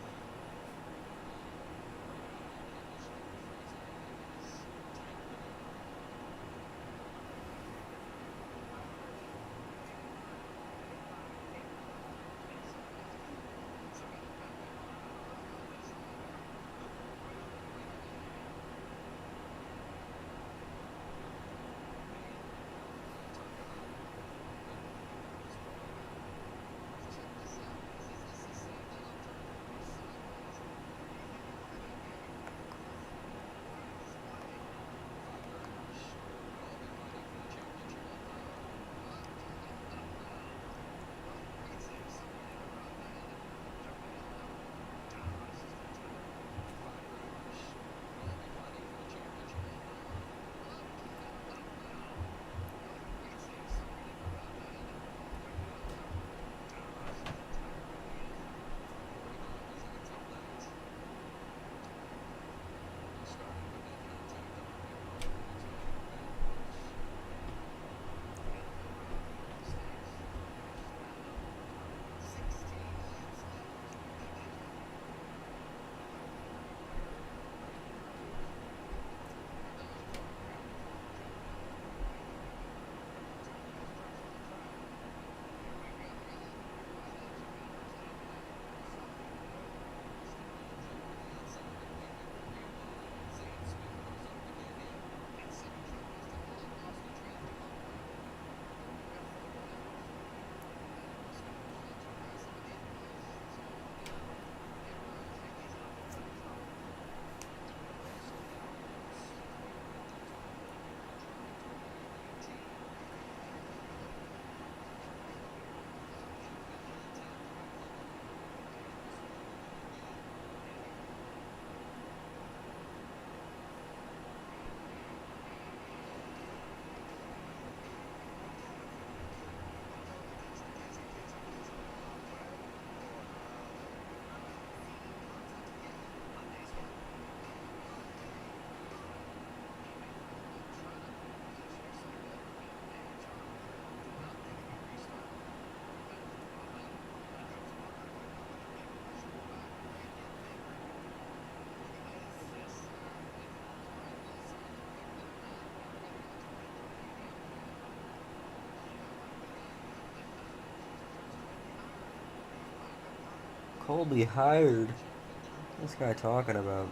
Speaker 1: Colby hired. What's this guy talking about?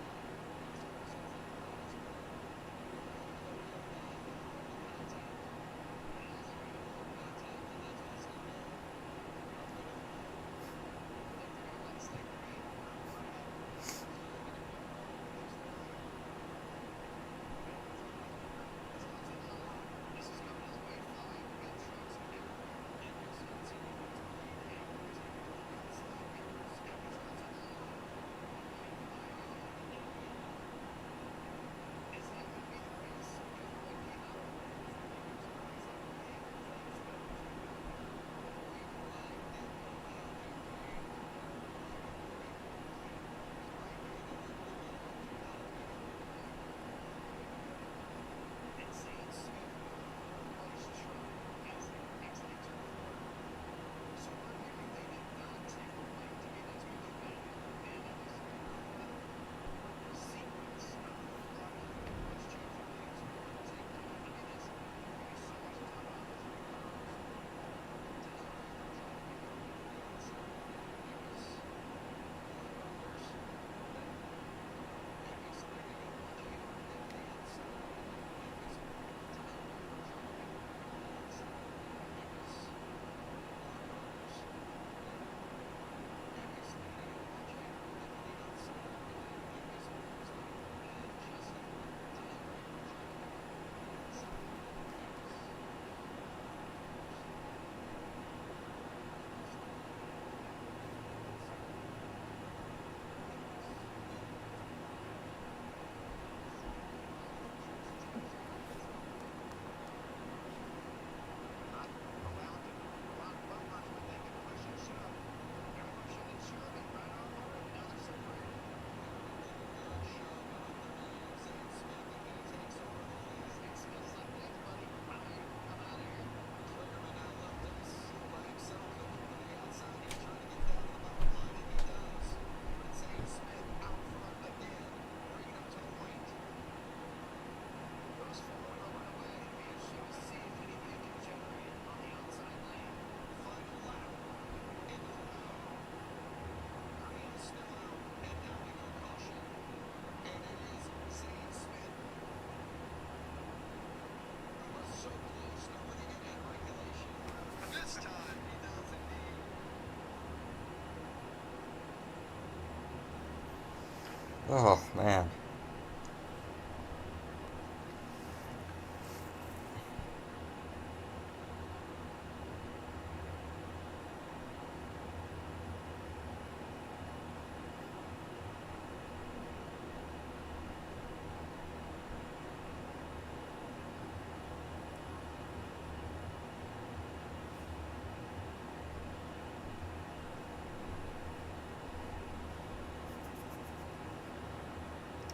Speaker 1: Oh, man.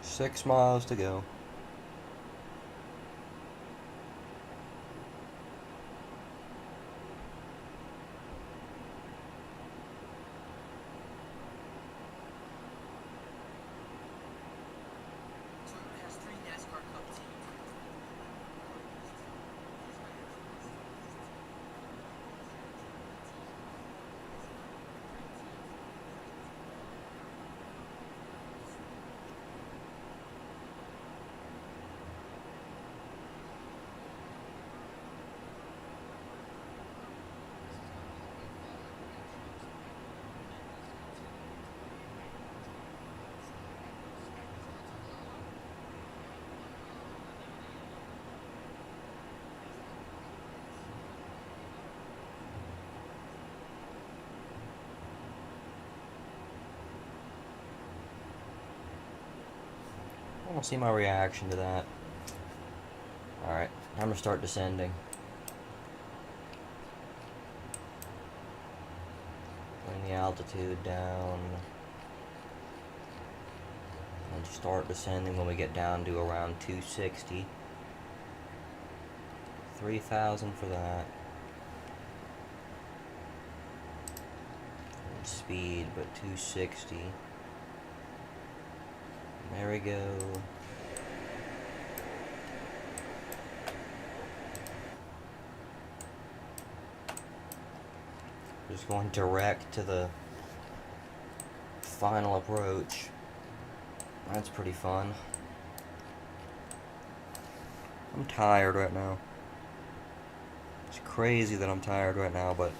Speaker 1: Six miles to go.
Speaker 4: Toyota has 3 NASCAR Cup teams.
Speaker 1: I want to see my reaction to that. Alright, I'm gonna start descending. Bring the altitude down. And start descending when we get down to around 260. 3,000 for that. And speed, but 260. There we go. Just going direct to the final approach. That's pretty fun. I'm tired right now. It's crazy that I'm tired right now, but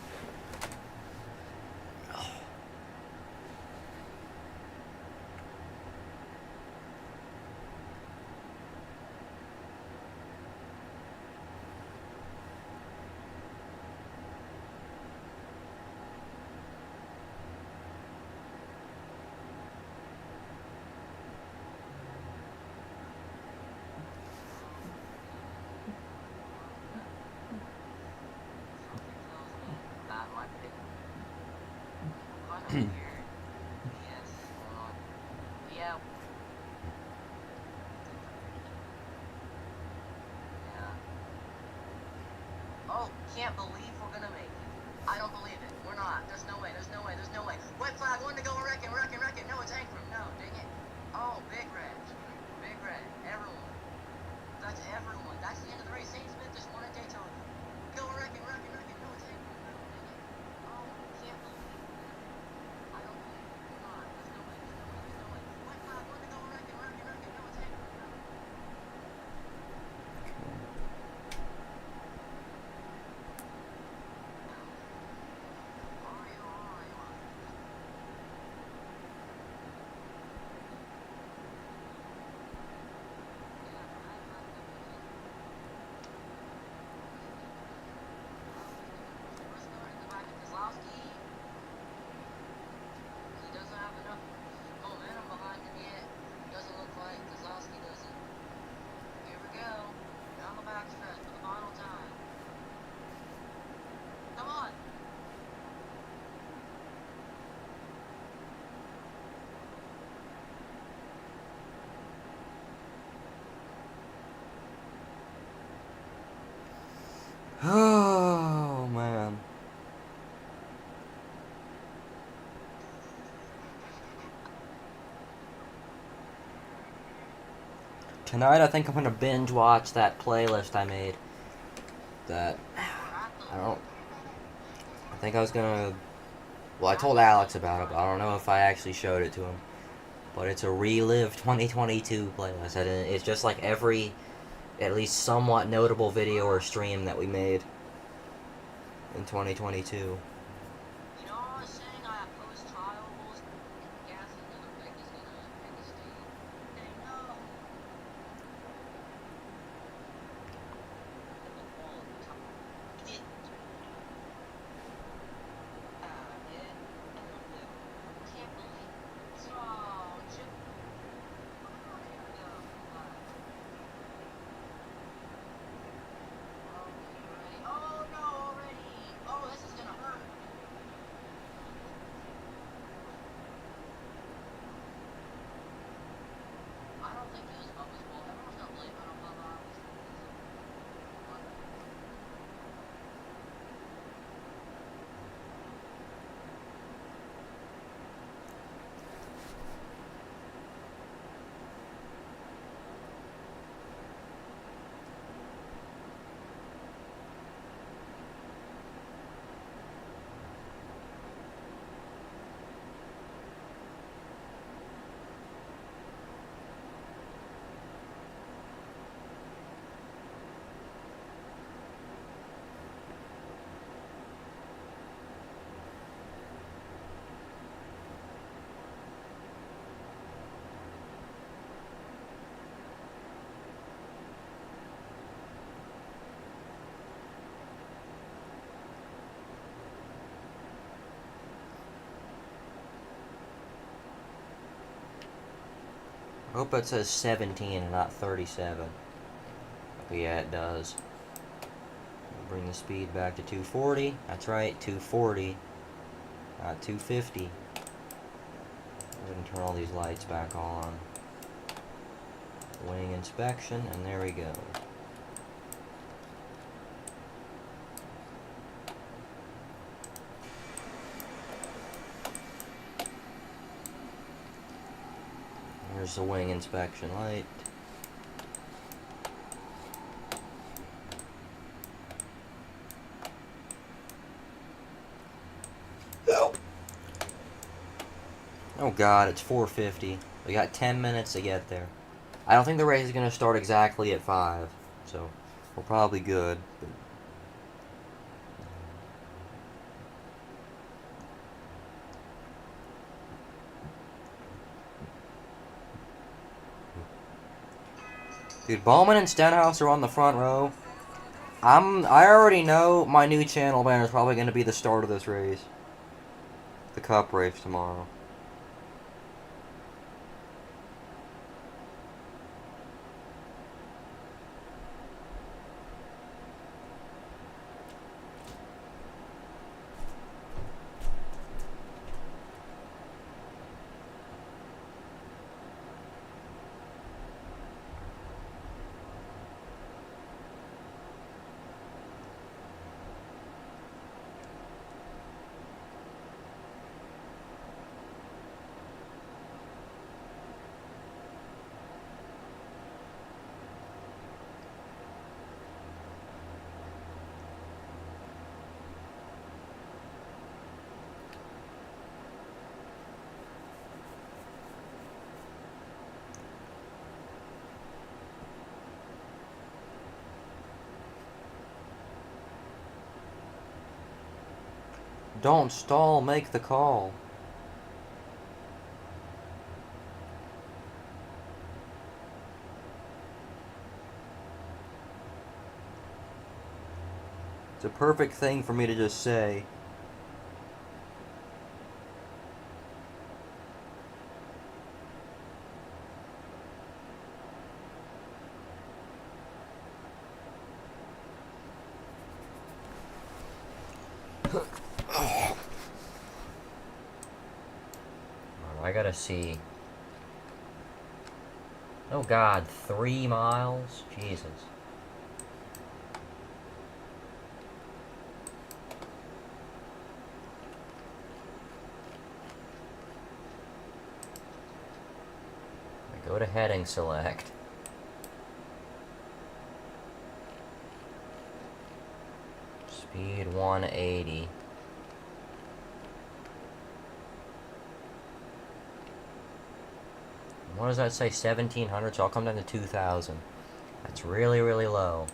Speaker 4: That might be kind of weird. Yes, hold on. Yeah. Yeah. Oh, can't believe we're gonna make it. I don't believe it. We're not. There's no way. There's no way. There's no way. White flag, one to go. Wrecking, wrecking, wrecking. No, it's anchoring. No, dang it. Oh, big red. Big red. Everyone. That's everyone. That's the end of the race. St. Smith just won at Daytona. Go wrecking, wrecking, wrecking. No, it's anchoring. No, dang it. Oh, can't believe it. I don't believe it. We're not. There's no way. There's no way. There's no way. White flag, one to go. Wrecking, wrecking, wrecking. No, it's anchoring. No. Are you? Are you? He doesn't have enough momentum behind him yet. Doesn't look like Kozlowski doesn't. Here we go. Down the backstretch for the final time. Come on.
Speaker 1: oh man. Tonight I think I'm gonna binge watch that playlist I made. That I don't. I think I was gonna. Well, I told Alex about it, but I don't know if I actually showed it to him. But it's a Relive 2022 playlist, and it's just like every, at least somewhat notable video or stream that we made in 2022.
Speaker 4: You know, I was saying I oppose trials. Gas is gonna make us gonna make a state.
Speaker 1: Hope it says 17 and not 37. But yeah, it does. Bring the speed back to 240. That's right, 240. Not 250. Go ahead and turn all these lights back on. Wing inspection, and there we go. Here's the wing inspection light. Oh god, it's 4:50. We got 10 minutes to get there. I don't think the race is going to start exactly at 5, so we're probably good. Dude, Bowman and Stenhouse are on the front row. I already know my new channel banner is probably going to be the start of this race. The Cup race tomorrow. Don't stall, make the call. It's a perfect thing for me to just say. I gotta see. Oh god, 3 miles? Jesus. I go to heading select. Speed 180. What does that say? 1700, so I'll come down to 2000. That's really, really low.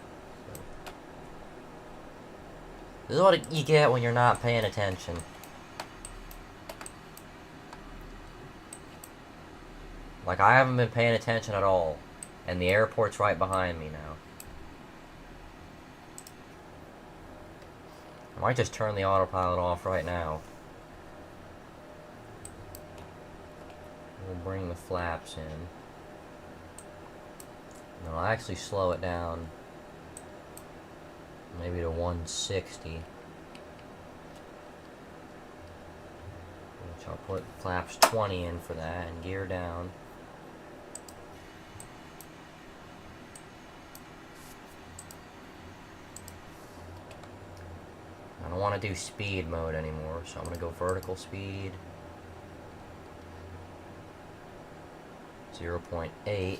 Speaker 1: This is what you get when you're not paying attention. Like, I haven't been paying attention at all. And the airport's right behind me now. I might just turn the autopilot off right now. We'll bring the flaps in. And I'll actually slow it down. Maybe to 160. Which I'll put flaps 20 in for that and gear down. I don't want to do speed mode anymore, so I'm going to go vertical speed. 0.8.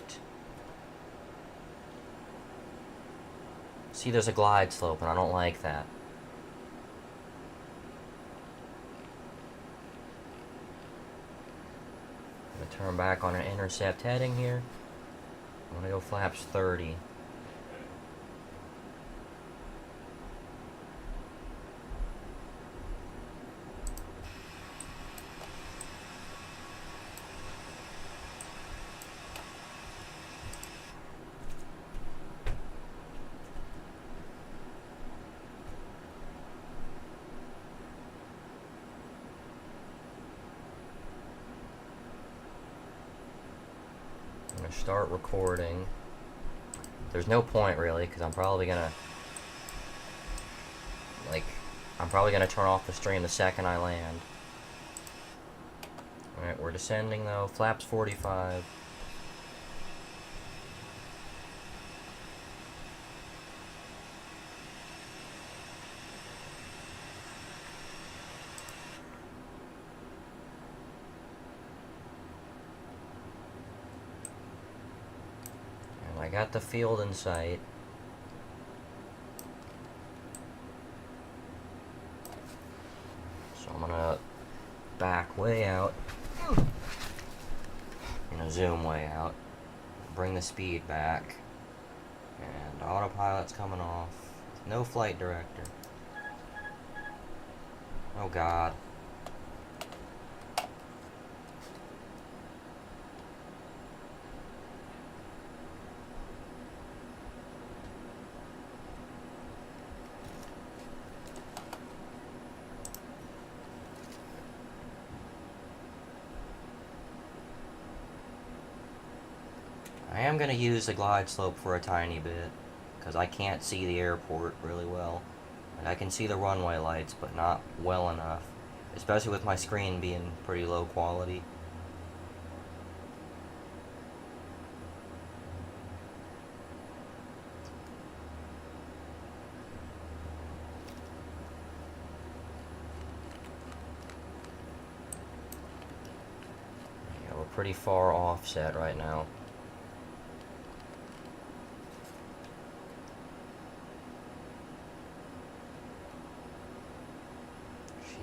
Speaker 1: See, there's a glide slope, and I don't like that. I'm going to turn back on an intercept heading here. I'm going to go flaps 30. gonna start recording. There's no point really, because I'm probably gonna turn off the stream the second I land. Alright, we're descending though. Flaps 45. And I got the field in sight. So I'm gonna back way out. Zoom way out. Bring the speed back. And autopilot's coming off. No flight director. Oh god. I am going to use the glide slope for a tiny bit, because I can't see the airport really well. Like, I can see the runway lights, but not well enough, especially with my screen being pretty low quality. Yeah, we're pretty far offset right now.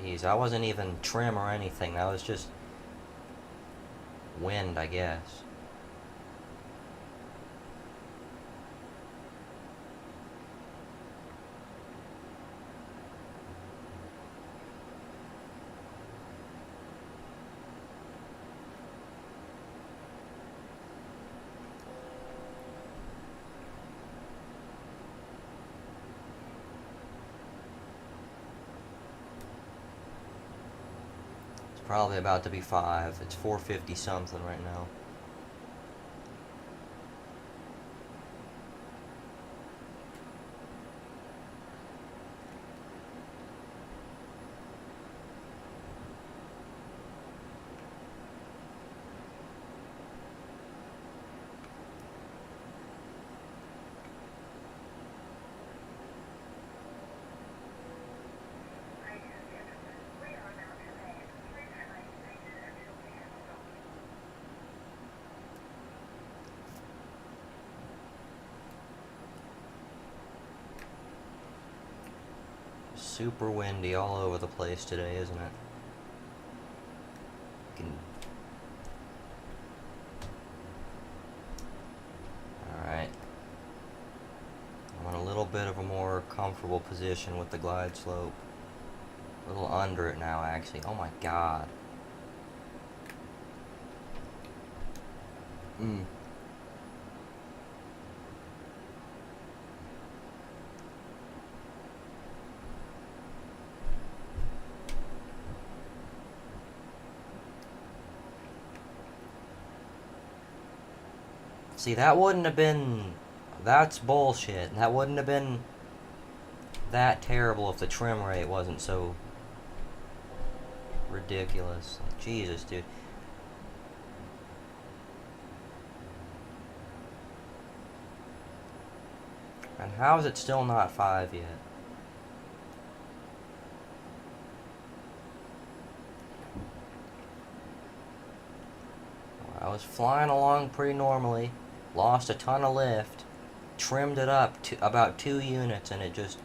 Speaker 1: Jeez, that wasn't even trim or anything. That was just wind, I guess. Probably about to be 5. It's 450 something right now. Super windy all over the place today, isn't it? Alright. I'm in a little bit of a more comfortable position with the glide slope. A little under it now, actually. Oh my god. See, that wouldn't have been... That's bullshit. That wouldn't have been that terrible if the trim rate wasn't so ridiculous. Like, Jesus, dude. And how is it still not 5 yet? I was flying along pretty normally, lost a ton of lift, trimmed it up to about 2 units, and it just...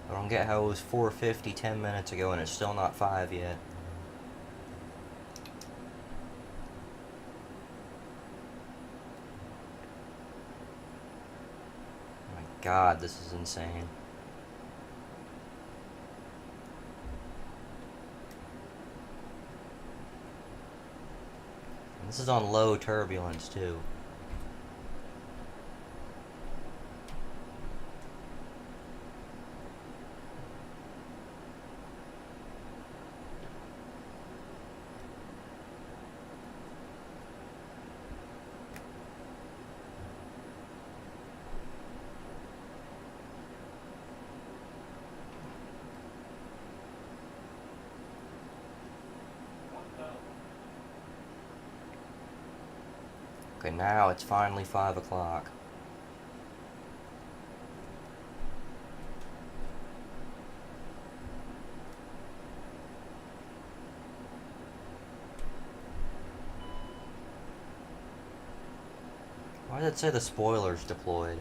Speaker 1: I don't get how it was 450 10 minutes ago and it's still not 5 yet. god, this is insane. This is on low turbulence, too. Okay, now it's finally 5 o'clock. Why did it say the spoilers deployed?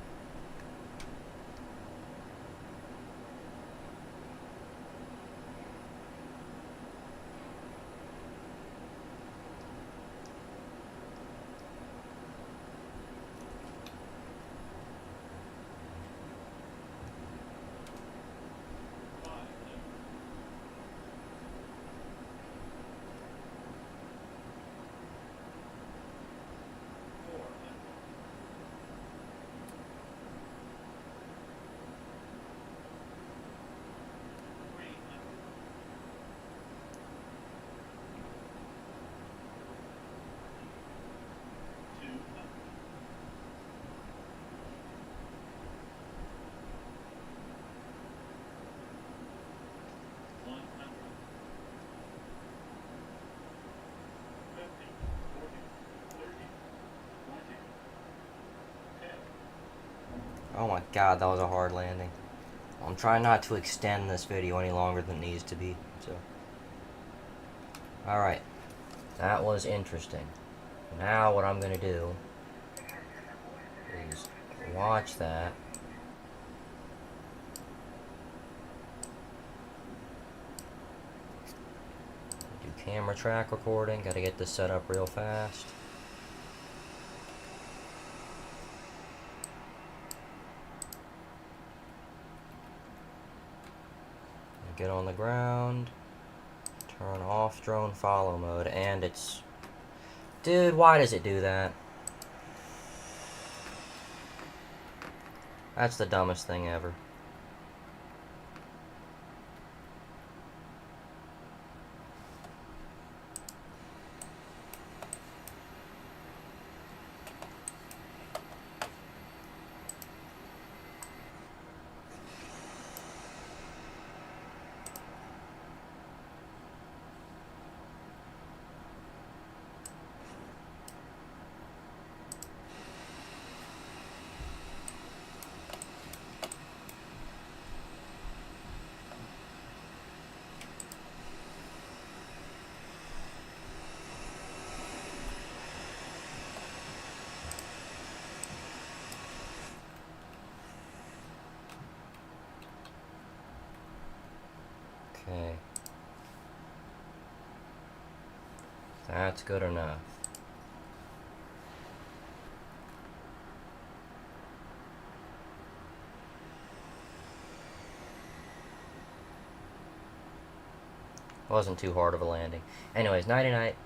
Speaker 1: Oh my god, that was a hard landing. I'm trying not to extend this video any longer than it needs to be, so. Alright. That was interesting. Now what I'm gonna do is watch that. Do camera track recording, gotta get this set up real fast. Get on the ground, turn off drone follow mode, and it's... Dude, why does it do that? That's the dumbest thing ever. Okay. That's good enough. Wasn't too hard of a landing. Anyways, nighty night.